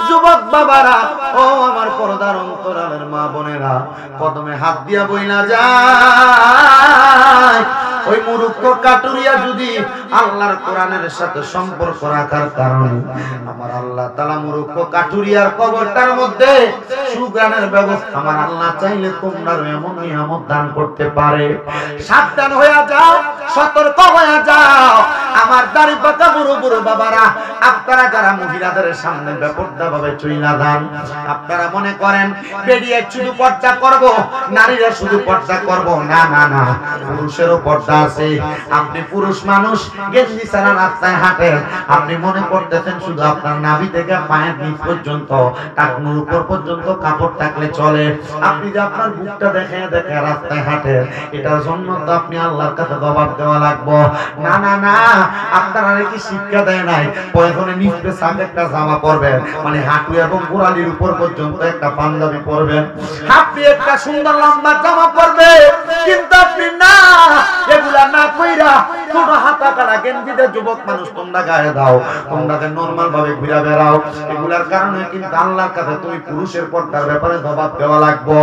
যুবক বাবারা ও আমার পর্দার অন্তরালের মা বোনেরা কদমে হাত দিয়া বইলা যায় ওই মূর্খ কাটুরিয়া যদি আল্লাহর কোরআনের সাথে সম্পর্ক রাখার কারণে আমার আল্লাহ তাআলা মূর্খ কাটুরিয়ার কবরটার মধ্যে সুগানের ব্যবস্থা আমার আল্লাহ চাইলে তোমরা এমন নিয়ামত দান করতে পারে সাবধান হয়ে যাও সতর্ক হয়ে যাও আমার দাড়ি পাকা বুড়ো বুড়ো বাবারা আপনারা যারা মহিলাদের সামনে বেপরদা ভাবে চইলা যান আপনারা মনে করেন বেরিয়ে শুধু পর্দা করব নারীরা শুধু পর্দা করব না না না পুরুষেরও পর্দা আছে আপনি পুরুষ মানুষ গেঞ্জি ছাড়া রাস্তায় হাঁটেন আপনি মনে করতেছেন শুধু আপনার নাভি থেকে পায়ের নিচ পর্যন্ত টাকনুর উপর পর্যন্ত কাপড় থাকলে চলে আপনি যে আপনার বুকটা দেখে দেখে রাস্তায় হাঁটেন এটার জন্য তো আপনি আল্লাহর কাছে জবাব দেওয়া লাগবে না না না আপনারা কি শিক্ষা দেয় নাই পয়জনে নিচে সাথে একটা জামা পরবেন মানে হাঁটু এবং গোড়ালির উপর পর্যন্ত একটা পাঞ্জাবি পরবেন আপনি একটা সুন্দর লম্বা জামা পরবে কিন্তু আপনি না এগুলা না কইরা ছোট হাতা কাটা গেঞ্জিতে যুবক মানুষ তোমরা গায়ে দাও তোমরা নরমাল ভাবে ঘুরে বেড়াও এগুলার কারণে কিন্তু আল্লাহর কাছে তুমি পুরুষের পর্দার ব্যাপারে জবাব দেওয়া লাগবে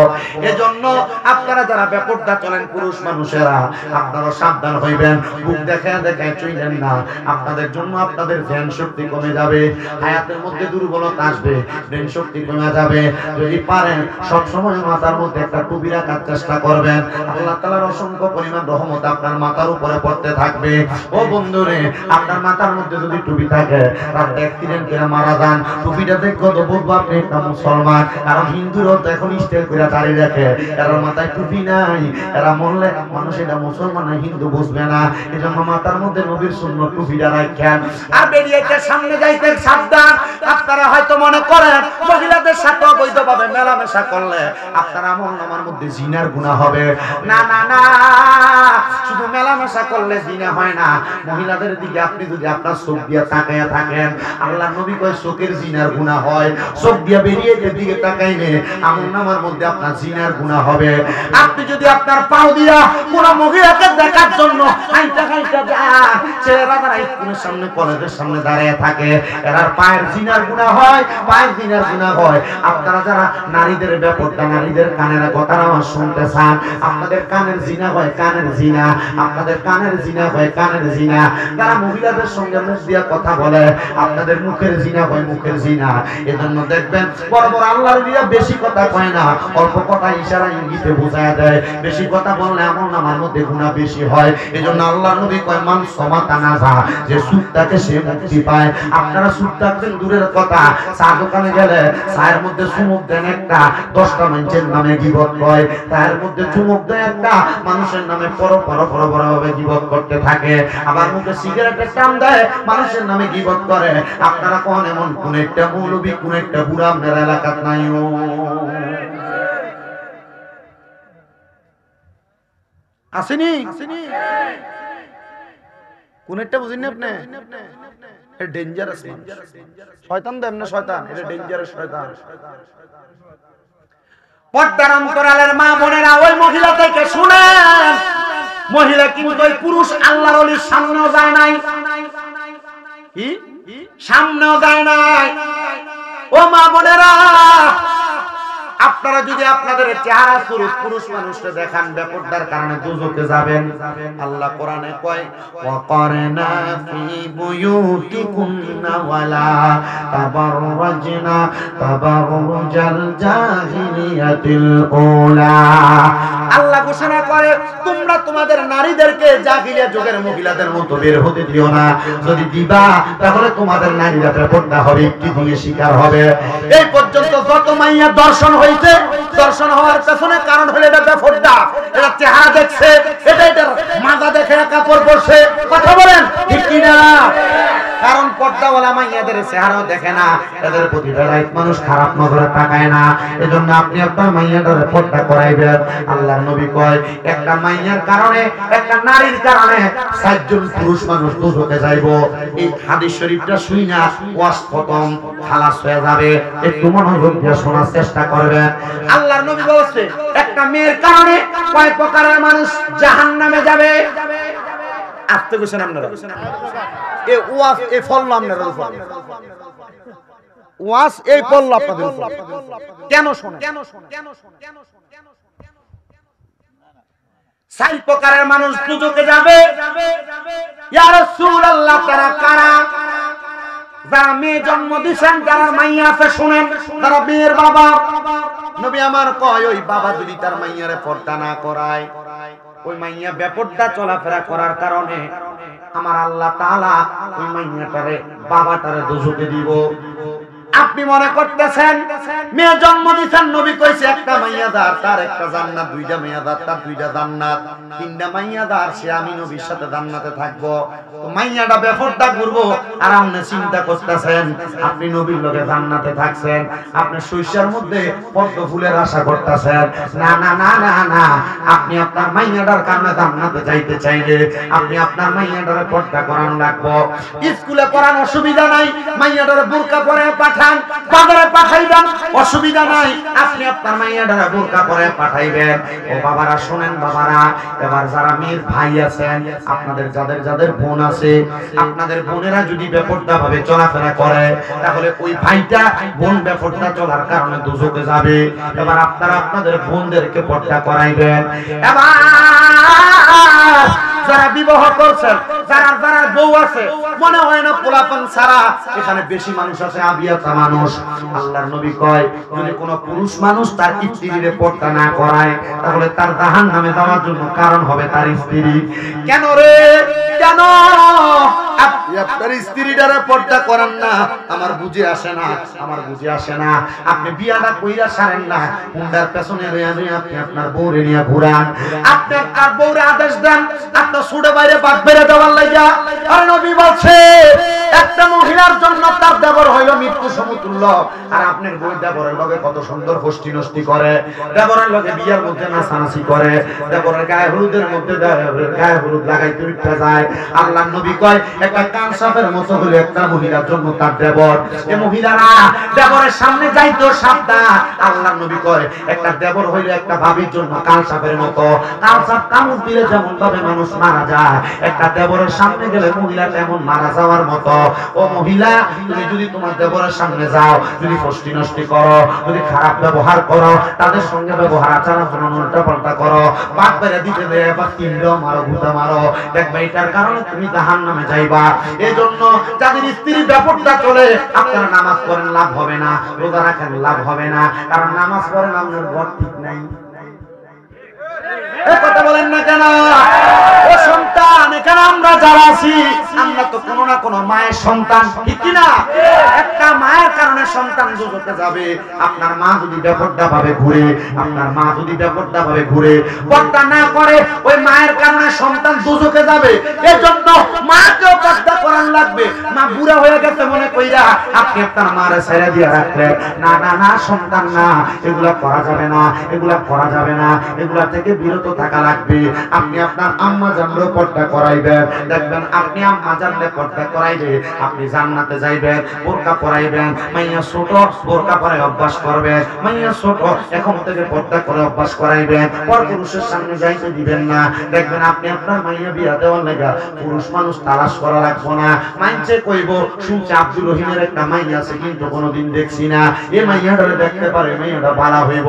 এজন্য আপনারা যারা বেপরদা চলেন পুরুষ মানুষেরা আপনারা সাবধান হইবেন বুক দেখে দেখে চইলেন না আপনাদের জন্য আপনাদের ধ্যান শক্তি কমে যাবে হায়াতের মধ্যে দুর্বলতা আসবে ধ্যান শক্তি কমে যাবে যদি পারেন সব সময় মাথার মধ্যে একটা টুপি রাখার চেষ্টা করবেন আল্লাহ তাআলার অসংখ্য পরিমাণ রহমত আপনার মাথার উপরে পড়তে থাকবে ও বন্ধুরে আপনার মাথার মধ্যে যদি টুপি থাকে রাতে অ্যাক্সিডেন্ট করে মারা যান টুপিটা দেখো তো বুঝবো আপনি একটা মুসলমান কারণ হিন্দুরাও তো এখন স্টাইল করে দাঁড়িয়ে রাখে এরা মাথায় টুপি নাই এরা মরলে মানুষ এটা মুসলমান না হিন্দু বুঝবে না এজন্য মাথার মধ্যে নবীর সুন্নাত টুপিটা রাখেন আর বেরিয়ে সামনে যাইতে সাবধান আপনারা হয়তো মনে করেন মহিলাদের সাথে অবৈধভাবে মেলামেশা করলে আপনার আমলনামার মধ্যে জিনার গুনাহ হবে না না না শুধু মেলামেশা করলে জিনা জিনা হয় না। মহিলাদের দিকে আপনি যদি আপনার চোখ দিয়ে তাকায়া থাকেন, আল্লাহ নবী কয় চোখের জিনার গুনাহ হয়। চোখ দিয়ে বেরিয়ে দিকে তাকাইলে আমলনামার মধ্যে আপনার জিনার গুনাহ হবে। আপনি যদি আপনার পাও দিয়া কোন মহিলাকে দেখার জন্য হাইটা হাইটা যান, চেহারা দ্বারা স্কুলের সামনে কলেজের সামনে দাঁড়িয়ে থাকে, এরার পায়ের জিনার গুনাহ হয়, পায়ের জিনার গুনাহ হয়। আপনারা যারা নারীদের ব্যাপারটা, নারীদের কানের কথার আমার শুনতে চান, আপনাদের কানের জিনা হয়, কানের জিনা, আপনাদের কানের জিনা হয়, কানের জিনা। যারা মহিলাদের সঙ্গে মুখ দিয়া কথা বলে, আপনাদের মুখের জিনা হয়, মুখের জিনা। এজন্য দেখবেন বড় বড় আল্লাহর ওলিরা বেশি কথা কয় না, অল্প কথা ইশারা ইঙ্গিতে বোঝায় দেয়। বেশি কথা বললে আমলনামার মধ্যে গুনাহ বেশি হয়। এজন্য আল্লাহর নবী কয় মান সমাতানাজা, যে সুদ থাকে সে মুক্তি পায়। আপনারা সুদ থাকবেন দূরের কথা, চা দোকানে গেলে চায়ের মধ্যে চুমুক দেন একটা, 10টা মানুষের নামে গীবত কয়, চায়ের মধ্যে চুমুক দেয় একটা, মানুষের নামে পরভাবে গীবত করতে থাকে। আবার মুখে সিগারেটের টান দেয়, মানুষের নামে গীবত করে। আপনারা কোন এমন কোন একটা মৌলবী, কোন একটা বুড়া আপনার এলাকাত নাইও? আসেনি? কোন একটা বুঝেন আপনি? এটা ডেঞ্জারাস মানুষ, শয়তান দেন না, শয়তান, এটা ডেঞ্জারাস শয়তান। পর্দার অন্তরালের মা বোনেরা, ওই মহিলা থেকে শুনেন, মহিলা কিন্তু ওই পুরুষ আল্লাহর ওলির সামনেও যায় নাই। কি সামনেও যায় নাই? ও মা বোনেরা, আপনারা যদি আপনাদের চেহারা সুরত পুরুষ মানুষকে দেখান, বেপরদার কারণে দুজকে যাবেন। আল্লাহ কোরআনে কয় ওয়াকারনা ফি বুয়ুতিকুন্না ওয়ালা তাবাররাজনা তাবাররুজাল জাহিলিয়াতিল উলা। আল্লাহ ঘোষণা করে তোমরা তোমাদের নারীদেরকে জাহিলিয়া যুগের মহিলাদের মতো বের হতে দিও না। যদি দিবা তাহলে তোমাদের নারীরা বেপরদা হবে, একটি দিনে শিকার হবে। এই পর্যন্ত যত মাইয়া দর্শন হইছে, দর্শন হওয়ার পেছনে কারণ হলো এটা বেপরদা, এটা চেহারা দেখছে, এটার মাজা দেখে কাপড় পরছে। কথা বলেন ঠিক কি না? কারণ পর্দাওয়ালা মাইয়াদের চেহারাও দেখে না, এদের প্রতি বেলায় মানুষ খারাপ নজরে তাকায় না। এজন্য আপনি আপনার মাইয়াটারে পর্দা করাইবেন। আল্লাহর নবী কয় একটা মাইয়ার কারণে, একটা নারীর কারণে 7 জন পুরুষ মানুষ দুজকে যাইব। এই হাদিস শরীফটা শুই না ওয়াজ খতম, খালাস হয়ে যাবে। একটু মনোযোগ দিয়ে শোনার চেষ্টা করবেন। আল্লাহর নবী বলেছে একটা মেয়ের কারণে কয় প্রকারের মানুষ জাহান্নামে যাবে। আস্তে কইছেন আপনারা, এ ওয়াজ এ ফল আপনাদের উপর, ওয়াজ এই ফল আপনাদের উপর। কেন শোনেন? 4 প্রকারের মানুষ দুজকে যাবে। ইয়া রাসূলুল্লাহ, তারা কারা? যারা মেয়ে জন্ম দিয়েছেন, যারা মাইয়া আছে, শুনেন, তারা মেয়ের বাবা। নবী আমার কয় ওই বাবা যদি তার মাইয়ারে পর্দা না করায়, ওই মাইয়া বেপরদা চলাফেরা করার কারণে আমার আল্লাহ তাআলা ওই মাইয়াটারে, বাবাটারে দোজখে দিব। আপনি মনে করতেছেন মেয়ে জন্ম দিয়েছেন, নবী কইছে একটা মাইয়াদার তার একটা জান্নাত, 2টা মাইয়াদার তার 2টা জান্নাত, 3টা মাইয়াদার সে আমি নবীর সাথে জান্নাতে থাকবো। তো মাইয়াটা বেপরদা ঘুরবো, আর আপনি চিন্তা করতেছেন আপনি নবীর লগে জান্নাতে থাকছেন, আপনি শৈশবের মধ্যে পদ্ম ফুলের আশা করতেছেন। না না না না না, আপনি আপনার মাইয়াটার কারণে জান্নাতে যাইতে চাইলে আপনি আপনার মাইয়াটারে পর্দা করানো লাগবো। স্কুলে পড়ান অসুবিধা নাই, মাইয়াটারে বোরকা পরে পাঠান, বাজারে পাঠাইবেন, অসুবিধা নাই, আপনি আপনার মাইয়াটারে বোরকা পরে পাঠাইবেন। ও বাবারা শুনেন, বাবারা এবার যারা মেয়ের ভাই আছেন, আপনাদের যাদের যাদের বোন আছে, আপনাদের বোনেরা যদি বেপরদা ভাবে চলাফেরা করে, তাহলে ওই ভাইটা বোন বেপরদা চলার কারণে দুজকে যাবে। এবার আপনারা আপনাদের বোনদেরকে পর্দা করাইবেন। এবার যারা বিবাহ করছেন, যারা যারা বউ আছে, মনে হয় না পোলাপান ছাড়া এখানে বেশি মানুষ আছে, আবিয়াতা মানুষ। আল্লাহর নবী কয় যদি কোনো পুরুষ মানুষ তার স্ত্রীরে পর্দা না করায়, তাহলে তার জাহান্নামে যাওয়ার জন্য কারণ হবে তার স্ত্রী। কেন রে, কেন আপনার স্ত্রীটারে পর্দা করেন না? আমার বুঝে আসে না, আমার বুঝে আসে না। আপনি বিয়াটা কইরা সারেন না, হুন্ডার পেছনে লইয়া লইয়া আপনি আপনার বউরে নিয়ে ঘুরান। আপনি আপনার বউরে আদেশ দেন আপনার ছোট বাইরে বাদ বেড়ে দেওয়ার লাগা। আর নবী বলছে একটা মহিলার জন্য তার দেবর হইল মৃত্যু সমতুল্য, আর আপনার বই দেবরের লগে কত সুন্দর গোষ্ঠী নষ্টি করে, দেবরের লগে বিয়ার মধ্যে নাচানাচি করে, দেবরের গায়ে হলুদের মধ্যে গায়ে হলুদ লাগাইতে উঠতে যায়। আল্লাহর নবী কয় একটা কানসাপের মতো হলো একটা মহিলার জন্য তার দেবর। এই মহিলারা দেবরের সামনে যাইতো সাবধান। আল্লাহর নবী কয় একটা দেবর হইলো একটা ভাবির জন্য কানসাপের মতো। কানসাপ কামড় দিলে যেমন ভাবে মানুষ মারা যায়, একটা দেবরের সামনে গেলে মহিলা তেমন মারা যাওয়ার মতো। ও মহিলা, তুমি যদি তোমার দেবরের সামনে যাও, যদি ফষ্টি নষ্টি করো, যদি খারাপ ব্যবহার করো, তাদের সঙ্গে ব্যবহার আচার আচরণ উল্টা পাল্টা করো, পাক বেড়ে দিতে দেয় বা তিনটাও মারো, ঘুটা মারো, দেখবে এটার কারণে তুমি জাহান্নামে যাইবা। এই জন্য যাদের স্ত্রীর ব্যাপারটা চলে, আপনারা নামাজ পড়েন লাভ হবে না, রোজা রাখেন লাভ হবে না, কারণ নামাজ পড়েন আপনার ঘর ঠিক নাই। কথা বলেন না কেন? ও সন্তান, এখানে আমরা যারা আছি, আমরা তো কোনো না কোনো মায়ের সন্তান, ঠিক কিনা? একটা মায়ের কারণে সন্তান দুজকে যাবে। আপনার মা যদি বেপরদা ভাবে ঘুরে, আপনার মা যদি বেপরদা ভাবে ঘুরে, পর্দা না করে, ওই মায়ের কারণে সন্তান দুজকে যাবে। এর জন্য মাকেও পর্দা করার লাগবে। মা বুড়া হয়ে গেছে মনে কইরা আপনি আপনার মারে ছেড়ে দিয়ে রাখলেন, না না না, সন্তান না, এগুলা করা যাবে না, এগুলা করা যাবে না, এগুলা থেকে বিরত থাকা লাগবে। আপনি আপনার আম্মা জানলে পর্দা করাইবেন, দেখবেন আপনি আম্মা জানলে পর্দা করাইবে, আপনি জান্নাতে যাইবেন। বোরকা পরাইবেন, মাইয়া ছোট বোরকা পরাই অভ্যাস করবেন, মাইয়া ছোট এখন থেকে পর্দা করে অভ্যাস করাইবেন। পর পুরুষের সামনে যাইতে দিবেন না, দেখবেন আপনি আপনার মাইয়া বিয়া দেওয়ার লেগা পুরুষ মানুষ তালাশ করা লাগবো না। মাইনছে কইব শুনছে আব্দুল রহিমের একটা মাইয়া আছে, কিন্তু কোনোদিন দেখছি না, এই মাইয়াটা দেখতে পারে, মাইয়াটা ভালো হইব,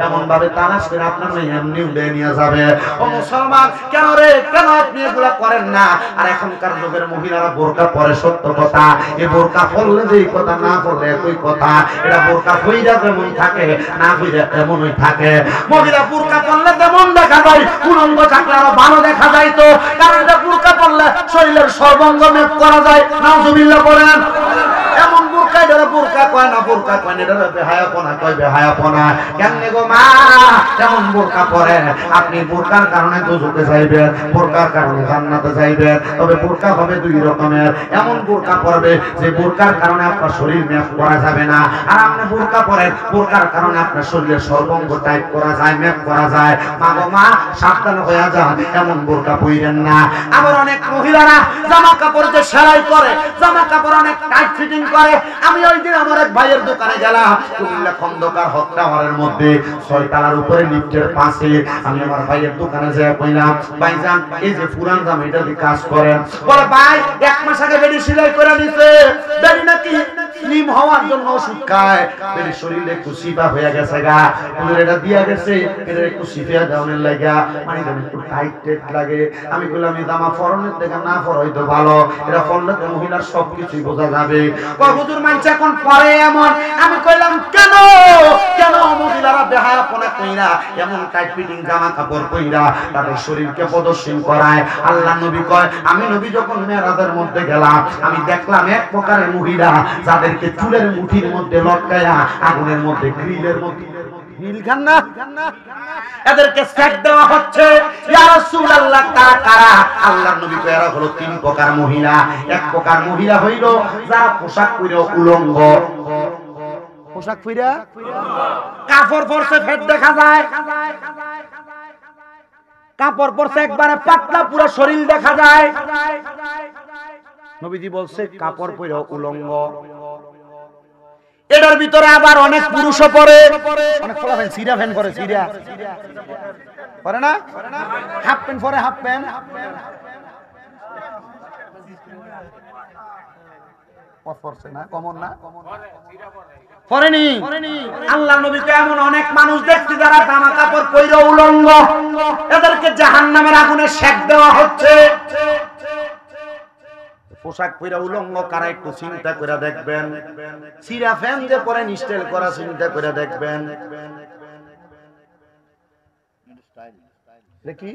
এমন ভাবে তালাশ করে আপনার মাইয়া এমনি উড়ে নিয়ে যাবে। ও মুসলমান, কেন রে, কেন আপনি এগুলা করেন না? আর এখনকার যুগের মহিলারা বোরকা পরে, সত্য কথা, এই বোরকা পরলে যে কথা, না পরলে একই কথা। এটা বোরকা কইরা যেমন থাকে, না কইরা তেমনই থাকে। মহিলা বোরকা পরলে যেমন দেখা যায়, উলঙ্গ থাকলে আরো ভালো দেখা যায়। তো কারণ এটা বোরকা পরলে শরীরের সর্বাঙ্গ মেপ করা যায়। নাউজুবিল্লাহ পড়েন। এমন বোরকা, এটা বোরকা কয় না, বোরকা কয় না, এটা বেহায়াপনা কয়, বেহায়াপনা। কেমনে গো মা, এমন বোরকা পরে আপনি বোরকার কারণে দোজখে যাইবেন, বোরকার কারণে জান্নাতে যাইবেন। তবে বোরকা হবে দুই রকমের। এমন বোরকা পরবে যে বোরকার কারণে আপনার শরীর ম্যাপ করা যাবে না, আর আপনি বোরকা পরেন বোরকার কারণে আপনার শরীরের সর্বাঙ্গ টাইপ করা যায়, ম্যাপ করা যায়। মা গো মা, সাবধান হয়ে যান, এমন বোরকা পইরেন না। আবার অনেক মহিলারা জামা কাপড় যে সেলাই করে, জামা কাপড় অনেক টাইট ফিটিং করে। আমি ওই দিন আমার এক ভাইয়ের দোকানে গেলাম, কুমিল্লা খন্দকার হক টাওয়ারের মধ্যে 6 তলার উপরে লিফটের পাশে। আমি আমার ভাইয়ের দোকানে যেয়ে কইলাম, ভাইজান এই যে পুরান জামা এটা দিয়ে কাজ করেন? বলে ভাই 1 মাস আগে বেডি সেলাই করে দিছে, বেডি নাকি স্লিম হওয়ার জন্য ওষুধ খায়, বেডি শরীরে একটু সিপা হয়ে গেছে গা, ওদের এটা দিয়া গেছে, এটা একটু সিপিয়া দেওয়ার লাগা, মানে একটু টাইট টাইট লাগে। আমি কইলাম এই জামা ফরনের থেকে না ফরাই তো ভালো, এটা ফরলে তো মহিলার সবকিছুই বোঝা যাবে। কয় হুজুর মানছে এখন পরে এমন। আমি কইলাম কেন, কেন মহিলারা বেহায়াপনা কইরা এমন টাইট ফিটিং জামা কাপড় কইরা তাদের শরীরকে প্রদর্শন করায়? আল্লাহ নবী কয়, আমি নবী যখন মেরাজের মধ্যে গেলাম, আমি দেখলাম এক প্রকারের মহিলা যাদেরকে চুলের মুঠির মধ্যে লটকায়া আগুনের মধ্যে, গ্রিলের মধ্যে এদেরকে সেট দেওয়া হচ্ছে। ইয়া রাসূলুল্লাহ, কারা কারা? আল্লাহর নবী কয় এরা হলো 3 প্রকার মহিলা। এক প্রকার মহিলা হইল যারা পোশাক পরে উলঙ্গ, পোশাক পরে কাপড় পরছে ফেট দেখা যায়, কাপড় পরছে একবারে পাতলা, পুরো শরীর দেখা যায়। নবীজি বলছে কাপড় পরে উলঙ্গ। এটার ভিতরে আবার অনেক পুরুষও পরে, অনেক ফলা ফ্যান, সিরা ফ্যান পরে, সিরা পরে না, হাফ প্যান্ট পরে, হাফ প্যান্ট পরেনি। আল্লাহ নবীকে এমন অনেক মানুষ দেখছি যারা জামা কাপড় পরে উলঙ্গ, এদেরকে জাহান্নামের আগুনে সেক দেওয়া হচ্ছে। পোশাক পরে উলঙ্গ কারা একটু চিন্তা করে দেখবেন, সিরা ফ্যান যে পরে স্টাইল করা চিন্তা করে দেখবেন। দেখি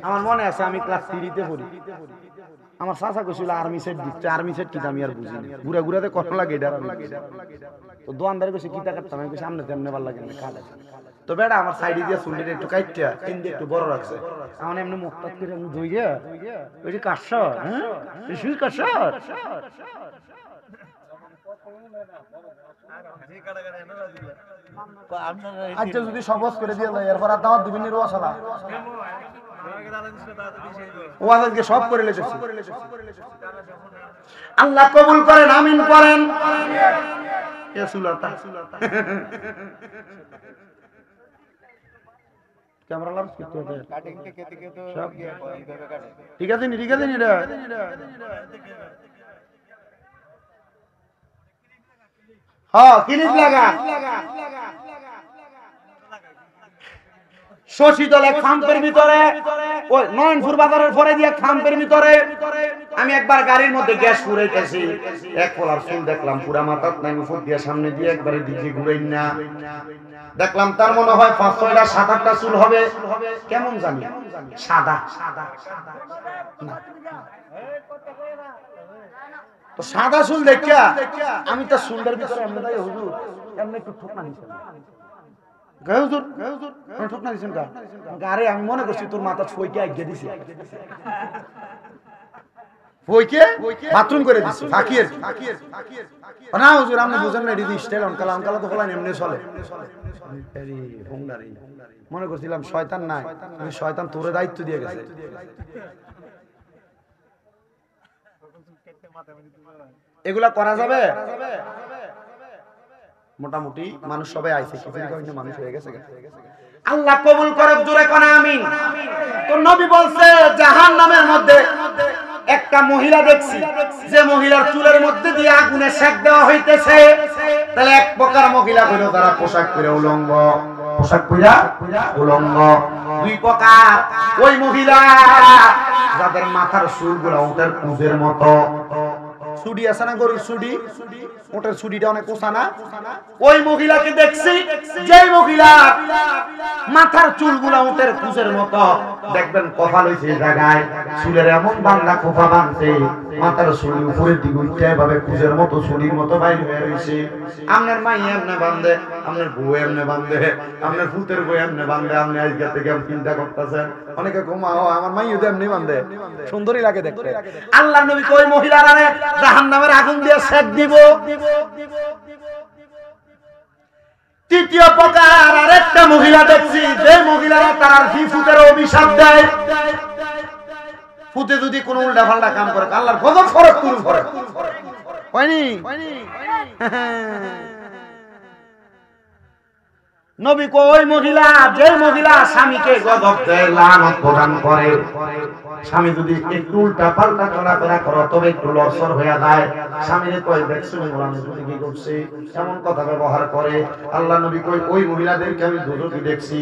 আমার মনে আছে আমি ক্লাস 3 তে পড়ি আমার চাচা কইছিল আর্মি সেট দিচ্ছে আর্মি সেট কি আমি আর বুঝিনি ঘুরা ঘুরাতে কত লাগে এটা তো দোকানদার কইছে কি টাকা আমি কইছি আমনে তেমনে ভালো লাগে না খালে তো বেটা আমার সাইডে দিয়ে চুলটা একটু কাটটা ইন্দি একটু বড় রাখছে আমার এমনি মুখটা করে আমি ধুইয়া ওই যে কাটছ হ্যাঁ শুই কাটছ আচ্ছা যদি সবজ করে দিয়ে এরপর আর দাওয়াত দিবেন রোয়াশালা ওয়াজ আজকে সব করে লেগেছি আল্লাহ কবুল করেন আমিন করেন ক্যামেরা লাভ করতে হবে ঠিক আছে নি এটা হ্যাঁ কিলিপ লাগা শশীতলে খাম্পের ভিতরে ওই নয়নপুর বাজারের পরে দিয়ে খাম্পের ভিতরে আমি একবার গাড়ির মধ্যে গ্যাস পুরাইতেছি এক ফলার চুল দেখলাম পুরা মাথার নাই উপর দিয়ে সামনে দিয়ে একবারে দিকে ঘুরাই না দেখলাম তার মনে হয় 5-6টা 7-8টা চুল হবে কেমন জানি সাদা তো সাদা চুল দেখিয়া আমি তো চুলের ভিতরে এমনি তাই হুজুর এমনি একটু ঠোকনা দিছেন ঠোকনা দিছেন গারে আমি মনে করছি তোর মাথা ছইকে আজ্ঞা দিছে ফইকে বাথরুম করে দিছে ফাকির না হুজুর আপনি বুঝেন না এডি স্টাইল অনকালা অনকালা তো হলাই এমনি চলে আরে হোংদারি মনে করছিলাম শয়তান নাই আমি শয়তান তোরে দায়িত্ব দিয়ে গেছে এগুলা করা যাবে মোটামুটি মানুষ সবাই আইছে কিছু মানুষ হয়ে গেছে আল্লাহ কবুল করুক জোরে কোন আমিন তো নবী বলছে জাহান্নামের মধ্যে একটা মহিলা দেখছি যে মহিলার চুলের মধ্যে দিয়ে আগুনে সেক দেওয়া হইতেছে তাহলে এক প্রকার মহিলা হলো তারা পোশাক পরে উলঙ্গ পোশাক পরে উলঙ্গ দুই প্রকার ওই মহিলা যাদের মাথার চুলগুলো ওটার কুজের মতো সুডি আছে না গরুর সুডি ওটার সুডিটা অনেক কোসা না ওই মহিলাকে দেখছি যে মহিলা মাথার চুলগুলা ওটার কুজের মতো দেখবেন কপাল হইছে জায়গায় চুলের এমন বান্দা কোফা বাঁধছে মাথার চুল উপরের দিকে উঠে এভাবে কুজের মতো সুডির মতো বাইরে হয়ে রইছে আপনার মাই এমনে বাঁধে আপনার বউ এমনে বাঁধে আপনার ফুতের বউ এমনে বাঁধে আপনি আজকে থেকে চিন্তা করতেছেন অনেকে ঘুমাও আমার মাই ওদের এমনি বাঁধে সুন্দরই লাগে দেখতে আল্লাহর নবী কই মহিলারা জাহান্নামের আগুন দিয়ে সেক দিব তৃতীয় প্রকার আরেকটা মহিলা দেখছি যে মহিলারা তার ফুতের অভিশাপ দেয় ফুতে যদি কোনো উল্টা পাল্টা কাম করে আল্লাহর গজব ফরক করুন ফরক হয়নি নবী কই মহিলা যে মহিলা স্বামীকে গজব দেয় লানত প্রদান করে স্বামী যদি একটু উল্টা পাল্টা চলাফেরা করো তবে একটু লরসর হয়ে যায় স্বামীরে কই দেখছো আমি যদি কি করছি এমন কথা ব্যবহার করে আল্লাহ নবী কই ওই মহিলাদেরকে আমি দুজনকে দেখছি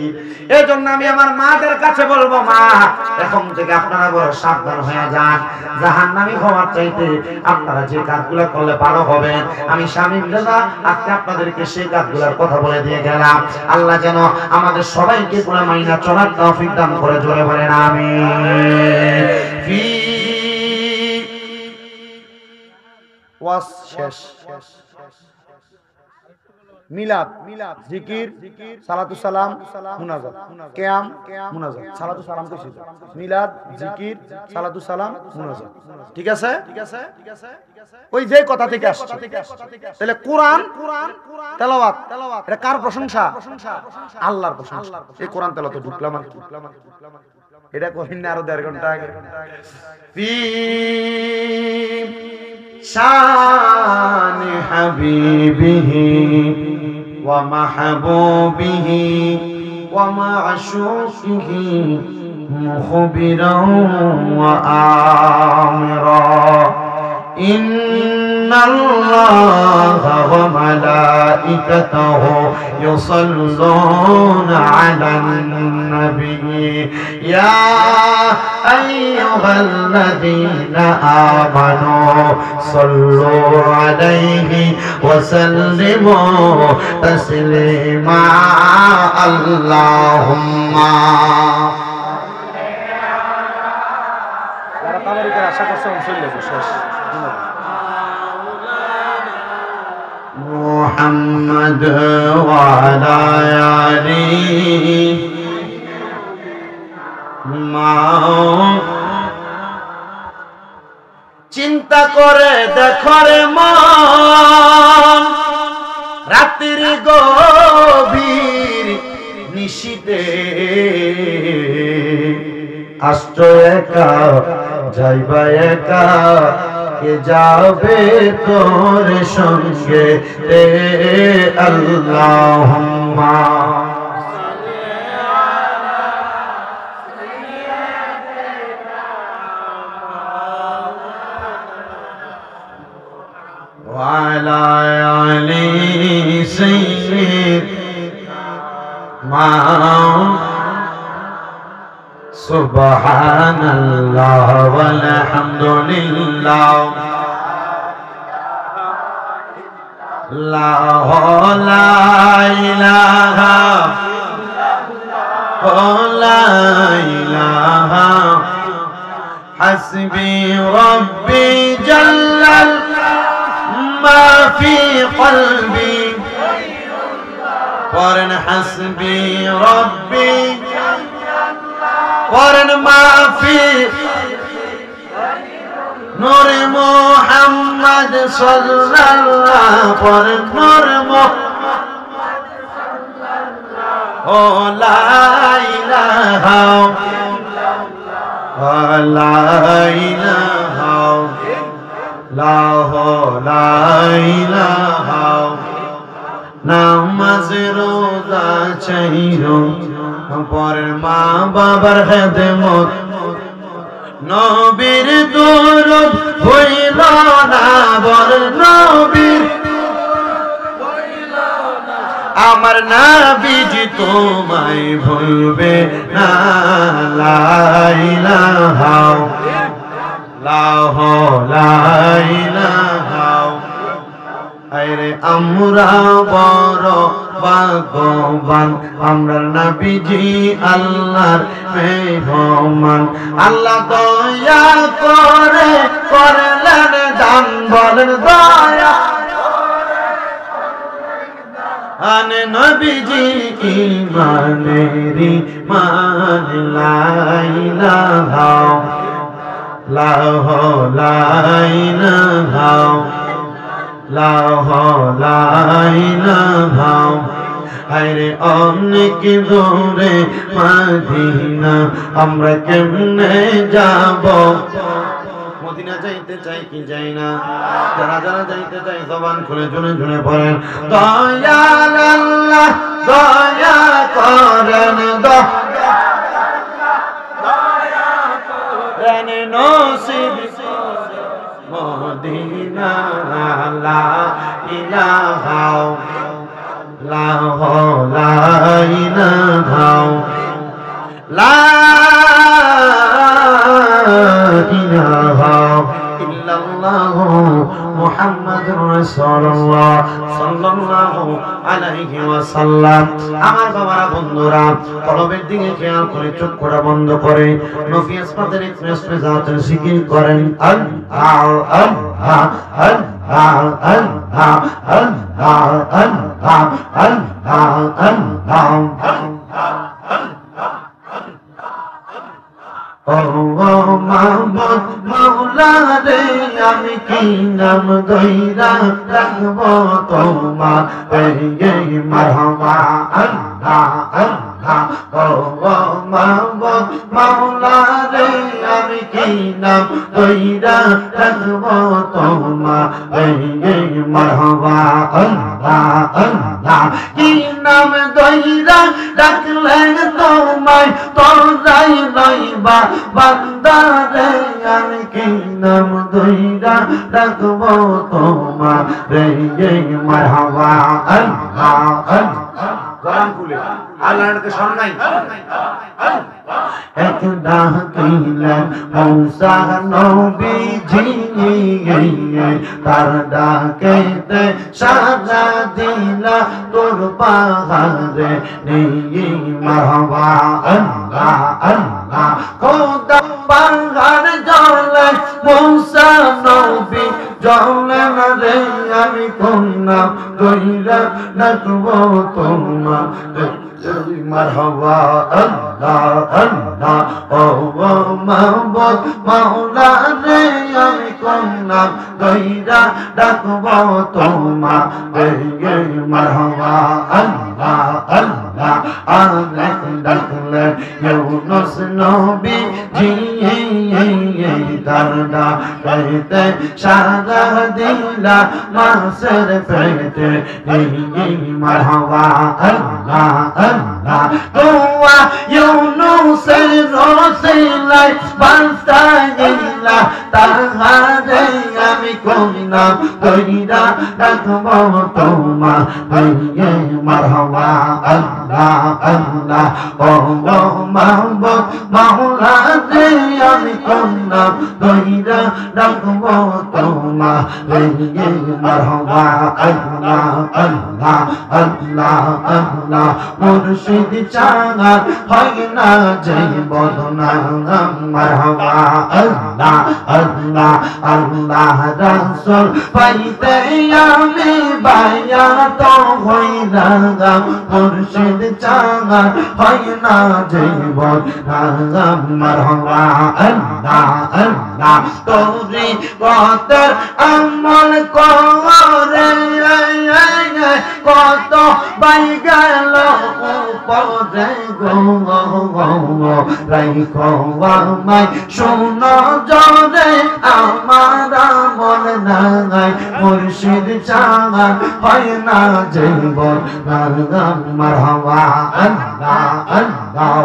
এজন্য আমি আমার মাদের কাছে বলবো মা এখন থেকে আপনারা বড় সাবধান হয়ে যান জাহান্নামী হওয়ার চাইতে আপনারা যে কাজগুলো করলে ভালো হবে আমি স্বামী দাদা আজকে আপনাদেরকে সেই কাজগুলোর কথা বলে দিয়ে গেলাম আল্লাহ যেন আমাদের সবাইকে পুরো মাইনা চলার তৌফিক দান করে জোরে বলেন আমিন ওয়াস শেষ মিলাদ জিকির সালাতু সালাম মুনাজাত কিয়াম মুনাজাত সালাতু সালাম কইছি মিলাদ জিকির সালাতু সালাম মুনাজাত ঠিক আছে ওই যে কথা থেকে আসছে তাহলে কোরআন তেলাওয়াত এটা কার প্রশংসা আল্লাহর প্রশংসা এই কোরআন তেলাওয়াতে ঢুকলাম আর কি এটা কইন না আরো 1.5 ঘন্টা আগে ফি শান হাবিবিহি ওয়া মাহবুবিহি ওয়া মা'শুকিহি মুখবিরান ওয়া আমিরা ইন্নাল্লাহা ওয়া وملائكته يصلون على النبي يا أيها الذين آمنوا صلوا عليه وسلموا تسليما اللهم محمد وعلى آله চিন্তা করে দেখো রে মন রাত্রির গভীর নিশীতে আষ্ট একা যাইবা একা কে যাবে তোর সঙ্গে রে আল্লাহুম্মা وعلى آل سيدنا سبحان الله والحمد لله لا إله لا إله حسبي ربي جل ما في قلبي قرن حسبي ربي قرن ما في نور محمد صلى الله قرن نور محمد صلى الله لا إله لا إله لا إله নামাজ রোজা চাইরো পরের মা বাবার খেদমত নবীর দরুদ হইল না বল নবীর আমার নবীজি তোমায় ভুলবে না লা ইলাহা লা ইলাহা আরে আমরা বড় ভাগ্যবান আমরা নবীজি আল্লাহর মেহমান আল্লাহ দয়া করে করলেন দান বলেন দয়া আনে নবীজি ইমানেরি মান লা ইলাহা লা ইলাহা লা ইলাহা আরে অনেক দূরে মদিনা আমরা কেমনে যাব মদিনা যাইতে চাই কি যাই না যারা যারা যাইতে চাই জবান খুলে জুনে জুনে পড়েন দয়াল আল্লাহ দয়া করেন দয়া করেন নসিব মদিনা লা ইলাহা লা ইলাহা লা ইলাহা ইল্লাল্লাহ মুহাম্মাদুর রাসূলুল্লাহ সাল্লাল্লাহু আলাইহি ওয়াসাল্লাম আমার বাবারা বন্ধুরা কলবের দিকে খেয়াল করে চোখ করা বন্ধ করে নফি আসমাতের ইসমে জাতের জিকির করেন আল্লাহ আল্লাহ আল্লাহ আল্লাহ আল্লাহ আল্লাহ আল্লাহ ও মাহমুদ মাওলা রে আমি কি নাম ধইরা রাখব তোমার এই মারহাবা আল্লাহ আল্লাহ ও মাহবুব মাওলা রে আমি কি নাম কইরা রাখবো তোমারে মারহাবা আল্লাহ আল্লাহ কি নাম কইরা ডাকলে তোমায় তোরাই লইবা বান্দা রে আমি কি নাম কইরা রাখবো তোমারে মারহাবা আল্লাহ আল্লাহ কোরআন খুলে আল্লাহর কে শোন নাই এক ডাকিলেন মূসা নবীজি তার ডাকেতে সাজা দিলা তোর পাহাড়ে নেই মারহাবা আল্লাহ আল্লাহ খোদা পাহাড় জ্বলে মূসা নবী জ্বলে না রে আমি কোন নাম কইরা ডাকবো তোমার মারহাবা আল্লাহ আল্লাহ ও মাহবুব মাওলা রে আমি কোন নাম কইরা ডাকবো তোমারে মারহাবা আল্লাহ আল্লাহ আলেক ডাকলে ইউনুস নবী জি দারদা কইতে সারা দিলা মাসের পেটে মারহাবা আল্লাহ আল্লাহ তোয়া ইউনুসের রসিলাই বাস্তাইলা তাহারে আমি কোন নাম কইরা ডাকবো তোমারে মারহাবা আল্লাহ আল্লাহ ও মাহবুব মাওলা রে আমি কোন নাম কইরা ডাকবো তোমারে মারহাবা আল্লাহ আল্লাহ আল্লাহ আল্লাহ মুর্শিদ চাঙা হয় না জয় বদনাম মারহাবা আল্লাহ আল্লাহ আল্লাহ রাসূল পাইতে আমি বায়াত হইলাম মুর্শিদ চাঙা হয় না জয় বদনাম মারহাবা আল্লাহ আল্লাহ তোরি কতর আমল করে কত বাই গেল উপরে গো রাইখো আমায় শোনো জরে আমার মন নাই মুর্শিদ চাঙা হয় না জীবন মারহাবা আল্লাহ আল্লাহ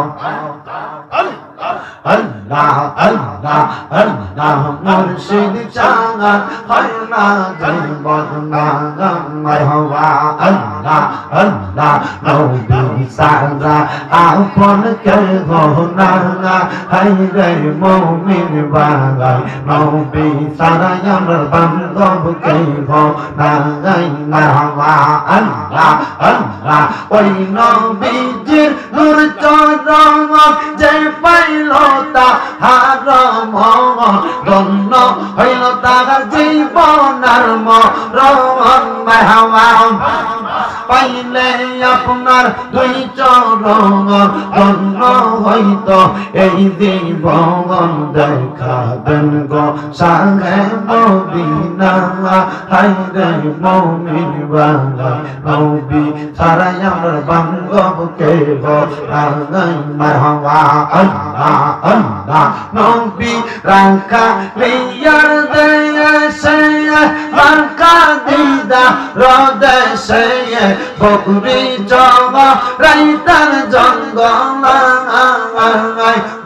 আল্লাহ আল্লাহ আল্লাহ মুর্শিদ চাঙা হয় না জীবন মারহাবা আল্লাহ আল্লাহ নবী সারা আপন কে গহনা হাই রে মুমিন বাঙাই নবী সারা আমার বান্ধব কে গহনা মারহাবা আল্লাহ আল্লাহ ওই নবীজির নূর চরণ যে পাইল তাহার মন ধন্য হইল তাহার জীবনার মরণ মারহাবা পাইলে আপনার দুই চরণ ধন্য হইত এই জীবন দেখাবেন গো সাহে মদিনা হাই রে মুমিন বাংলা নবী সারাই আমার বান্ধব কে গো মারহাবা আল্লাহ আল্লাহ নবী রাখা লিয়ার দেশে রাখা দিদা রদেশে বকুরি জমা রাইতার জঙ্গল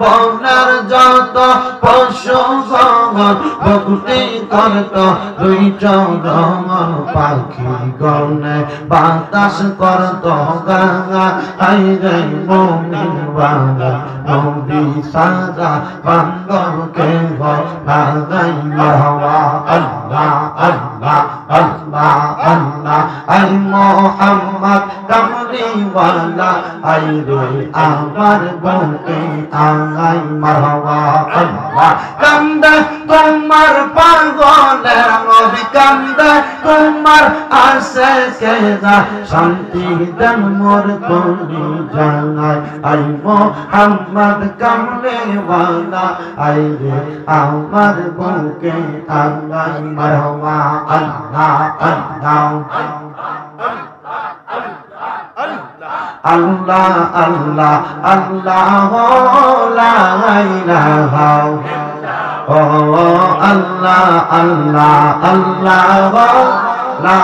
বনের যত পশু জঙ্গল বকুরি করত দুই চরণ পাখি গনে বাতাস করত গাঙা হাই রে মুমিন বাঙা নবী সারা বান্দর কে গাই মারহাবা আল্লাহ আল্লাহ আল্লাহ আল্লাহ আই মোহাম্মদ কামলিওয়ালা আই রে আমার বুকে আই মারহাবা আল্লাহ কান্দে তোমার পাগলের নবী কান্দে তোমার আশিকে যা শান্তি দেন মোর কলি জানাই আই মোহাম্মদ কামলিওয়ালা আই রে আমার বুকে আই মারহাবা আল্লাহ আল্লাহ আল্লাহ আল্লাহ আল্লাহ লা ইলাহা ও আল্লাহ আল্লাহ আল্লাহ লা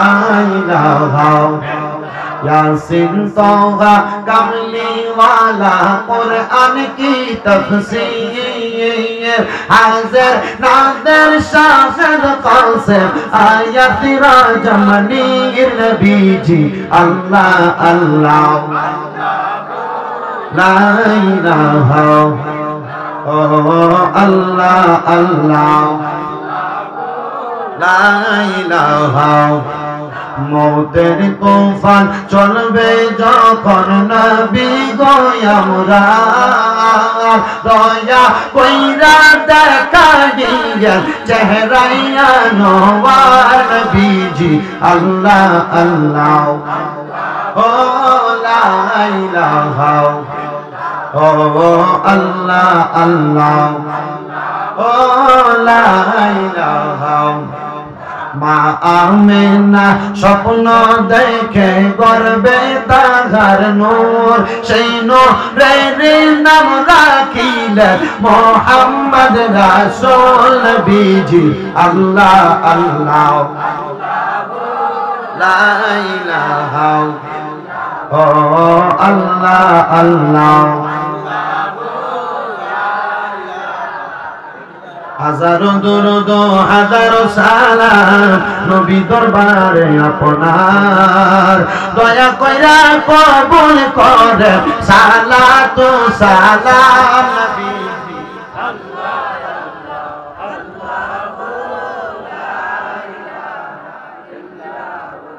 ইলাহা यासीन तौहा कमली वाला कुरान की तफसीर हाजिर नादिर शाहिद कासिम आयत राजमनी नबी जी अल्लाह अल्लाह ला इलाहा ओ अल्लाह अल्लाह ला इलाहा মৌতের তুফান চলবে যখন নবী গো আমরা দয়া কইরা দেখা দিয়া চেহারায়া নওয়ার নবীজি আল্লাহ আল্লাহ ও লা ইলাহা ও আল্লাহ আল্লাহ ও লা ইলাহা মা আমেনা স্বপ্ন দেখে গর্বে তাহার নূর সেই নূরের নাম রাখিলেন মুহাম্মদ রাসূল নবীজি আল্লাহ আল্লাহ লা ইলাহা ও আল্লাহ আল্লাহ হাজারো দুরুদ হাজারো সালাম নবী দরবারে আপনার দয়া কইরা কবুল করে সালাত ও সালাম নবীজি আল্লাহ আল্লাহ আল্লাহ লা ইলাহা ইল্লাল্লাহ